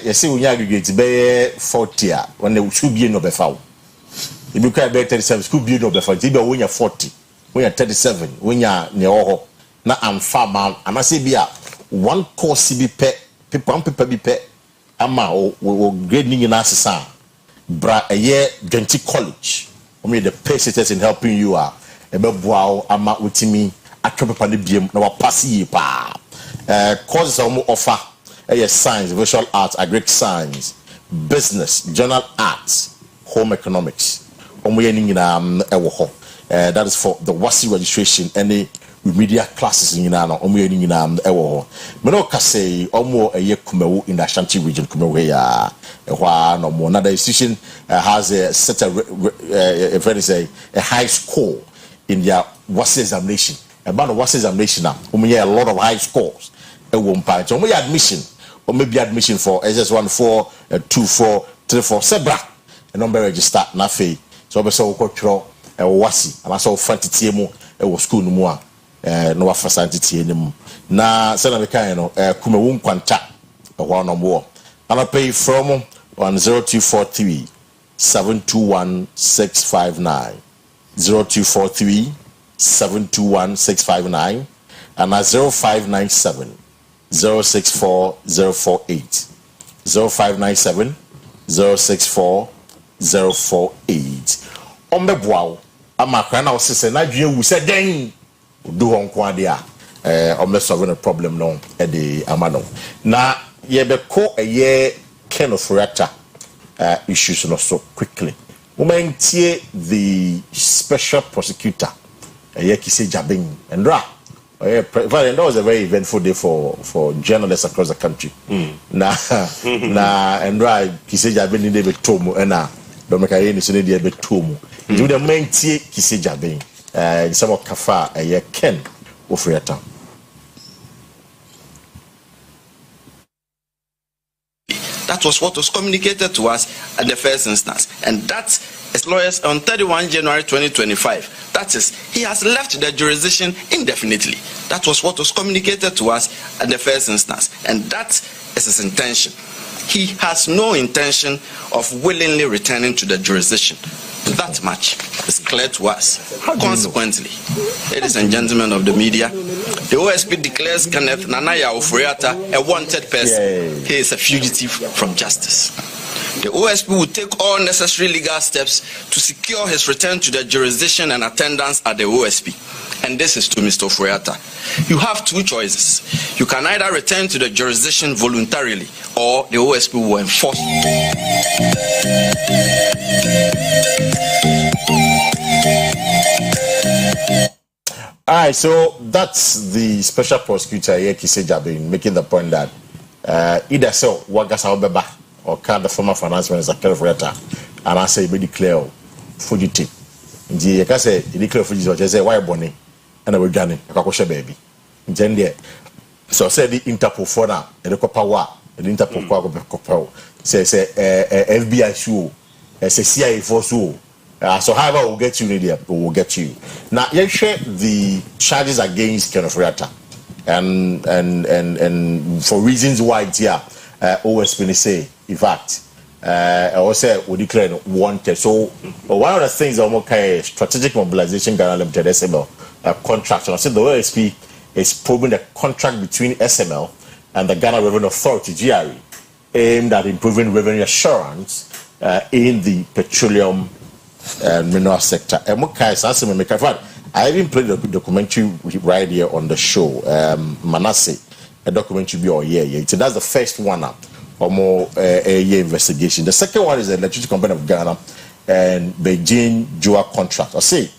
you see when you aggregate be 40 when the school be no be foul. If you can be 37 school be no be foul. If you when you 40, when you 37, when you near ho na farm and I say be one course be pay one paper be pay ama o grade ni na sesa bra a year 20 college. I mean the pay in helping you are ebeboa ama wotimi atwa paper ne biem na wa pass yi pa courses offer science, visual arts, agric science, business, general arts, home economics. That is for the WASI registration and remedial classes in Yinano. Meno Kase, Omo a year Kumewu in the Ashanti region, Kumewu. Another institution has set a high score in their WASI examination. About the WASI examination now, a lot of high scores. Admission. Or maybe admission for SS1 4, 2 4, 3 4, Sebra. A number register na fe. So I saw cultural WASI. And I saw Fantitiemo school no more. No Fasanti na Senamika, Kumawum Quanta, a one or more. And I pay from 10243 721 659 0243 721 659 and 0597 064048 0597 064048 ombeboa amakra na osese na dwe wu se den do hon kwa dia solve the problem no e de amano na ye be ko eye kind of reactor issues no so quickly momentie the special prosecutor eye kise jabin endra. That was a very eventful day for journalists across the country. Na and right, Kiseja been in the betomo and Domeka is in the betomo. Do the main tea Kiseja being some of Kafa a year Ken Ofriata. That was what was communicated to us at the first instance, and that is lawyers on 31 January 2025. That is, he has left the jurisdiction indefinitely. That was what was communicated to us at the first instance, and that is his intention. He has no intention of willingly returning to the jurisdiction. That much is clear to us. Consequently, ladies and gentlemen of the media, the OSP declares Kenneth Nanaya Ofuriata a wanted person. He is a fugitive from justice. The OSP will take all necessary legal steps to secure his return to the jurisdiction and attendance at the OSP. And this is to Mr. Ofuriata. You have two choices. You can either return to the jurisdiction voluntarily or the OSP will enforce. All right, so that's the special prosecutor here, Kiseja, been making the point that either so, Wagasa Obeba or the former finance minister, Ofuriata, and I say, be declare fugitive. The say, declare fugitive, just say, why Bonnie? And I will get it, a baby. So say the Interpol for now, and the power, the Interpol say FBI show, say CIA force. So however we'll get you there, we'll get you. Now you share the charges against Kenneth Ofuriata, and for reasons why it's here, OSP say, in fact, also we declare wanted. So one of the things that okay, strategic mobilization Ghana Limited SML contract. And I said the OSP is probing the contract between SML and the Ghana Revenue Authority (GRE) aimed at improving revenue assurance in the petroleum mineral sector. I even played a documentary right here on the show, Manasseh, a documentary be all year. So that's the first one or more a year investigation. The second one is the Electricity Company of Ghana and Beijing Joa contract. I say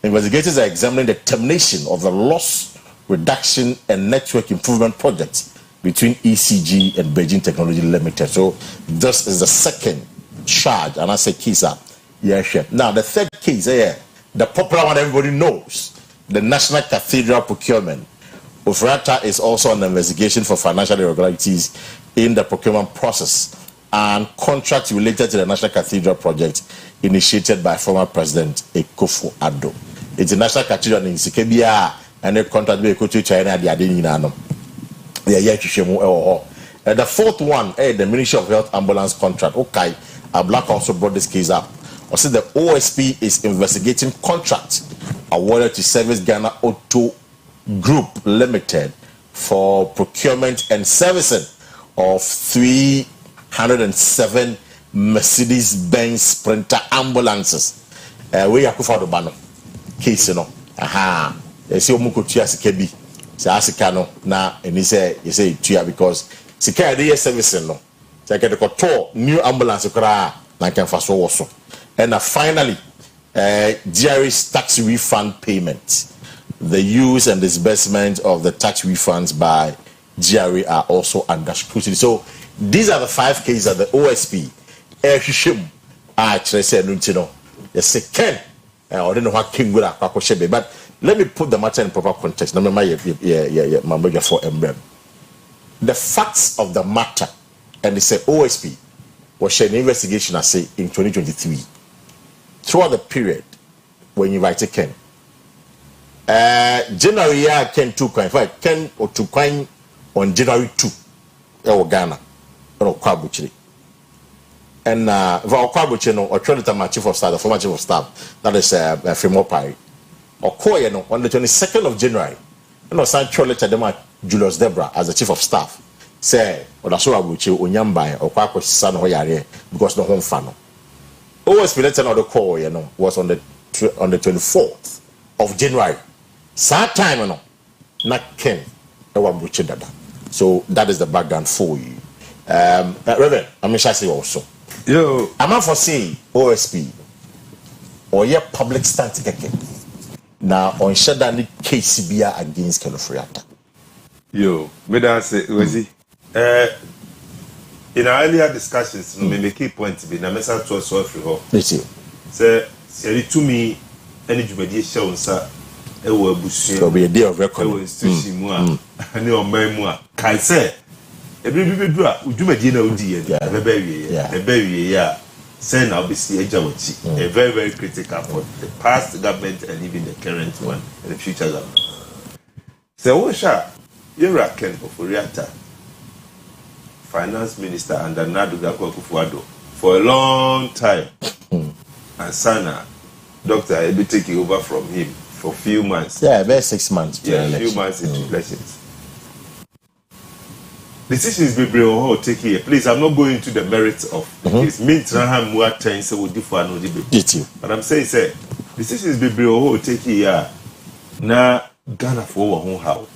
investigators are examining the termination of the loss reduction and network improvement project between ECG and Beijing Technology Limited. So this is the second charge, and I say Kisa. Yes, now the third case, the popular one everybody knows, the National Cathedral procurement. Ofuriata is also on the investigation for financial irregularities in the procurement process and contracts related to the National Cathedral project initiated by former President Akua Asieduaa. International cathedral in Sikebia and a contract with China, the Adinano. The fourth one, the Ministry of Health ambulance contract. Okay, a Black also brought this case up. I said the OSP is investigating contract awarded to Service Ghana Auto Group Limited for procurement and servicing of 307 Mercedes-Benz Sprinter ambulances. We are the banner case, you know. Aha, they say Omukotia Sikebi. Say Asikano na and he say Tia because Sika they servicing no. So I get the new ambulance kra na can fast also. And finally, GRA's tax refund payment. The use and disbursement of the tax refunds by GRA are also under scrutiny. So these are the 5 cases that the OSP actually said, yes, Ken, I don't know what King would have, but let me put the matter in proper context. The facts of the matter, and they say OSP was sharing an investigation, I say, in 2023. Throughout the period when you write a Ken, January Ken 2 coin, Ken or 2 coin on January 2, Ghana, or Kwabuchi. And Kwabuchi, or Trinity, chief of staff, the former chief of staff, that is Fremont Pari, or Koyano on the 22nd of January, and was signed letter them Julius Debra as the chief of staff. Say, or the Surabuchi, Unyambai, or Kwaku San Hoyare, because no home fan. OSP letter of the call, was on the 24th of January. Sad time, not Ken, Dada. So that is the background for you. Reverend, I'm say also. Yo, I'm not for saying OSP or your public stand ticket. Now on Shadani KCBA against Kelofriata. Yo, me that say, Kwesi. In our earlier discussions, the key point to be na message to us all for. Let's see. Say to me, any jubedi show nsa e wo abusu. Will be a day of record. E wo institution mu a, ani o man mu a. Kai say, every do a jubedi na odi ye. E be wie ya. Say na obviously ejawachi. A very very critical for the past government and even the current one and the future government. Say wo sha, Yera Ken Oforiata, Finance Minister under Naduga Akufo-Addo for a long time. And Sana, Dr. Ebi taking over from him for a few months. Yeah, about 6 months. Yeah, a few months into elections. Decisions be brave take here. Please, I'm not going into the merits of the case. Me Traham more times would differ no debate. But I'm saying, say, decisions be brave take here. Na Ghana for one house,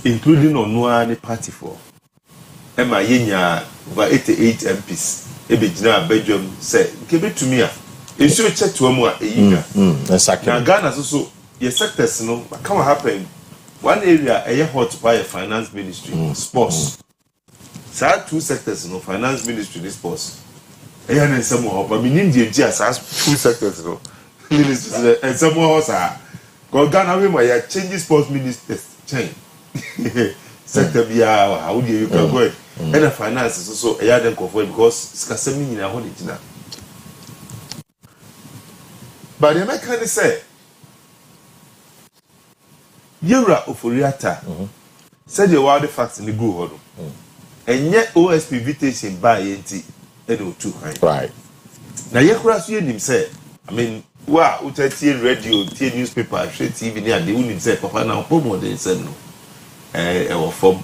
including on one party for. Emma Yenya over 88 MPs. Ebijina Belgium say, give it to me. It's your check to a more exactly. Now Ghana also your sectors no come happen. One area a hot by a finance ministry, sports. So 2 sectors no finance ministry this sports. And some more, but we need the just as 2 sectors no ministry and some more also. Because Ghana we change sports ministers change. Sector be how do you can go and the finance is also a yard and comfort because scarcity in a whole original. But the American say, Yera Oforiata said the wild facts in the good and yet OSP invitation by NT and 2 right. Now, Yakura himself, I mean, wow, Uta radio, newspaper, TV, near the women say, Papa now, Pomo, they said no. Our form,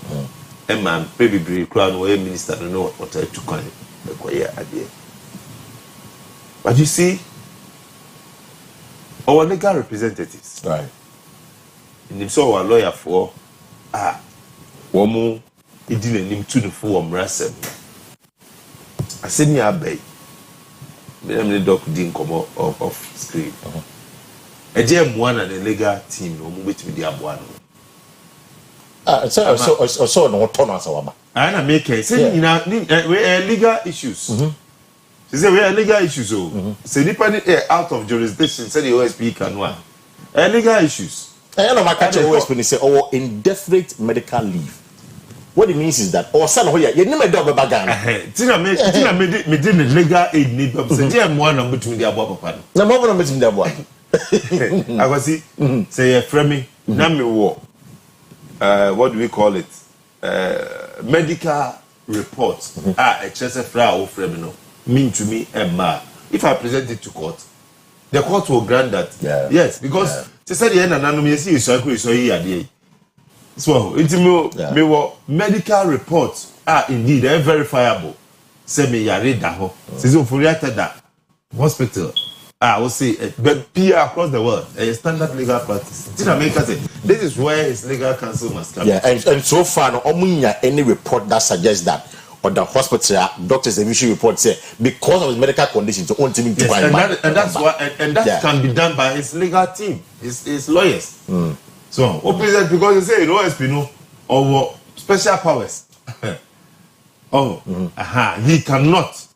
a man, baby, crown, or a minister, don't know what I took on the choir idea. But you see, our legal representatives, right, in them saw our lawyer for woman, it didn't name to the form ransom. I said, near bay. The doc didn't come off screen. A gem one and the legal team, no move with the abuano. So no turn us our. I make a say we legal issues. She said we are legal issues. Say depending out of jurisdiction, say the OSP can one. Legal issues. I know my catch OSP say indefinite medical leave. what it means is that or son hoya you never do bagan tina me did legal aid need say jam one number between the abo papa na mo no between the abo I was see say frame na me wo what do we call it medical report a chese fra o frame no mean to me emma if I present it to court the court will grant that yes because they said the nananom you see so here ade so me medical reports are indeed verifiable say me yare da ho say so for that hospital I will say but peer across the world a standard legal practice in America say this is where his legal counsel must come and so far no omunya any report that suggests that or the hospital doctors issue report say because of his medical conditions and that's why and that can be done by his legal team his lawyers so because you say you know OSP or special powers he cannot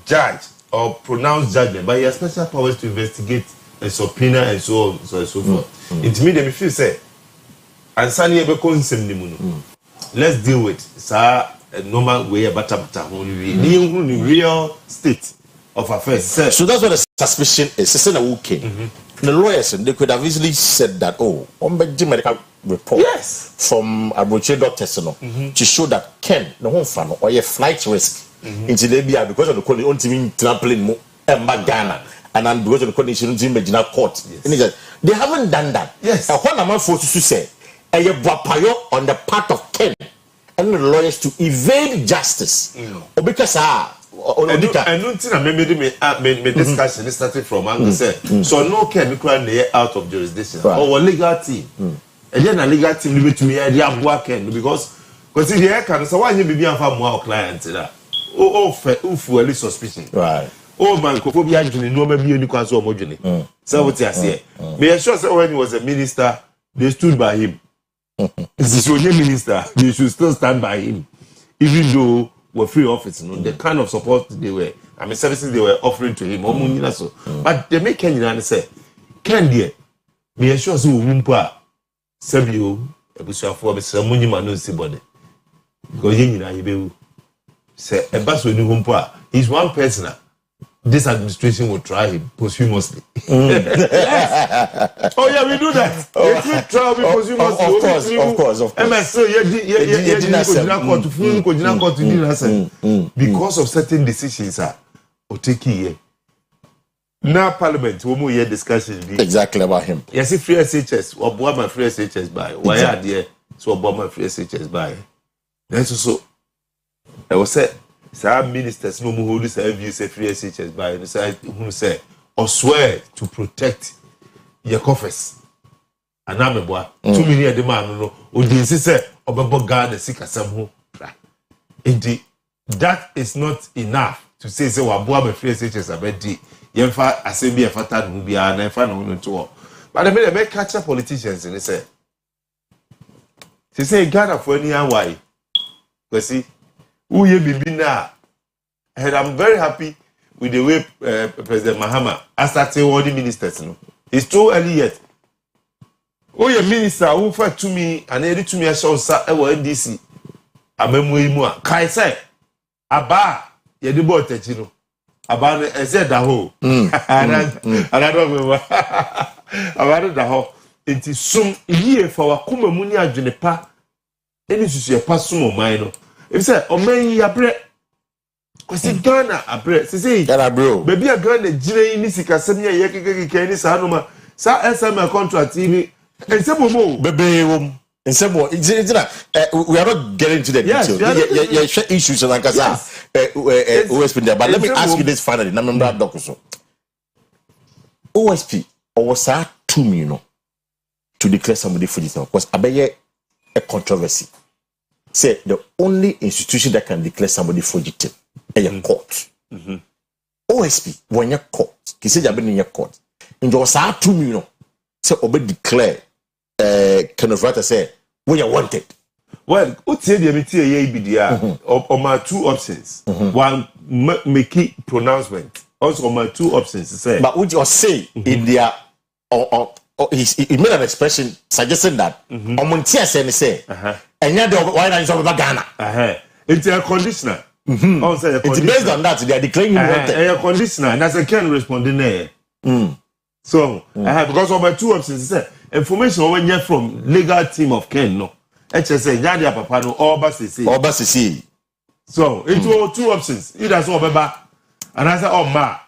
judge or pronounce judgment but he has special powers to investigate a subpoena and so on so forth it means them feel say and sani ebe consent ni mu let's deal with a normal way about the real state of affairs. So that's what the suspicion is. The lawyers they could have easily said that on the medical report from Abuche doctors to show that Ken the home fan or a flight risk into Libya because of the calling on team trampling Ghana and then because of the condition in the court. They haven't done that. Yes. What am I forced to say? On the part of Ken and the lawyers to evade justice. Or because I don't think I made discussion started from Angle said so no Ken out of jurisdiction or legal team. And then a legal team leave it to me Ken because the air can so why you be a more client that fully suspicion. Right. Man, Kofobi actually no maybe any council homogeny. So what I say. Me sure when he was a minister, they stood by him. This is your minister, they should still stand by him, even though we're free office, the kind of support they were, services they were offering to him, but they make Kenyan say, Candy, me assure you, Wumpa, Sabio, a bushel for Mr. Munimano Sibody. Going in, say, a bus with Wumpa, he's one person. This administration will try him posthumously. Yes. Oh yeah, we do that. If we try him posthumously, of course. Because of certain decisions, now Parliament, we will hear discussion exactly about him. Yes, if free SHS or Obama free SHS by why are there so Obama free SHS by? That's also I was said. Some ministers no more this view say free SHS by the side who say or swear to protect your coffers. And I'm a boy 2 million demand no Odin say obebo Ghana sika samho. Indeed, that is not enough to say waboa be free SHS abedi yemfa assembly afata no bia na efa no to. But they make catch politicians and they say Ghana for any why. Kwesi and I'm very happy with the way President Mahama has started all the ministers. It's too early yet. Your minister who fought to me and ready to me a show NDC. I'm Kai say, Aba, you do both, Aba, I said the whole. And I don't remember. About the whole. It is soon a year for our Kumamunia Junipa. Then it's your personal mind. If say omen ya bre kwesi Ghana abre say Ghana bro baby a Ghana gire ni sika sem ya yekeke ni sa no ma sa SM contract ni ensemo bebe wom ensemo we are not getting into the details share issues and kasa OSP there but let me ask you this finally na member doc so OSP or sa 2 million to declare somebody fugitive because abeye a controversy. Say the only institution that can declare somebody fugitive is a court. OSP, when you court, he said you've been in your court. In your 2 million, say obey declare kind of writer say when you wanted. Well, what say the MTA on my 2 options. One make pronouncement. Also on my 2 options say. But would you say in their he made an expression suggesting that Omuntia say, and yet why not is over Ghana? It's a conditioner. It's based on that they are declaring a conditioner, and as I can respond in there. So because of my 2 options, information when you're from legal team of Ken, no. HSA, Yadia Papa, no, or Bassi. So it was 2 options. Either so, Baba, and I said, oh, ma,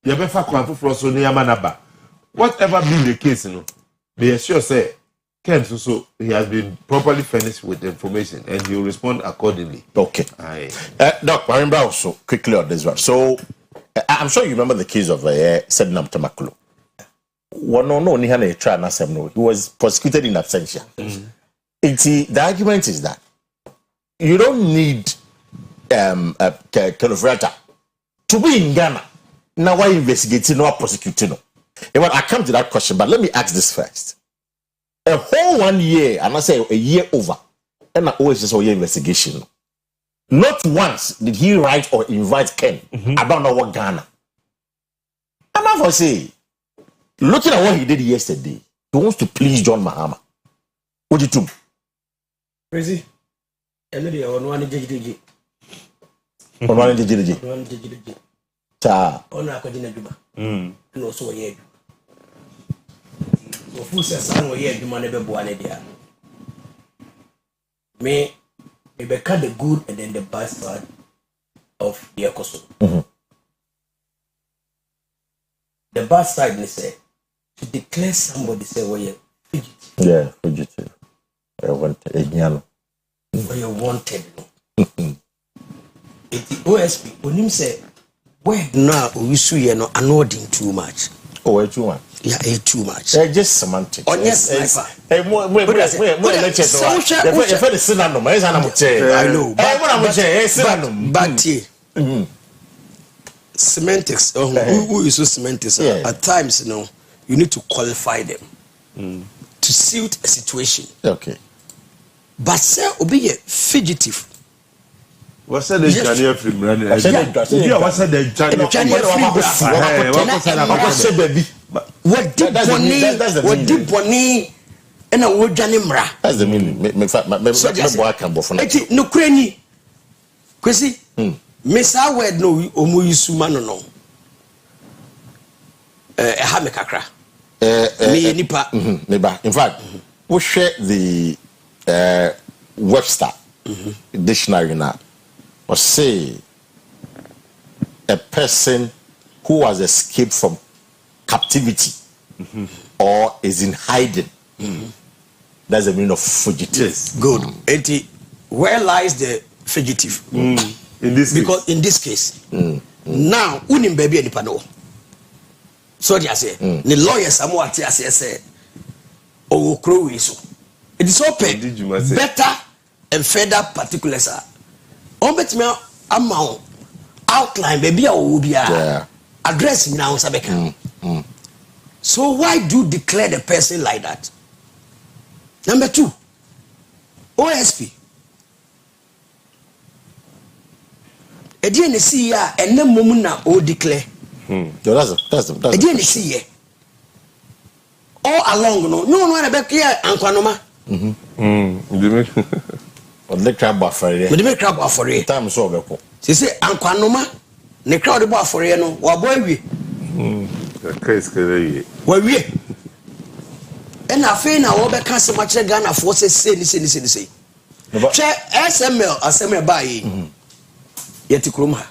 you better come for so near Manaba. Whatever be the case, you know, be assured, say, Ken, so he has been properly furnished with information and he will respond accordingly. Okay. Doc, I remember also quickly on this one. So, I'm sure you remember the case of Sednam Tamakulu. He was prosecuted in absentia. The argument is that you don't need Kenofrata to be in Ghana. Now, why investigating or prosecuting? I come to that question, but let me ask this first. A whole 1 year, and I say a year over, and I always just a year investigation. Not once did he write or invite Ken about our Ghana. I'm not for say, looking at what he did yesterday, he wants to please John Mahama. What do you do? Kwesi, I on one JJJ. On one JJJ. Ta. On a Kodina. And also a year. So, who says some way the money be born there? May be cut the good and then the bad side of the ecosystem. The bad side, they say, to declare somebody say, well, you're fugitive. Yeah, fugitive. I wanted a Where you wanted. It's the OSP. When him say, where now we see no annoying too much. Oh, too much. Yeah, too much. Just semantics. Oh, yes, sniper. I know. But semantics. Who is so semantics? At times, you know, you need to qualify them to suit a situation. Okay. But say, be a fugitive. What's the Johnny from running? What's the Johnny? What did Bonnie and a wood Johnny Mra? That's the meaning. No cranny. Kwesi, Miss Howard, no, Omuyusumano, no. Hamekakra. Me nipa. In fact, we share the Webster dictionary now. Or say a person who has escaped from captivity or is in hiding. That's the meaning of fugitive. Yes. Good. Where lies the fugitive? In this case, now unim baby any pano. So they say the lawyers are more say oh crow so. It is open better and further particulars are. On bet me amount outline baby or address now Sabeka. So why do you declare the person like that? Number 2, OSP. A DNC ya and then momuna or declare. That's a DNC all along no one back here and Kwanoma. The crab buffer. The crab buffer. Time so beko. She say Ankwanoma ne crowd buffer no wa boy we. Case kere. Wa we. And afei na wo be ka se ma kire Ghana for say. Che SML ba yi. Yeti krom ha.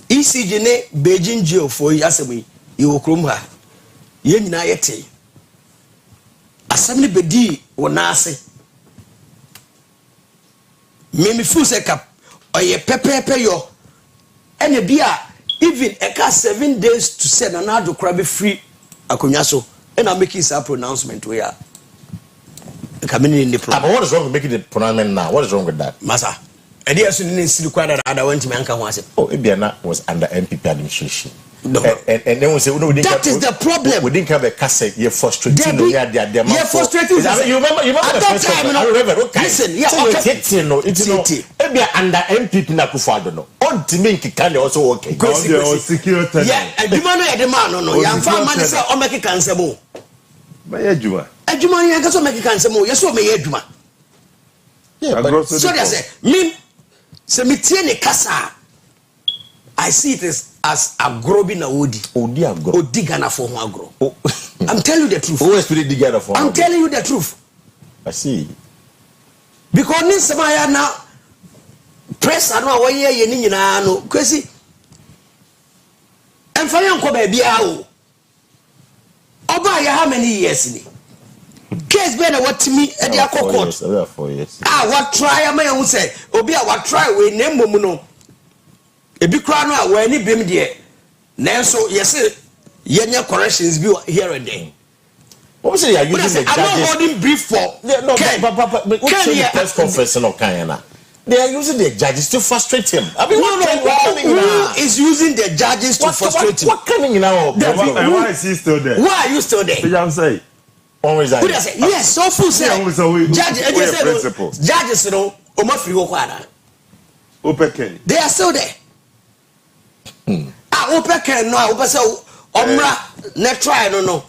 ECG ne Beijing jail for yasemi yi wo krom ha. Ye nyina yete. Asem ne bedi wo na ase. Me feel say cap oye pepe yo ene bia even e ka 7 days to send another crab free akonya so and I make his pronouncement we are coming in the plan. But what is wrong with making the pronouncement now? What is wrong with that? Massa and yes you didn't see the that other went to me anka one say oh Ibiana was under MPP administration. No. And then we say no, that is the problem. We didn't have a cassette. You're frustrating. You're frustrating. You remember the first time? I remember. Okay. Listen, yeah. It's maybe under MPP na kufado no. On timing can also okay. Security. Yeah, and the man no. You am man say o make cancel mo. Maya Juma. A Juma, I got so many can say more. Yes, so may Juma. Yeah, but so they say, me, Semitiene Casa. I see it as a grobi na odi. Odi agro. Odi Ghana for agro. I'm telling you the truth. Who is the Ghana for? I'm telling you the truth. I see. Because ni semaya na press anu awo ye ni nyina no Kwesi. Emfa yan ko ba bia o. Oba ya how many years ni? Case be na watimi e dey akokot. 4 years. What try am ya hu say obi a what try we na mmom no. Ebi kra no a we ni bem de. Nanso yes yenya corrections bi here and there. What was it? Are using the judges? I'm not holding brief for. Yeah, no, but what's the press conference in Okayana? They are using the judges to frustrate him. I mean, who is using the judges to frustrate him? What coming now? And why is he still there? Why are you still there? I'm saying. Always I say yes. So full say judges, you know, they are still there. Opeken no, opese omra ne try no.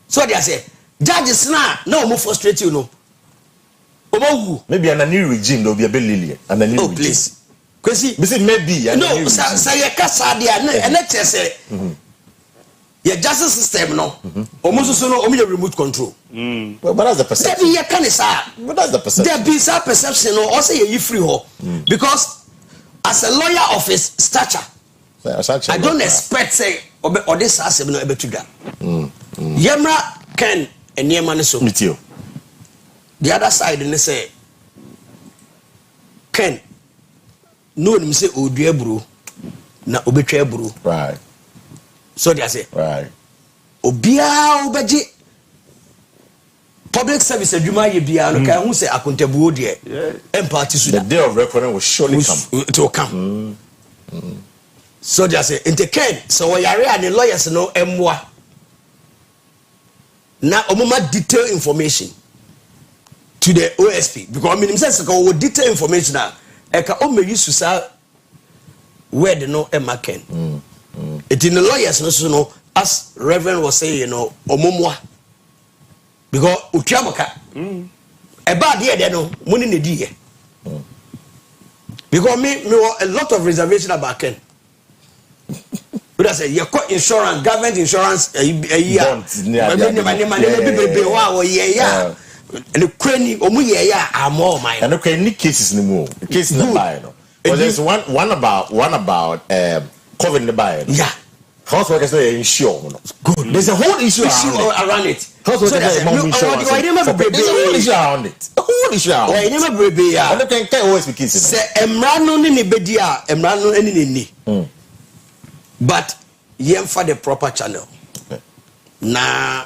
So they say judges na no frustrate you no. Maybe an new regime there will be a Lily and a new regime. Please. Kwesi. Maybe no, say you kasa dia na say your justice system no. Almost so no omi remote control. Well, but that's the perception. There be can say. But that's the perception. There be some perception no also you free ho. Because as a lawyer of his stature I don't expect say or this asem no ebe to da. Yemra Ken eniema ne so. Mitio. The other side they say Ken no nim say odua buru na obetwa buru. Right. So they say right. Obia obeji public service adwuma ye bia no kan hu say akontabuo de empathy so the day of reckoning will surely come. It will come. So they say inte Ken so we yare and the lawyers no emwa na omoma detailed information to the OSP because I mean say ko detailed information na e ka o me use sa word no Emma Ken. It in the lawyers no so no as Reverend was saying you know omomwa because utiamoka e ba de no money ne di here because me a lot of reservation about Ken. But I say you got insurance, government insurance a year. And the cranny more mine. And okay, any cases no more. Case in the buy no. But there's one about COVID in the buy. Yeah. House workers are insured. Good. There's a whole issue around it. House workers there's a whole issue around it. A whole issue around it. I never baby. And they can always be cases. Say emrano ni bedia, emrano any ni. But yem for the proper channel. Na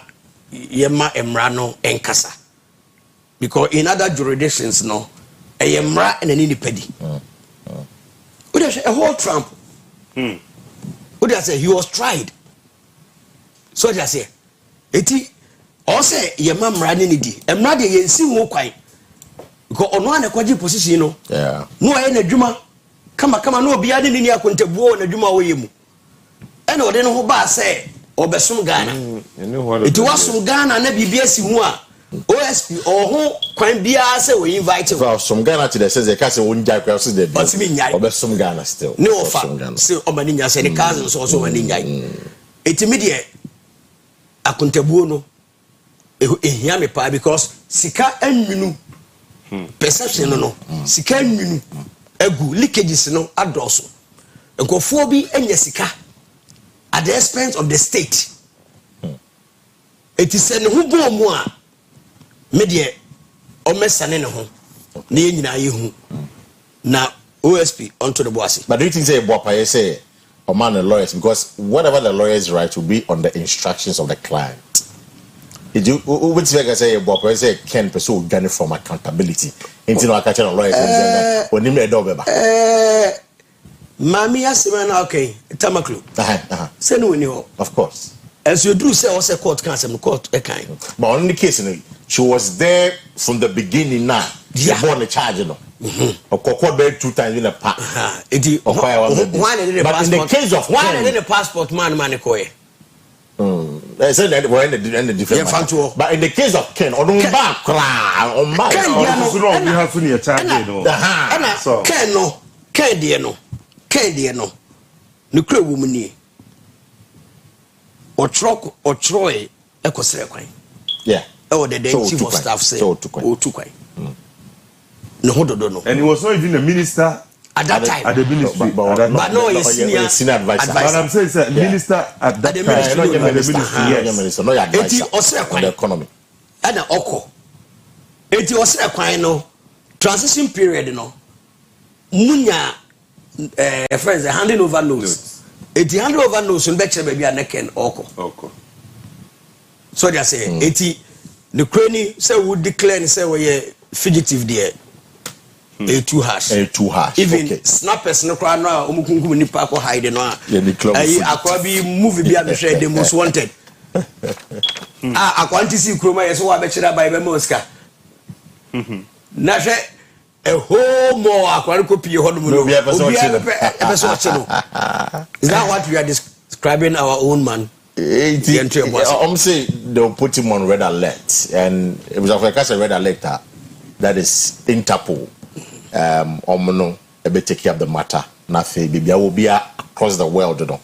yema emrano enkasa. Because in other jurisdictions no, a yemra and an independent. A whole Trump. What I say he was tried. So they say, eti also yema mrani ni di. Emra de yensi wo kwai. Because ono an ekwaji position no. Yeah. No aye na dwuma. Kama no bia de ni akontabuo na dwuma wo yemu. And what they know about say or Besum Ghana. It was from Ghana and BBS OSP or who can be say we invite from Ghana to the says the castle won't die across the but me or Besum Ghana still. No fact. So Omaninya said the cousins also Maninya. It's immediate. A contabuno a me pa because Sika and Minu perception no Sika and Minu egu leakages no adoso. And go for be and Yesika. At the expense of the state. It is an hubo moi media or messanene home. Nina you now OSP onto the bossy. But do you think say Bopa say or man the lawyers because whatever the lawyers write will be on the instructions of the client. Did you which like I say Bopa say can pursue Ghana from accountability until I catch on lawyers when you made over. Mami asemana okay tamaklu say no ni ho of course as you do say also court can say court e kan but on the case she was there from the beginning now she born the charge no okoko be 2 times in a pack but in the case of why the passport man koye I said that we're in the different matter. But in the case of Ken, on back on my Ken, you have to be a child. So Ken no. Nuclear woman ni. Or Troy, Ecosre Quine. Yeah. Oh, the chief of staff say, oh, to quite. No, don't know. And he was not even a minister at that time. At the ministry. But no, he's senior advisor. But I'm saying, sir, minister at that time. Minister, no advisor on the economy. And an oko. It was a quine no transition period, no. Munya, friends, handing over notes. It handing over notes and betcha baby a neck and oko. So they say, 80 the cranny say would declare and say, we fugitive there. A too harsh. Even snappers no cry now, Umukungu nipa ko hide no. Akwa bi movie bi a share the most wanted. Akwa ntisi kroma yeso wa be chira by be Mosca. Na hwe a whole more akwa ko pie ho no. Is that what we are describing our own man? I'm saying they'll put him on red alert, and it was a red alert that is Interpol. Omono ebe take up the matter na fe bibia will be across the world no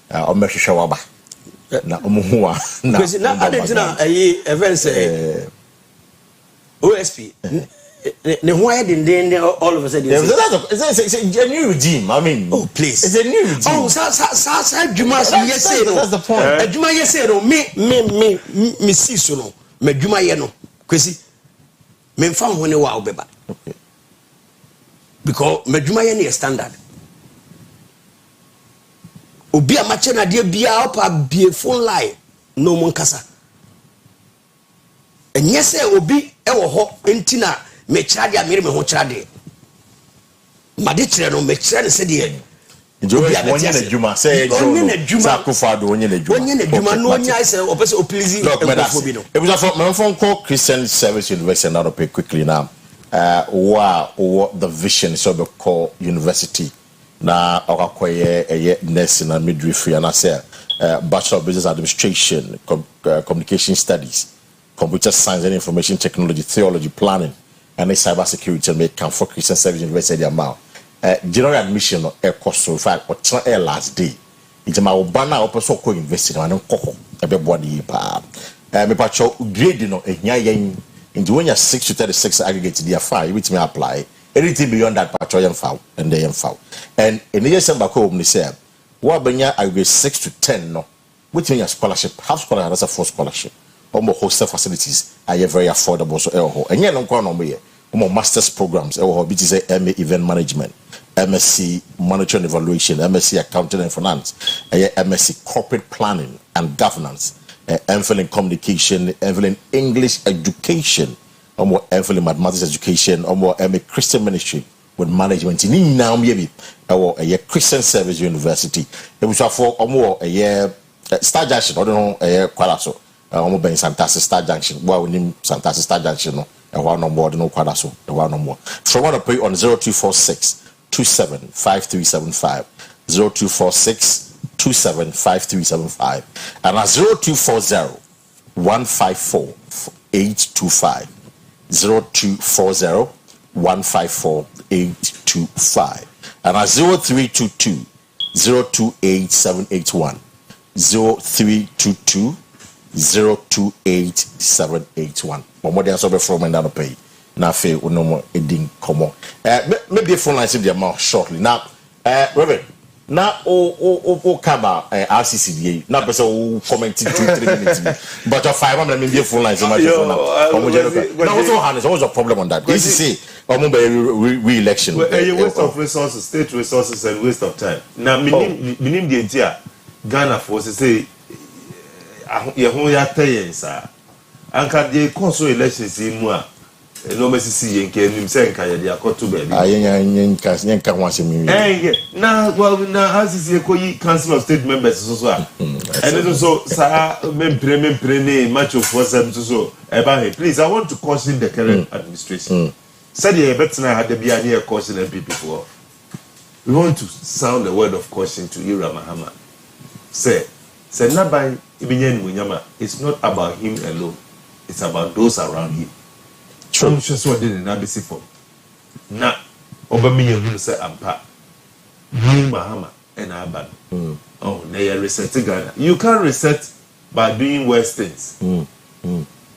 omehwehwe waba na omuhua na because na adentina events OSP ne ho ayedenden all of a sudden it's a new regime. I mean, oh please, it's a new regime. Oh sa adwuma yes say no, that's the point. Adwuma yes say no me see so no me adwuma ye no Kwesi me mfa ho ne wa obeba. Okay. Because medjuma ye na standard obi amache na de bia opa bie phone line no mon kasa enye se obi e wo ho enti na me kira de amere me ho kira de made kire no me kire ne se de obi onye na djuma say sa kofado onye na djuma no onye say opese oplease e no it was from Manfonko Christian Service University now to pay quickly now. What the vision so be call university na okakoye nursing and midwifery and I say Bachelor of Business Administration, Communication Studies, Computer Science and Information Technology, Theology, Planning, and cyber security and make come for Christian Service University amount. General admission cost so far or last day. It's my Obana open so co investing and koko everybody pa. Me pacho grade no enya into when you're 6 to 36 aggregate the file, which may apply anything beyond that patrol foul and they foul. And in the year back home, they say, what when you aggregate 6 to 10, no, which means scholarship, half scholarship, that's a full scholarship. Almost hostel facilities are very affordable. So, and yet, no one on me, master's programs, which is a MA event management, MSc monitoring and evaluation, MSc accounting and finance, MSc corporate planning and governance. MPhil in communication, MPhil in English education, or more MPhil in mathematics education, or more MA Christian ministry with management. In now maybe or a Christian Service University. It was for or more a year Star Junction. I don't know a year Quadaso. Almost being Santas Star Junction. Why we name Santas Star Junction? And one no more, no Quadaso. One no more. So I want to pay on 0246 275375 0246 275375 and at 0240 154 825 0240 154 825 and at 0322 028 781 0322 028 781. More than so from and down pay. Now, fail no more ending common. Maybe a phone line in the amount shortly. Now, Reverend. Now, come out RCCDA. Not person commenting 2-3 minutes. But of 5, I'm going to be a phone line. So much phone now. What's the problem on that? This is say, re-election. A waste of resources, state resources, and waste of time. Now, meaning the idea, Ghana forces say, and can they console elections in more? No mercy see and can him say they are caught to baby. Now, well, now as is a council of state members as well. And also, Sarah, men much of for them to so. Please, I want to caution the current administration. Said you better had the be caution and people before. We want to sound a word of caution to Ira Mahama. Say, Say nabai ibinyen munyama. It's not about him alone. It's about those around him. True. Just what did in ABC for. Na obamiya who say ampa. Ni Mahama and Aban. Oh, they are resetting Ghana. You can't reset by doing worse things.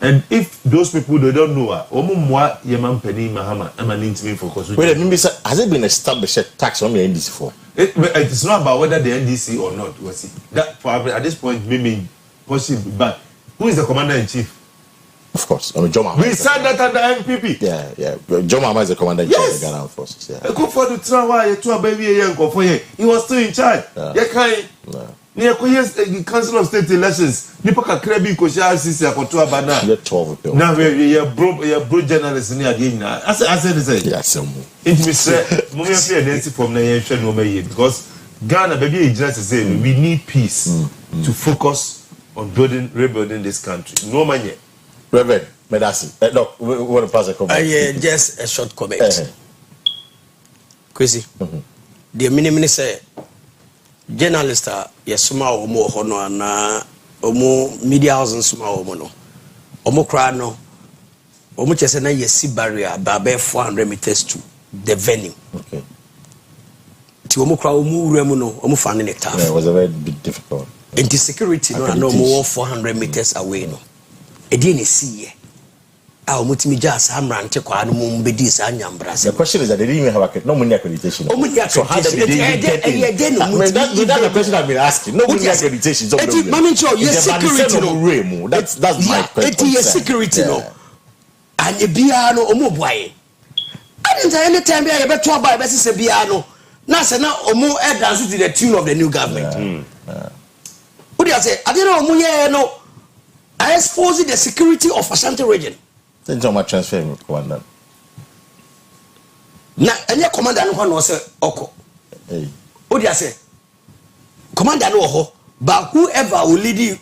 And if those people they don't know, Omumwa Yaman Penny Mahama, I'm an intimate focus. Wait, has it been established a tax on the NDC for? It's not about whether the NDC or not. Was it that probably at this point maybe possible? But who is the commander in chief? Of course, I mean, John Mahama. We said that at the MPP. Yeah. John Mahama is the commander in chief of the Ghana Armed Forces. Yeah. Go for the Trawa, to a baby, he was still in charge. Near the Council of State elections, Nipoka Krebi Kosha Sisi Akotua Bana. You're 12 people. Now you're broke journalists in again. I said, yes, it means Mumia Nancy from Nayan no may because Ghana baby just say we need peace to focus on rebuilding this country. No money. Reverend Medasi. Look, we want to pass a comment. Just a short comment. Kwesi. The minimum say journalist yesuma omo hono na omo media houses suma omo no omo kra no omo chese na yesi barrier ba 400 meters to the venue. Okay. Ti omo kra omo uremu no omo fan ne tough. Yeah, it was a very difficult. And the security no na omo 400 meters away no. E dey na see omo timi just amrante kwa no mo bedi sa nyambra. The question is that they didn't even have no money accreditation. So how did they get in? That's the question I've been asking. No money accreditation. That's my question. It is security no. And you be no omo boy. I didn't any time be beto aba be say bia no. Na say na omo dance to the tune of the new government. What do you say? I don't know omo ye no. I expose the security of Ashanti region. Then how much transfer commander? Na any commander no one say oko. What do you say? Commander no ho, but whoever will lead the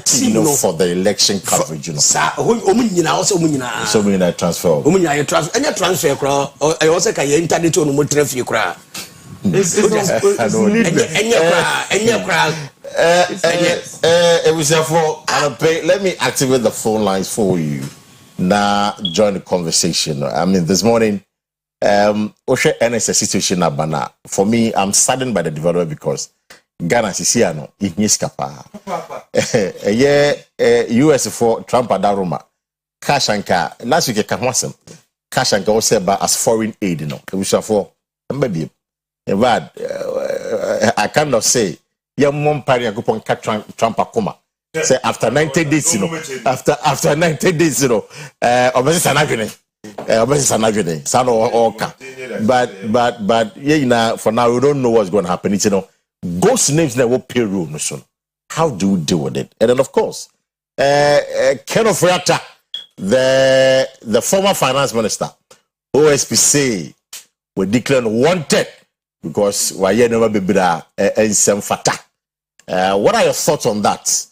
team for the election coverage, you know. Sa omunyina also omunyina. So we need transfer. Omunyina transfer. Any transfer kra. I also can internet on mo traffic kra. It's it was therefore let me activate the phone lines for you. Now join the conversation. I mean, this morning, Oshe NSS situation abana. For me, I'm saddened by the development because Ghana Sisiano Igniskapa. US for Trump Adaruma. Kashanka last week Kamwasem. Kashanka was said as foreign aid, you know. It was for maybe. But I cannot say young mom party kupon Trump akoma. Say after 90 days, you know. After 90 days, you know. Obviously sanagene. Sano oka. But yeah, for now we don't know what's going to happen. It's, you know, ghost names that will payroll no soon. How do we deal with it? And then of course, Ken Ofriata, the former finance minister, OSPC, were declared wanted. Because why never be better and some fata. What are your thoughts on that?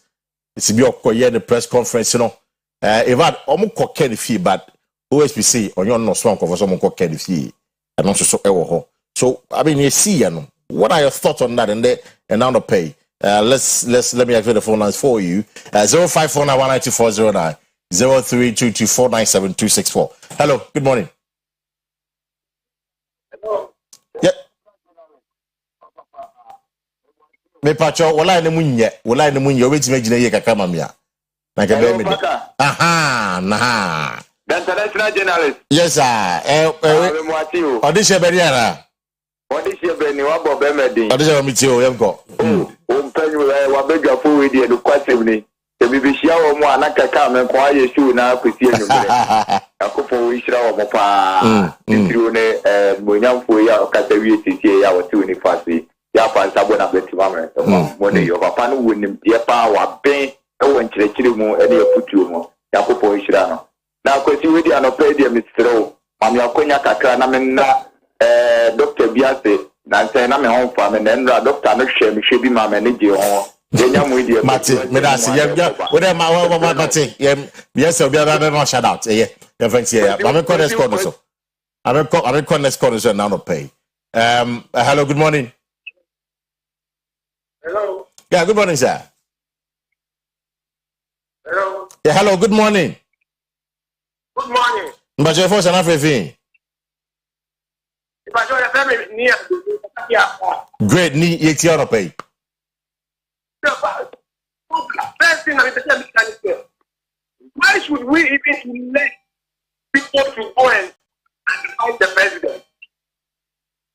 It's be the press conference, you know. If I almost cock any fee, but OSPC on your no swamp for someone cock any fee and also so ever. So I mean, you see, you know, what are your thoughts on that? And now the pay. Let me activate the phone lines for you. 0549192409 0322497264. Hello, good morning. Me pacho wala ne munye obetime gina ye kaka mamia na ke be me de aha na the international journalist. Yes sir audition be there audition be ni wa bo be medin audition mi ti o yemko mpanyu wa begwa fo we de kwasem ni e bibihia wo mu anaka ka me ko aye show na kwesi enumere akofo wo hira wo mo pa tiro ne monyamfo ya kasa wie titi ya wo ti ni fasi ya fansa bona beti mama mo ne yo papa no wonim ye pa wa ben e won kirekire mu e ne yafutuo mu yakopɔ hira no na kwesi we di anope di mistro mam yakonya kakra na menna doctor biase na nse na me hon fa me na nra doctor no hwɛ bi ma me ne je ho yenya mu di mate me da se ye we dem ma mate ye yes obi aba no shout out ye fancy ye ma me call this call so I me call this call so now no pay hello good morning. Hello. Yeah, good morning, sir. Hello. Yeah, hello, good morning. Good morning. But your first and everything. Great, ni yeti on pay. First thing I'm saying, why should we even elect people to go and fight the president?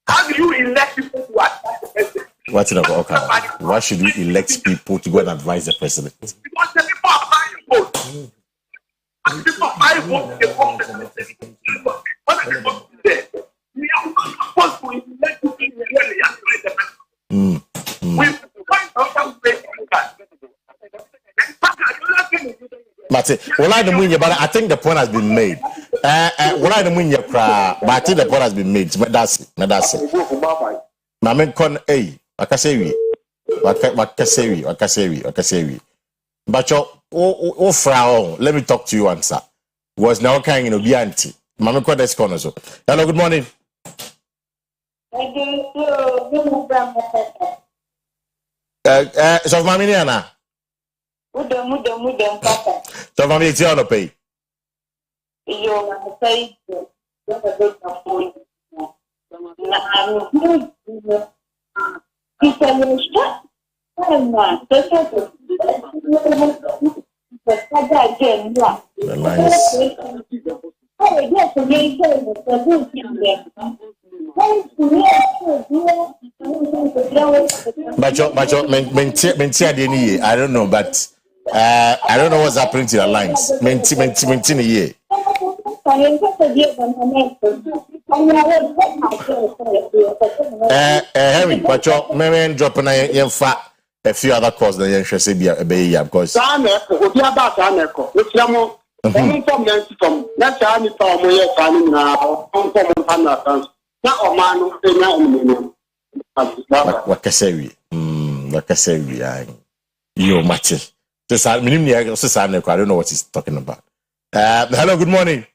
How do you elect people to attack the president? What's it about? Okay. Why should we elect people to go and advise the president? Because the people are buying votes. And people are buying votes, they vote the president. What are the votes there? We are not supposed to elect people to really advise the president. We find some way to do that. But well, I don't mean, but I think the point has been made. Well, I don't mean your cry, but I think the point has been made. That's it. Mamen kon wakasewi. But your frown, let me talk to you answer. Was now kind of bianti. Mamen kon this corner so. Hello, good morning. So Mami Niana. Mudem, Papa. So Mami it's on pay. You say, I don't know, but I don't know what's happening to your lines. Maintain a year. Harry, but your memory dropping a few other calls than you should say be a baby because. You match. I don't know what he's talking about. Hello, good morning.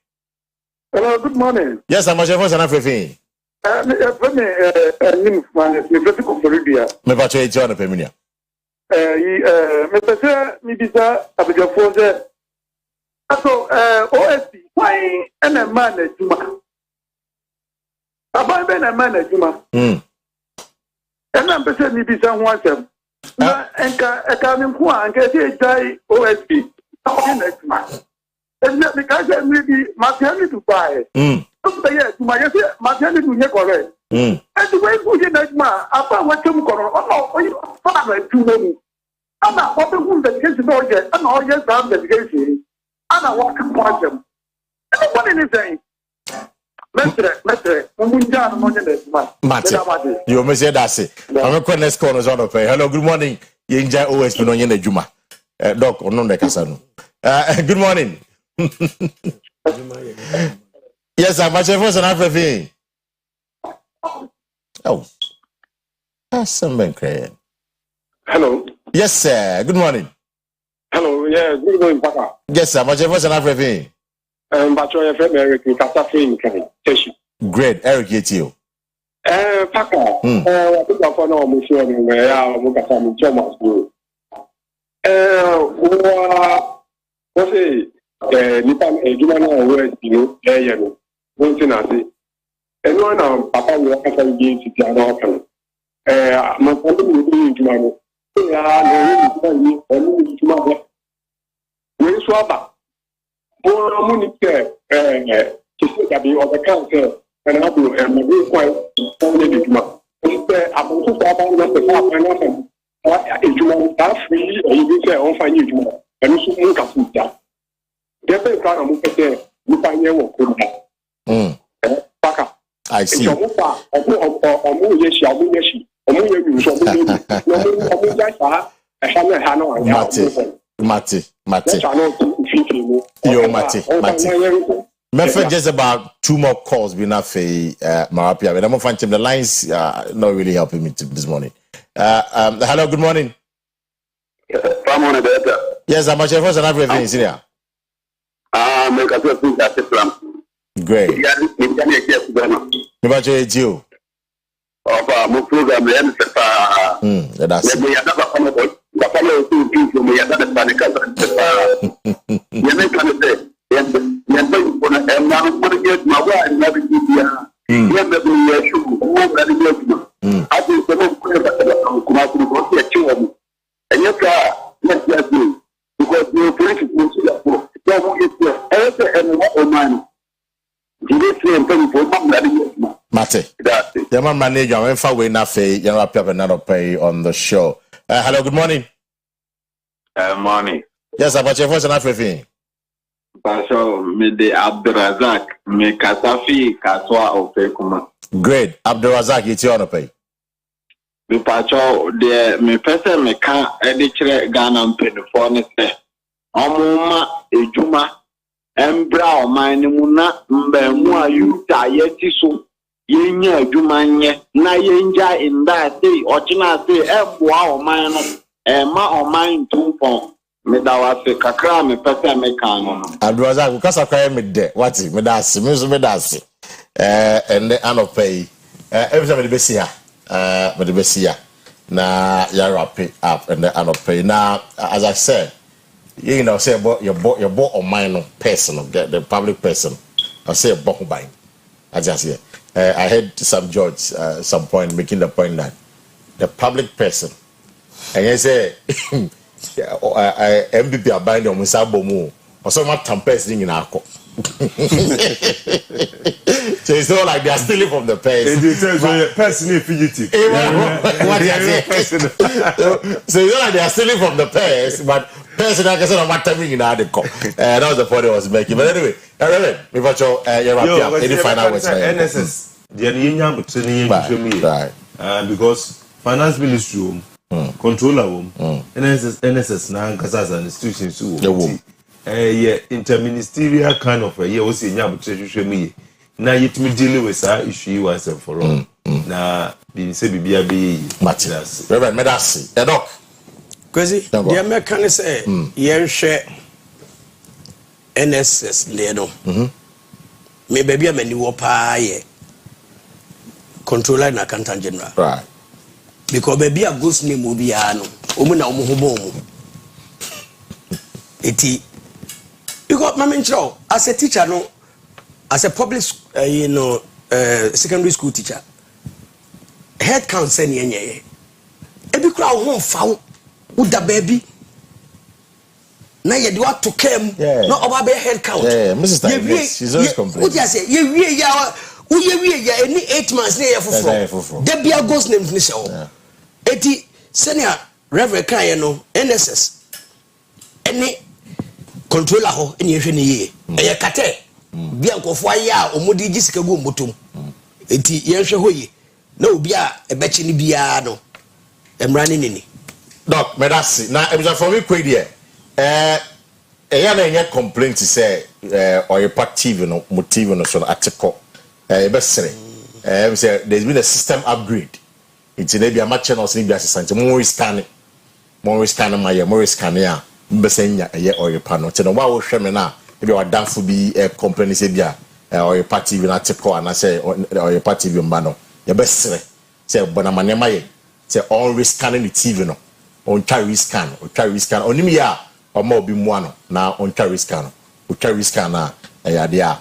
Hello, good morning. Yes, I'm your first and everything. OSP, why and a man at Juma? About Ben a man at Juma. And I'm saying, maybe someone said, and coming and get a OSP. Next month. And because maybe Martin to buy it. Yes, Martin to get correct. And the way we get next month, after what you call, oh, father, too many. I'm not what the wound that gets to yet, and all yes, I'm the case. And I walk upon them. And what is saying? Mestre, you may say that's it. I'm a corner corners on the pay. Hello, good morning. You enjoy always been on your Juma. Doc, or no, the Casano. Good morning. Yes, I'm much of us and everything. Oh, that's something crazy. Hello. Yes, sir. Good morning. Hello, yeah, good morning, Papa. Yes, sir. Much of us and everything. But your friend Eric, great, Eric, it's you. Papa, I think I found out my phone where I look at some Thomas. What's it? Nippon, a human always, one thing I say. And one now, Papa will have a game to the other. My family will be into my room. Where is Swaba? Oh, Munich, to say be of the council, and I will have a quite only Juma. I'm also about the top and nothing. If you want to free, or you will say, oh, find you Juma, and you should look at that. Get a car and move it there, you find your work. Paka. I see. Or more yes, or more yes, or more you. Mate. Yo, Mate. Method just about 2 more calls being enough for Marapia. But I'm finding the lines not really helping me this morning. Hello, good morning. Yes, I'm much first and everything is here. Great. You. My program, That's me ya da papa mo boy papa mo to people me ya da ba de kasa ya me kan de ya ba ko na e ma ko de ma wa na bi ya ya me bi ya shu mo na de ya a ti ko mo ko ba ko ma ko ya chi wo and you ka na ya do because you police mo si ya ko ya mo e and what man Mate, the man manager, I'm far away enough. You're up another pay on the show. Hello, good morning. Morning. Yes, about your voice and everything. Pastor, me de Abdurazak, me Kasafi, Kaswa Opekuma. Great, Abdurazak, it's your pay. Me Pastor, me person me can editor Ghana pay the phone. Omuma, Ejuma. Embra o mine muna mbemu ayuta yetiso yenya adwumanye na yenja inda sei ochina sei eboa o mine no ma o mine tumpon me da wa se kakra me pese me kan no Abduaza ku kasa kwa me de wati me da ase me so me da ase ende anopay every time me besi ha me de besi ha na ya wrap it up and anopay na as I said, you know, say about your boat or mine person, the public person. I say about buying. I just hear. I heard some judge some point making the point that the public person, and you say, MVP are buying on Musabo Mo or some tempesting in our court. So it's not like they are stealing from the person. Person is fugitive. So it's not like they are stealing from the person, but person like I said, I'm not telling in the court. That was the point I was making. But anyway, you're up. Any final words? NSS. Right. Because finance ministry, controller, NSS now as an institution. Yeah, interministerial kind of what's in your me. Now you to deal with that issue once and for all. Now, the say be Matthias. Reverend Medasi. The doc. Kwesi, the American say, yen share NSS Leno. Me baby a many wapa ye controller and accountant general. Right. Because baby a ghost name will be ano. Omuna omuhubomu. Eti. Because my as a teacher, no, as a public, secondary school teacher, head count send ye. Every crowd won't found with the baby. Now you do what to come, not about the head count. Yeah, Mrs. Yes, she's always complaining. What you say? You any 8 months near for. There be a ghost named Nisha. Eti senior Reverend Kayano NSS. Any controller ho eni ehwe ne ye eye kate bia nkofo aya omodi gisika go motom enti ye hwe ho ye na obi a ebechi ni bia no emra ne nini doc medasi na ebisa for me kwe de eya na enye complaint say Oyerepa TV no motive no so article ebesere say there's been a system upgrade it's na bia ma channels ni bia sesante more scanning my scan ya mbesenya eye Oyerepa no te no wa wo hwe me na e bi wadanfo bi company se bia Oyerepa TV na article ana say Oyerepa TV mba no ye besere say bona manema ye say all scanning the TV no on carry scan onimi ya omo obi mu ano na on carry scan o carry scan na ya dia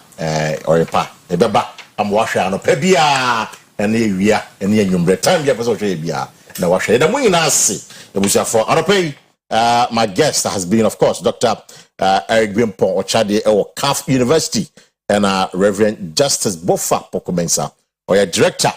Oyerepa e beba am wa hwe ano pa bia ene ewia ene enwumbre time bia person hwe bia na wa hwe da mu nyina ase ebusia for anopai. My guest has been, of course, Dr. Eric Gwimpong Ochade at CAF University and Reverend Justice Bofa Pokumensa, or your Director,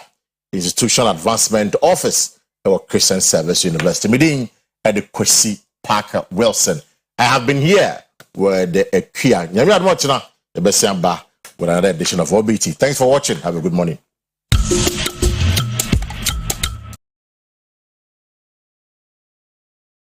Institutional Advancement Office at Christian Service University, meeting at the Kwesi Parker Wilson. I have been here with the Akua. You're watching the best with another edition of OBT. Thanks for watching. Have a good morning.